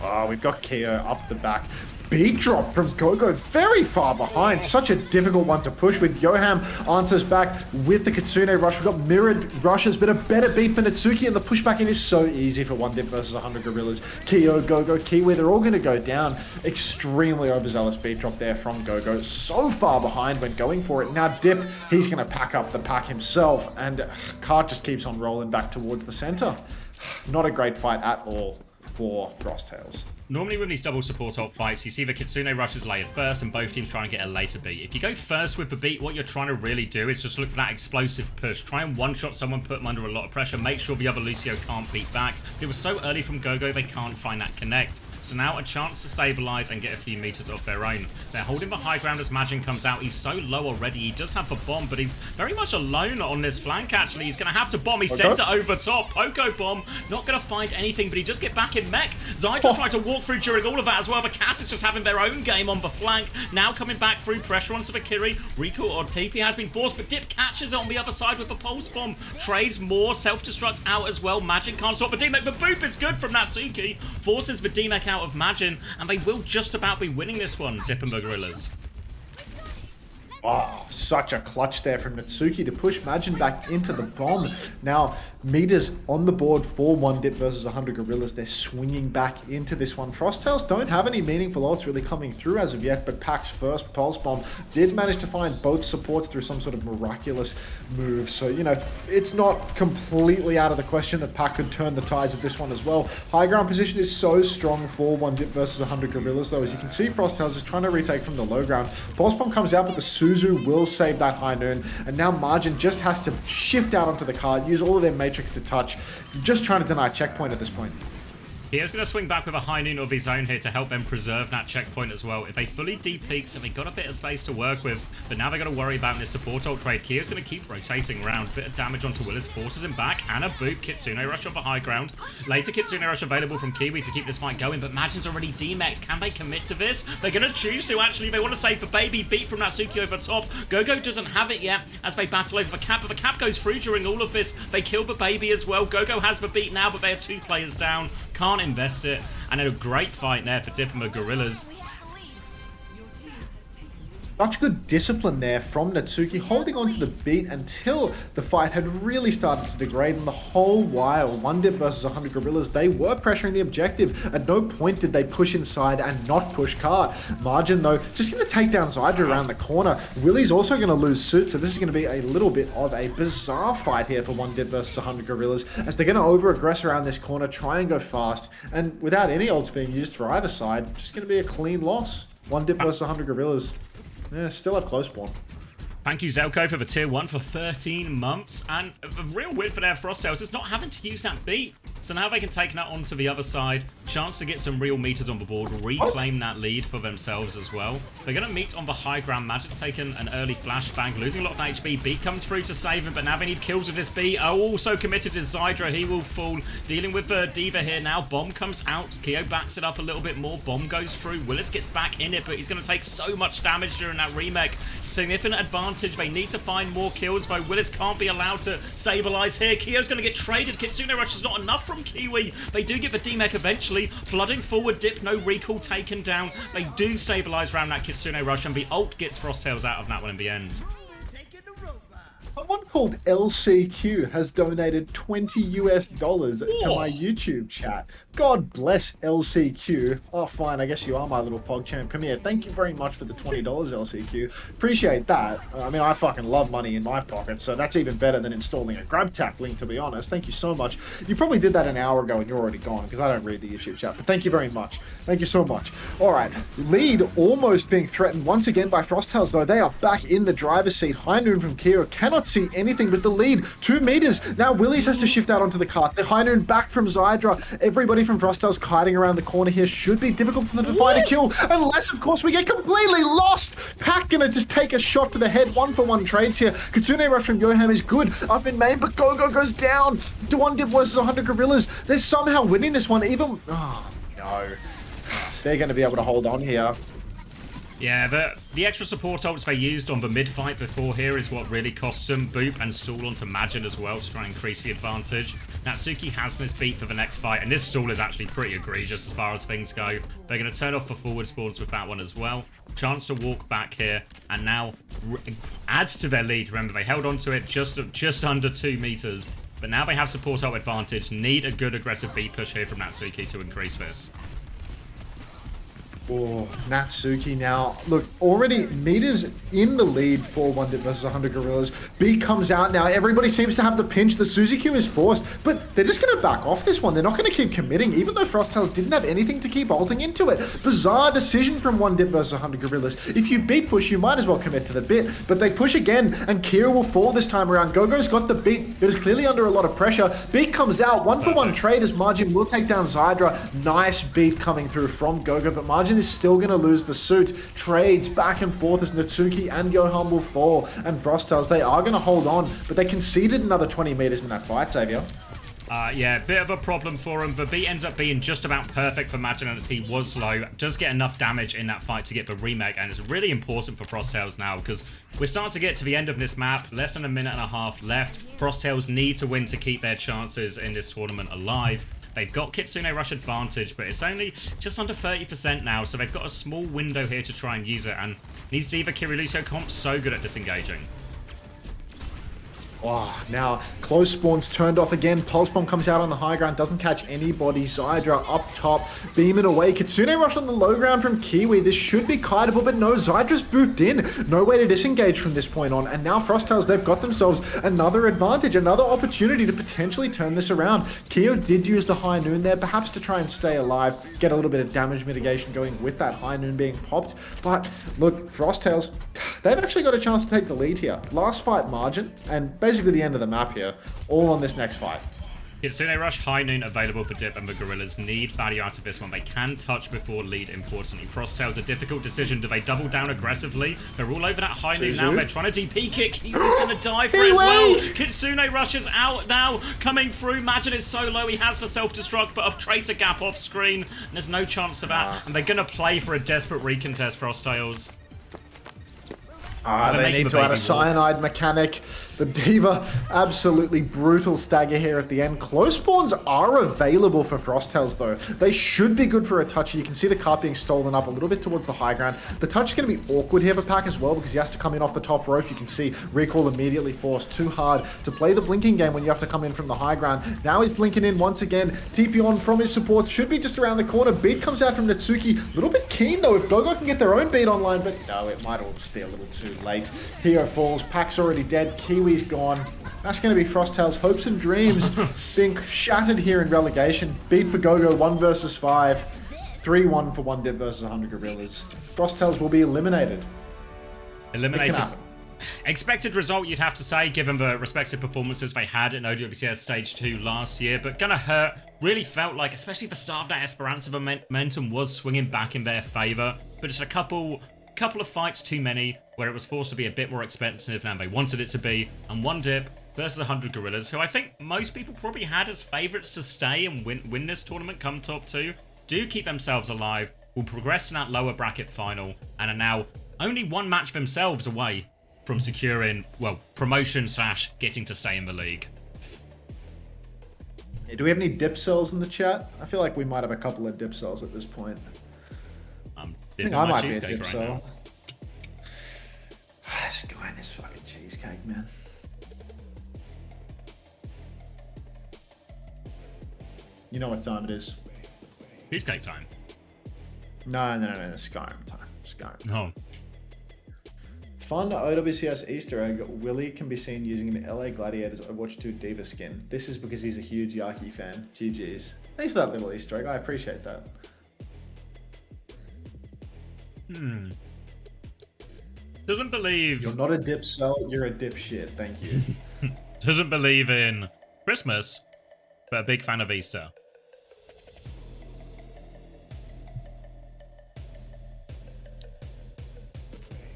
A: Oh, we've got Keo up the back. Beat drop from Gogo very far behind. Such a difficult one to push with. Yoham answers back with the Kitsune rush. We've got mirrored rushes, but a better beat for Natsuki, and the pushback in is so easy for 1Dip versus 100 Gorillas. Keo, Gogo, Kiwi, they're all going to go down. Extremely overzealous beat drop there from Gogo. So far behind when going for it. Now Dip, he's going to pack up the pack himself, and Cart just keeps on rolling back towards the center. Not a great fight at all for Frosttails.
C: Normally with these double support ult fights, you see the Kitsune rushes layered first and both teams trying to get a later beat. If you go first with the beat, what you're trying to really do is just look for that explosive push. Try and one-shot someone, put them under a lot of pressure, make sure the other Lucio can't beat back. It was so early from Gogo, they can't find that connect. So now a chance to stabilize and get a few meters of their own. They're holding the high ground as Majin comes out. He's so low already. He does have the bomb, but he's very much alone on this flank, actually. He's going to have to bomb. He sends it over top. Poco bomb. Not going to find anything, but he does get back in mech. Zydra tried to walk through during all of that as well. The Cass is just having their own game on the flank. Now coming back through pressure onto the Kiri. Rico or TP has been forced, but Dip catches it on the other side with the pulse bomb. Trades more. Self-destruct out as well. Majin can't stop the D-Mech. The boop is good from Natsuki. Forces the D-Mech out of Majin, and they will just about be winning this one, Dip and the Gorillas.
A: Oh, such a clutch there from Natsuki to push Majin back into the bomb. Now, meters on the board for 1Dip versus 100 Gorillas. They're swinging back into this one. Frosttails don't have any meaningful ults really coming through as of yet, but Pac's first pulse bomb did manage to find both supports through some sort of miraculous move. So, you know, it's not completely out of the question that Pac could turn the tides with this one as well. High ground position is so strong for 1Dip versus 100 Gorillas, though. As you can see, Frosttails is trying to retake from the low ground. Pulse bomb comes out, but the Suzu will save that high noon, and now Margin just has to shift out onto the card, use all of their Matrix to touch, just trying to deny checkpoint at this point.
C: He's going to swing back with a high noon of his own here to help them preserve that checkpoint as well. If they fully de-peak, so they got a bit of space to work with, but now they've got to worry about this support ult trade. Kyo's going to keep rotating around. Bit of damage onto Willis, forces him back, and a boot. Kitsune rush off the high ground. Later, Kitsune rush available from Kiwi to keep this fight going, but Majin's already demeched. Can they commit to this? They're going to choose to, actually. They want to save the baby. Beat from Natsuki over top. Gogo doesn't have it yet as they battle over the cap, but the cap goes through during all of this. They kill the baby as well. Gogo has the beat now, but they are 2 players down. Can't invest it. And a great fight there for Dip and the Gorillas.
A: Such good discipline there from Natsuki, holding on to the beat until the fight had really started to degrade, and the whole while 1Dip versus 100 Gorillas, they were pressuring the objective. At no point did they push inside and not push Card. Margin, though, just going to take down Zydra around the corner. Willie's also going to lose Suit, so this is going to be a little bit of a bizarre fight here for 1Dip versus 100 Gorillas, as they're going to over-aggress around this corner, try and go fast, and without any ults being used for either side, just going to be a clean loss. 1Dip versus 100 Gorillas. Yeah, still have close spawn.
C: Thank you, Zelko, for the tier 1 for 13 months. And a real win for their Frosttails is not having to use that beat. So now they can take that onto the other side. Chance to get some real meters on the board. Reclaim that lead for themselves as well. They're going to meet on the high ground. Magic taking an early flashbang. Losing a lot of HP. Beat comes through to save him. But now they need kills with this beat. Also committed is Zydra. He will fall. Dealing with D.Va here now. Bomb comes out. Keo backs it up a little bit more. Bomb goes through. Willis gets back in it. But he's going to take so much damage during that remake. Significant advantage. They need to find more kills, though. Willis can't be allowed to stabilize here. Keo's going to get traded. Kitsune rush is not enough from Kiwi. They do get the D-Mech eventually. Flooding forward, Dip, no recall taken down. They do stabilize around that Kitsune rush, and the ult gets Frosttails out of that one in the end.
A: Someone called LCQ has donated $20 to my YouTube chat. God bless LCQ. Oh, fine. I guess you are my little pog champ. Come here. Thank you very much for the $20, LCQ. Appreciate that. I mean, I fucking love money in my pocket, so that's even better than installing a GrabTack link, to be honest. Thank you so much. You probably did that an hour ago and you're already gone because I don't read the YouTube chat, but thank you very much. Thank you so much. All right. Lead almost being threatened once again by Frosttails, though. They are back in the driver's seat. High Noon from Keo cannot see see anything but the lead. 2 meters. Now Willies has to shift out onto the cart. The high noon back from Zydra. Everybody from Frostel's kiting around the corner here. Should be difficult for them to find a kill. Unless, of course, we get completely lost. Pack gonna just take a shot to the head. 1-for-1 trades here. Kitsune rush from Yoham is good. Up in main, but Gogo goes down. To 1Div versus 100 Gorillas. They're somehow winning this one. Even... Oh, no. They're going to be able to hold on here.
C: Yeah, the extra support ults they used on the mid-fight before here is what really costs them. Boop and stall onto Majin as well to try and increase the advantage. Natsuki has this beat for the next fight, and this stall is actually pretty egregious as far as things go. They're going to turn off the forward spawns with that one as well. Chance to walk back here, and now adds to their lead. Remember, they held on to it just under 2 meters. But now they have support ult advantage. Need a good aggressive beat push here from Natsuki to increase this.
A: Oh, Natsuki now. Look, already meters in the lead for 1Dip versus 100 Gorillas. B comes out now. Everybody seems to have the pinch. The Suzy Q is forced, but they're just going to back off this one. They're not going to keep committing, even though Frosttails didn't have anything to keep ulting into it. Bizarre decision from 1Dip versus 100 Gorillas. If you beat push, you might as well commit to the bit, but they push again, and Kira will fall this time around. Gogo's got the beat, but is clearly under a lot of pressure. Beat comes out. 1-for-1 trade as Margin will take down Zydra. Nice beat coming through from Gogo, but Margin is still going to lose the suit. Trades back and forth as Natsuki and Yoham will fall, and Frosttails, they are going to hold on, but they conceded another 20 meters in that fight, Xavier.
C: Yeah, bit of a problem for him. The beat ends up being just about perfect for Majin as he was slow. Does get enough damage in that fight to get the remake, and it's really important for Frosttails now because we're starting to get to the end of this map. Less than a minute and a half left. Frosttails need to win to keep their chances in this tournament alive. They've got Kitsune Rush advantage, but it's only just under 30% now, so they've got a small window here to try and use it, and needs Diva Kiriluso comp so good at disengaging.
A: Wow, now close spawns turned off again. Pulse Bomb comes out on the high ground, doesn't catch anybody. Zydra up top, beaming away. Kitsune Rush on the low ground from Kiwi. This should be kiteable, but no, Zydra's booped in. No way to disengage from this point on. And now Frosttails, they've got themselves another advantage, another opportunity to potentially turn this around. Kyo did use the high noon there, perhaps to try and stay alive, get a little bit of damage mitigation going with that high noon being popped. But look, Frosttails, they've actually got a chance to take the lead here. Last fight Margin, and basically the end of the map here, all on this next fight.
C: Kitsune Rush, High Noon available for Dip, and the Gorillas need value out of this one. They can touch before lead, importantly. Frosttails, a difficult decision. Do they double down aggressively? They're all over that High Noon now. They're trying to DP kick. He was going to die for it as well. Kitsune Rush is out now, coming through. Majin is so low. He has the self-destruct, but a Tracer Gap off screen. And there's no chance to that. And they're going to play for a desperate recontest, Frosttails.
A: They need to add a cyanide mechanic. The Diva, absolutely brutal stagger here at the end. Close spawns are available for Frosttails though. They should be good for a touch. You can see the cart being stolen up a little bit towards the high ground. The touch is going to be awkward here for Pack as well because he has to come in off the top rope. You can see recall immediately forced. Too hard to play the blinking game when you have to come in from the high ground. Now he's blinking in once again. TP on from his supports. Should be just around the corner. Beat comes out from Natsuki. A little bit keen though if Gogo can get their own beat online, but no, it might all just be a little too late. Hero falls. Pack's already dead. Kiwi's gone. That's going to be Frosttails' hopes and dreams being shattered here in relegation. Beat for Gogo 1 versus 5. 3-1 for 1Dip versus 100 Gorillas. Frosttails will be eliminated.
C: Eliminated. Expected result, you'd have to say, given the respective performances they had in OWCS Stage 2 last year, but gonna hurt. Really felt like, especially for start of that Esperanza, the momentum was swinging back in their favour, but just a couple of fights too many where it was forced to be a bit more expensive than they wanted it to be, and 1Dip versus 100 Gorillas, who I think most people probably had as favourites to stay and win this tournament come top 2, do keep themselves alive, will progress to that lower bracket final, and are now only one match themselves away from securing, well, promotion / getting to stay in the league.
A: Hey, do we have any dip cells in the chat? I feel like we might have a couple of dip cells at this point. I think I might be a dip cell. This guy and this fucking cheesecake, man. You know what time it is?
C: Cheesecake time.
A: No, Skyrim time. Skyrim.
C: No.
A: Fun OWCS Easter egg. Willie can be seen using the LA Gladiators Overwatch 2 Diva skin. This is because he's a huge Yaki fan. GG's. Thanks for that little Easter egg. I appreciate that.
C: Doesn't believe...
A: You're not a dipcel, you're a dipshit. Thank you.
C: Doesn't believe in Christmas, but a big fan of Easter.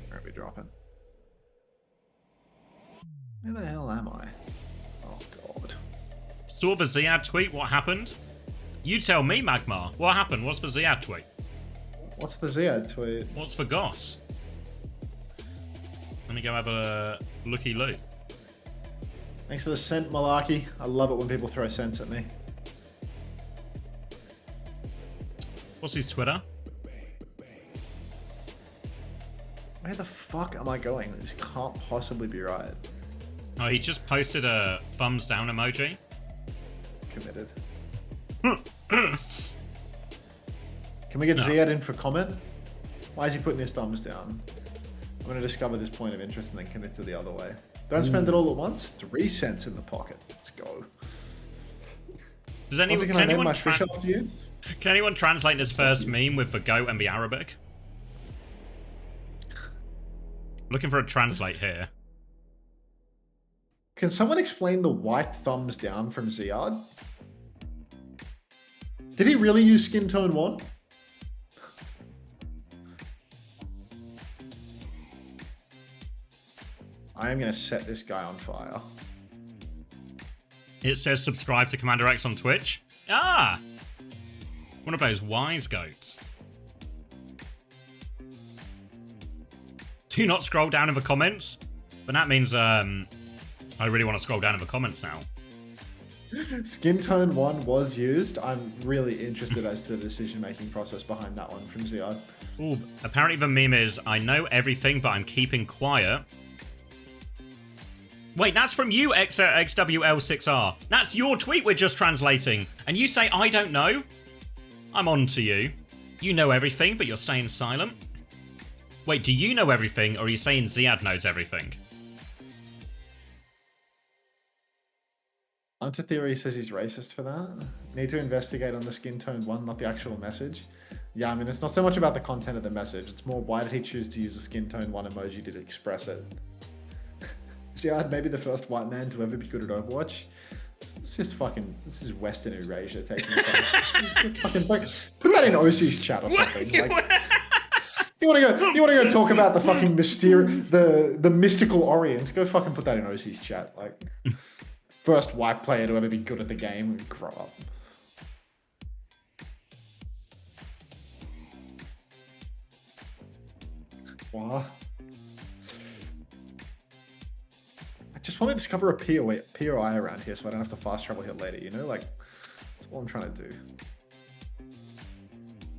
A: Where are we dropping? Where the hell am I? Oh, God.
C: Saw the Ziad tweet. What happened? You tell me, Magmar. What happened? What's the Ziad tweet?
A: What's the Ziad tweet?
C: What's for Goss? Let me go have a looky-loo.
A: Thanks for the scent, Malarkey. I love it when people throw scents at me.
C: What's his Twitter?
A: Where the fuck am I going? This can't possibly be right.
C: Oh, he just posted a thumbs down emoji.
A: Committed. Can we get Ziad in for comment? Why is he putting his thumbs down? I'm going to discover this point of interest and then commit to the other way. Don't spend it all at once. 3 cents in the pocket. Let's go.
C: Does anyone,
A: can I name my fish after you?
C: Can anyone translate this first meme with the goat and the Arabic? Looking for a translate here.
A: Can someone explain the white thumbs down from Ziad? Did he really use skin tone 1? I am going to set this guy on fire.
C: It says subscribe to Commander X on Twitch. Ah! One of those wise goats. Do not scroll down in the comments. But that means I really want to scroll down in the comments now.
A: Skin tone 1 was used. I'm really interested as to the decision-making process behind that one from Ziad.
C: Ooh, apparently the meme is, I know everything, but I'm keeping quiet. Wait, that's from you, XWL6R. That's your tweet we're just translating. And you say, I don't know? I'm on to you. You know everything, but you're staying silent. Wait, do you know everything, or are you saying Ziad knows everything?
A: Anti-Theory says he's racist for that. Need to investigate on the skin tone 1, not the actual message. Yeah, I mean, it's not so much about the content of the message. It's more, why did he choose to use the skin tone 1 emoji to express it? Ziad, maybe the first white man to ever be good at Overwatch. This is Western erasure taking put that in OC's chat or something. Like, you want to go talk about the fucking the mystical Orient? Go fucking put that in OC's chat. Like, first white player to ever be good at the game. Grow up. What? I just want to discover a POI around here so I don't have to fast travel here later, you know? Like, that's all I'm trying to do.